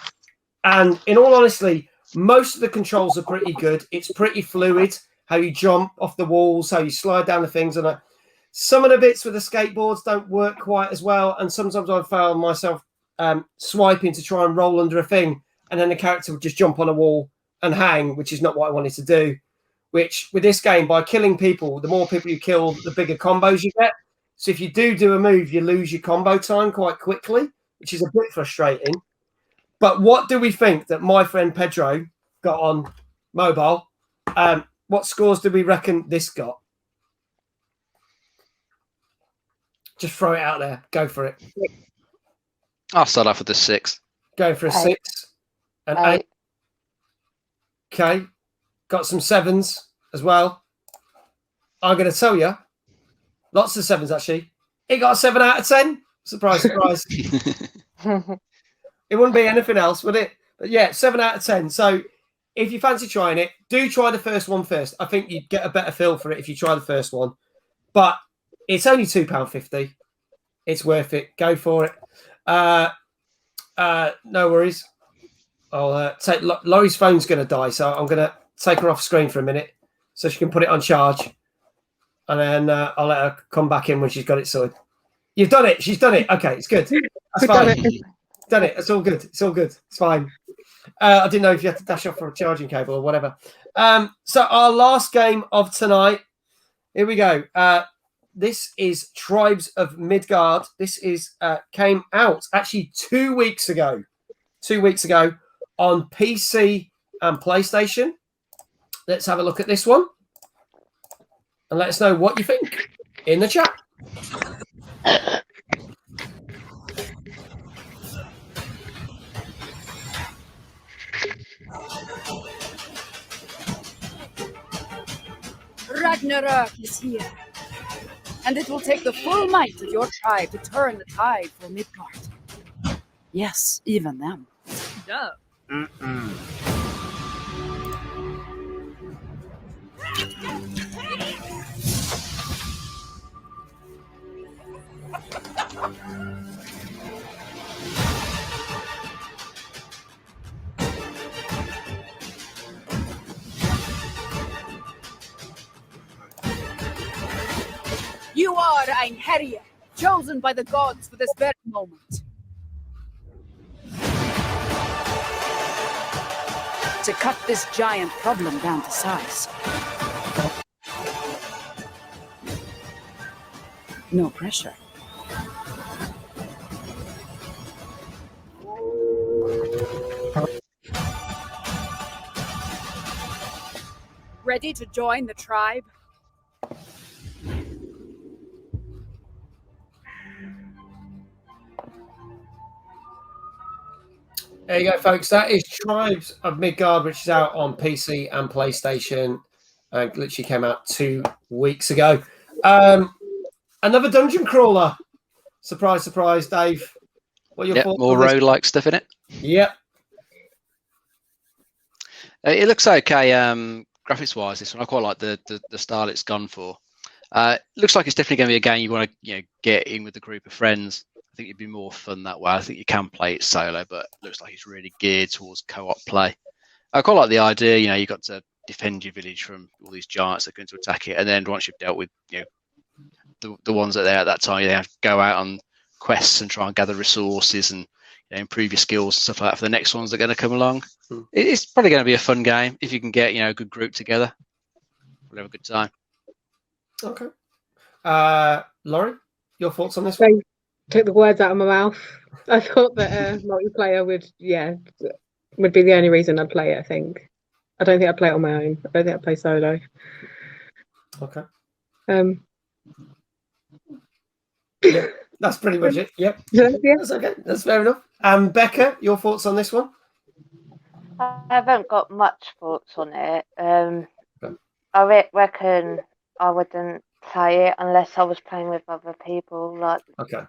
in all honesty, most of the controls are pretty good. It's pretty fluid, how you jump off the walls, how you slide down the things. And some of the bits with the skateboards don't work quite as well. And sometimes I've found myself swiping to try and roll under a thing, and then the character would just jump on a wall and hang, which is not what I wanted to do. Which, with this game, by killing people, the more people you kill, the bigger combos you get. So if you do a move, you lose your combo time quite quickly, which is a bit frustrating. But what do we think that my friend Pedro got on mobile? What scores do we reckon this got? Just throw it out there. Go for it. I'll start off with the 6. Go for a 6. An 8. Okay. Got some 7s as well. I'm going to tell you, lots of 7s actually. It got a 7 out of 10. Surprise, surprise. It wouldn't be anything else, would it? But yeah, 7 out of 10. So if you fancy trying it, do try the first one first. I think you'd get a better feel for it if you try the first one. But it's only £2.50. It's worth it. Go for it. No worries. I'll take Laurie's phone's going to die, so I'm going to take her off screen for a minute so she can put it on charge, and then I'll let her come back in when she's got it sorted. You've done it. She's done it. Okay, it's good. That's fine. Done it. It's all good. It's all good. It's fine. I didn't know if you had to dash off for a charging cable or whatever. So our last game of tonight. Here we go. This is Tribes of Midgard. This is came out actually 2 weeks ago. 2 weeks ago on PC and PlayStation. Let's have a look at this one and let us know what you think in the chat. Ragnarok is here, and it will take the full might of your tribe to turn the tide for Midgard. Yes, even them. Duh. You are Einherjar, chosen by the gods for this very moment. To cut this giant problem down to size. No pressure. Ready to join the tribe? There you go, folks. That is Tribes of Midgard, which is out on PC and PlayStation. Literally came out 2 weeks ago. Another dungeon crawler. Surprise, surprise, Dave. What are your thoughts? More roguelike stuff in it. Yep. It looks okay graphics wise. This one, I quite like the style it's gone for. Looks like it's definitely going to be a game you want to get in with a group of friends. I think it'd be more fun that way. I think you can play it solo, but it looks like it's really geared towards co-op play. I quite like the idea. You've got to defend your village from all these giants that are going to attack it, and then once you've dealt with the ones that are there at that time, you have to go out on quests and try and gather resources and improve your skills and stuff like that for the next ones that are going to come along. It's probably going to be a fun game if you can get a good group together. We'll have a good time. Okay. Laurie, your thoughts on this one? Took the words out of my mouth. I thought that multiplayer would be the only reason I'd play it. I think. I don't think I'd play it on my own. I don't think I'd play solo. Okay. Yeah, that's pretty much it. Yep. Yeah. That's okay. That's fair enough. Becca, your thoughts on this one? I haven't got much thoughts on it. I reckon I wouldn't play it unless I was playing with other people. Okay.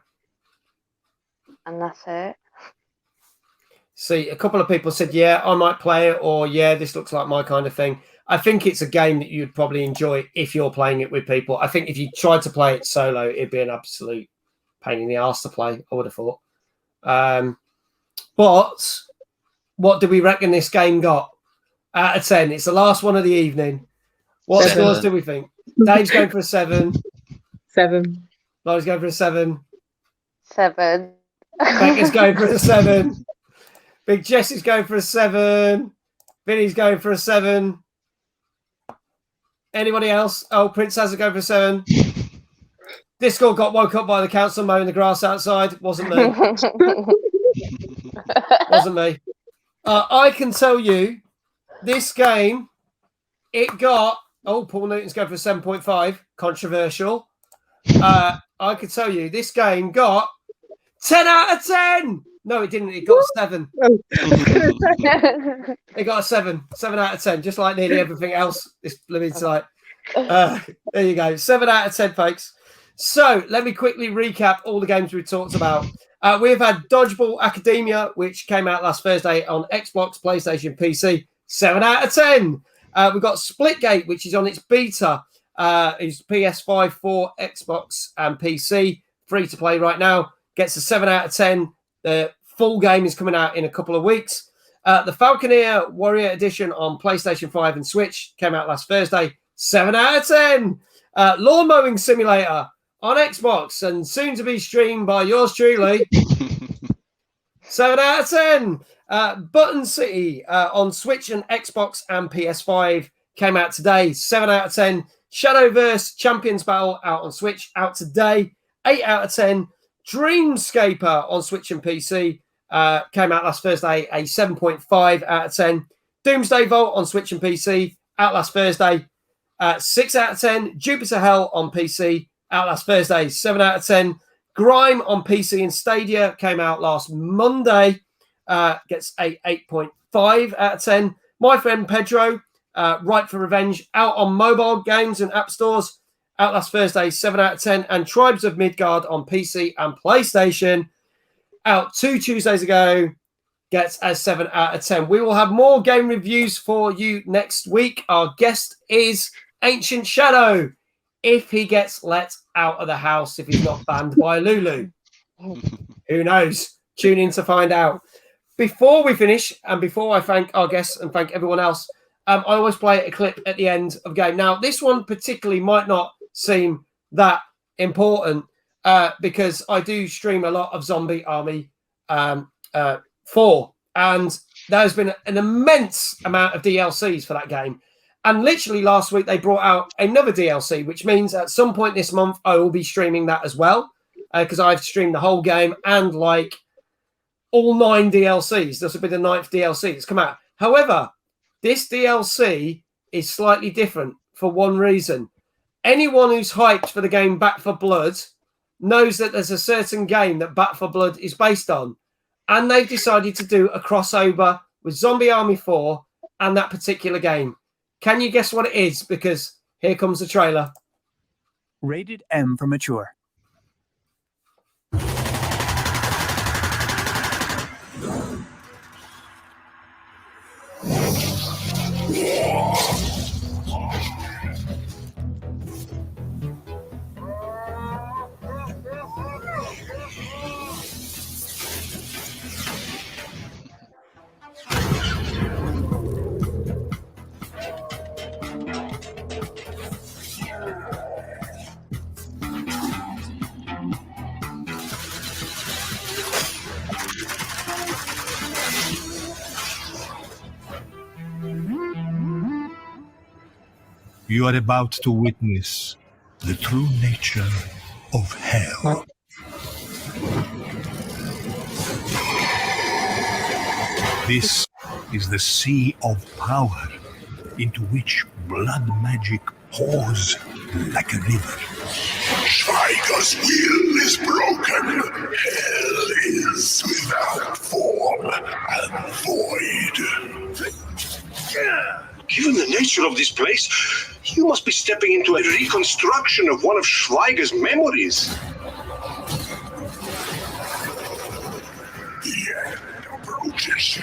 And that's it. See, a couple of people said, yeah, I might play it, or yeah, this looks like my kind of thing. I think it's a game that you'd probably enjoy if you're playing it with people. I think if you tried to play it solo, it'd be an absolute pain in the arse to play, I would have thought. But what do we reckon this game got out of 10? It's the last one of the evening. What scores do we think? Dave's going for a 7. 7. Laurie's going for a 7. 7. Becca's going for a 7. Big Jesse's going for a 7. Vinny's going for a 7. Anybody else? Oh, Prince has to go for a 7. Discord got woke up by the council mowing the grass outside. Wasn't me. Wasn't me. I can tell you, this game, it got... Oh, Paul Newton's going for a 7.5. Controversial. I can tell you, this game got 10 out of 10. No, it didn't. It got a 7. It got a 7. 7 out of 10, just like nearly everything else this blooming site. There you go. 7 out of 10, folks. So let me quickly recap all the games we talked about. We've had DodgeBall Academia, which came out last Thursday on Xbox, PlayStation, PC. 7 out of 10. We've got Splitgate, which is on its beta. It's PS5, 4, Xbox, and PC. Free to play right now. Gets a 7 out of 10. The full game is coming out in a couple of weeks. The Falconeer Warrior Edition on PlayStation 5 and Switch came out last Thursday. 7 out of 10. Lawn Mowing Simulator on Xbox and soon to be streamed by yours truly. 7 out of 10. Button City on Switch and Xbox and PS5 came out today. 7 out of 10. Shadowverse Champions Battle out on Switch, out today. 8 out of 10. Dreamscaper on Switch and PC came out last Thursday. A 7.5 out of 10. Doomsday Vault on Switch and PC out last Thursday. 6 out of 10. Jupiter Hell on PC out last Thursday. 7 out of 10. Grime on PC and Stadia came out last Monday. Gets a 8.5 out of 10. My Friend Pedro, Right for Revenge, out on mobile games and app stores, out last Thursday, 7 out of 10. And Tribes of Midgard on PC and PlayStation, out 2 Tuesdays ago, gets a 7 out of 10. We will have more game reviews for you next week. Our guest is Ancient Shadow, if he gets let out of the house, if he's not banned by Lulu. Who knows? Tune in to find out. Before we finish, and before I thank our guests and thank everyone else, I always play a clip at the end of the game. Now, this one particularly might not seem that important because I do stream a lot of Zombie Army 4, and there's been an immense amount of DLCs for that game. And literally last week, they brought out another DLC, which means at some point this month, I will be streaming that as well because I've streamed the whole game and like all 9 DLCs. This will be the 9th DLC that's come out. However, this DLC is slightly different for one reason. Anyone who's hyped for the game Back 4 Blood knows that there's a certain game that Back 4 Blood is based on. and they've decided to do a crossover with Zombie Army 4 and that particular game. Can you guess what it is? Because here comes the trailer. Rated M for mature. You are about to witness the true nature of hell. This is the sea of power into which blood magic pours like a river. Schweiger's will is broken. Hell is without form and void. Given the nature of this place, you must be stepping into a reconstruction of one of Schweiger's memories. The end approaches.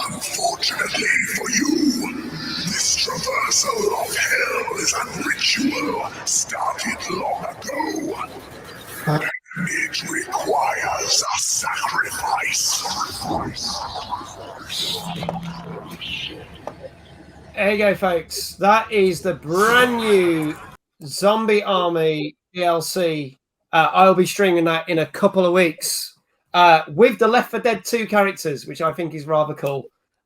Unfortunately for you, this traversal of hell is a ritual started long ago. It requires a sacrifice. There you go, folks. That is the brand new Zombie Army DLC. I'll be streaming that in a couple of weeks with the Left 4 Dead 2 characters, which I think is rather cool.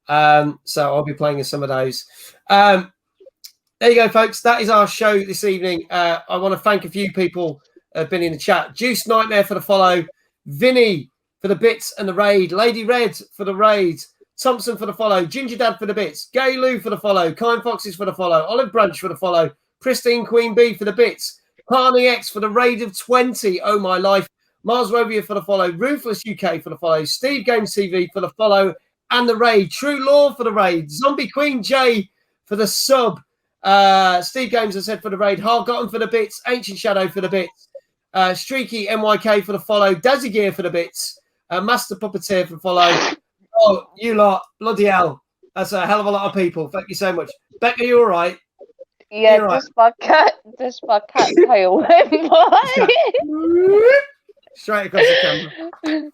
So I'll be playing as some of those. There you go, folks. That is our show this evening. I want to thank a few people who have been in the chat. Juice Nightmare for the follow. Vinny for the bits and the raid. Lady Red for the raid. Thompson for the follow. Ginger Dad for the bits. Gay Lou for the follow. Kind Foxes for the follow. Olive Branch for the follow. Pristine Queen Bee for the bits. Carney X for the raid of 20. Oh my life. Mars Rovia for the follow. Ruthless UK for the follow. Steve Games TV for the follow and the raid. True Law for the raid. Zombie Queen J for the sub. Steve Games has said for the raid. Hard Gotten for the bits. Ancient Shadow for the bits. Streaky NYK for the follow. Dazzy Gear for the bits. Master Puppeteer for the follow. Oh, you lot. Bloody hell. That's a hell of a lot of people. Thank you so much. Becca, you all right? Yeah, You're just my cat tail went by. Straight across the camera.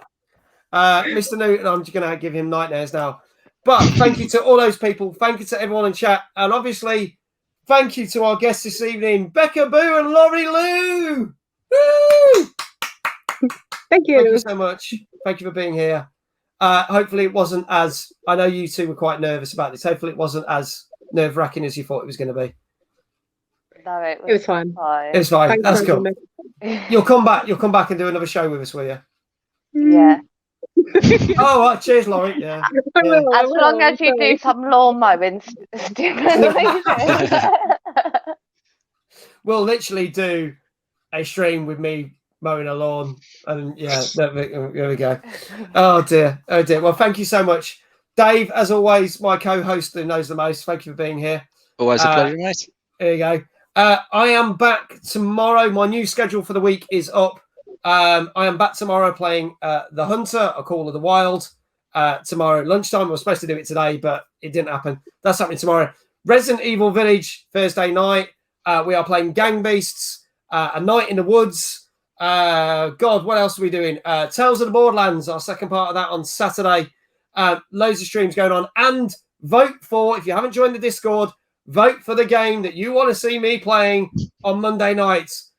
Mr. Newton, I'm just going to give him nightmares now. But thank you to all those people. Thank you to everyone in chat. And obviously, thank you to our guests this evening, Becca Boo and Laurie Lou. Woo! Thank you. Thank you so much. Thank you for being here. Hopefully it wasn't as, I know you two were quite nervous about this. Hopefully it wasn't as nerve-wracking as you thought it was going to be. No, it was fine. It was fine. Thanks That's for cool. having me. You'll come back and do another show with us, will you? Yeah. Oh, well, cheers, Laurie. Yeah. Yeah. As long as you do some lawn mowing stimulation. We'll literally do a stream with me mowing a lawn, and yeah, there we go. Oh dear. Well, thank you so much, Dave. As always, my co-host who knows the most. Thank you for being here. Always a pleasure, mate. There you go. I am back tomorrow. My new schedule for the week is up. I am back tomorrow playing The Hunter, A Call of the Wild. Tomorrow lunchtime. I was supposed to do it today, but it didn't happen. That's happening tomorrow. Resident Evil Village Thursday night. We are playing Gang Beasts. A Night in the Woods. God, what else are we doing? Tales of the Borderlands, our second part of that on Saturday. Loads of streams going on. And vote for, if you haven't joined the Discord, vote for the game that you want to see me playing on Monday nights.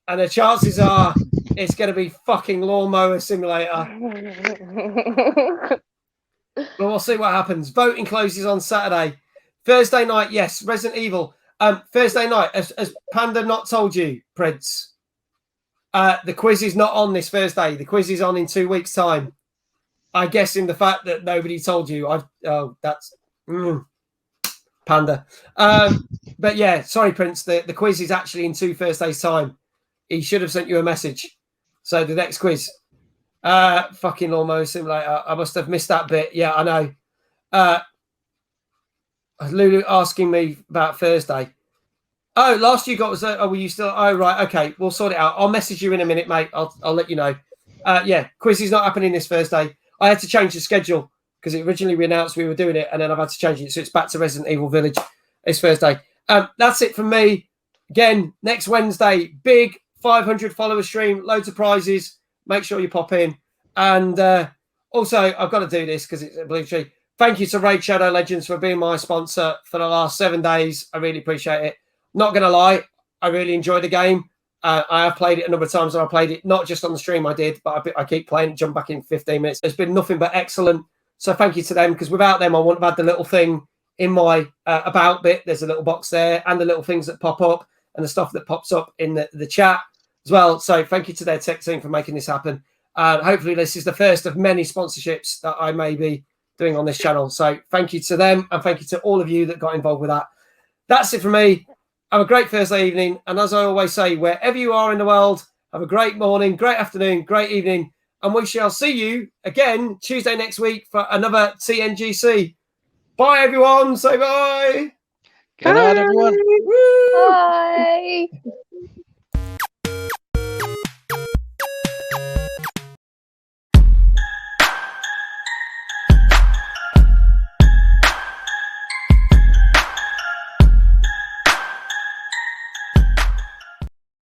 And the chances are it's going to be fucking Lawnmower Simulator. But we'll see what happens. Voting closes on Saturday. Thursday night, yes, Resident Evil. Thursday night, as Panda not told you, Preds, the quiz is not on this Thursday. The quiz is on in 2 weeks' time. I guess in the fact that nobody told you. Panda. But yeah, sorry, Prince. The quiz is actually in 2 Thursdays' time. He should have sent you a message. So the next quiz. Fucking Lawnmower Simulator. I must have missed that bit. Yeah, I know. Lulu asking me about Thursday. Oh, last you got was were you still? Oh, right. Okay, we'll sort it out. I'll message you in a minute, mate. I'll let you know. Yeah, quiz is not happening this Thursday. I had to change the schedule because originally we announced we were doing it, and then I've had to change it, so it's back to Resident Evil Village this Thursday. That's it from me. Again, next Wednesday, big 500 follower stream, loads of prizes. Make sure you pop in. And also, I've got to do this because it's a blue tree. Thank you to Raid Shadow Legends for being my sponsor for the last 7 days. I really appreciate it. Not going to lie, I really enjoy the game. I have played it a number of times, and I played it not just on the stream I did, but I keep playing it, jump back in 15 minutes. There's been nothing but excellent. So thank you to them, because without them, I wouldn't have had the little thing in my about bit. There's a little box there and the little things that pop up and the stuff that pops up in the chat as well. So thank you to their tech team for making this happen. Hopefully this is the first of many sponsorships that I may be doing on this channel. So thank you to them, and thank you to all of you that got involved with that. That's it for me. Have a great Thursday evening. And as I always say, wherever you are in the world, have a great morning, great afternoon, great evening. And we shall see you again Tuesday next week for another TNGC. Bye, everyone. Say bye. Good night, everyone. Bye.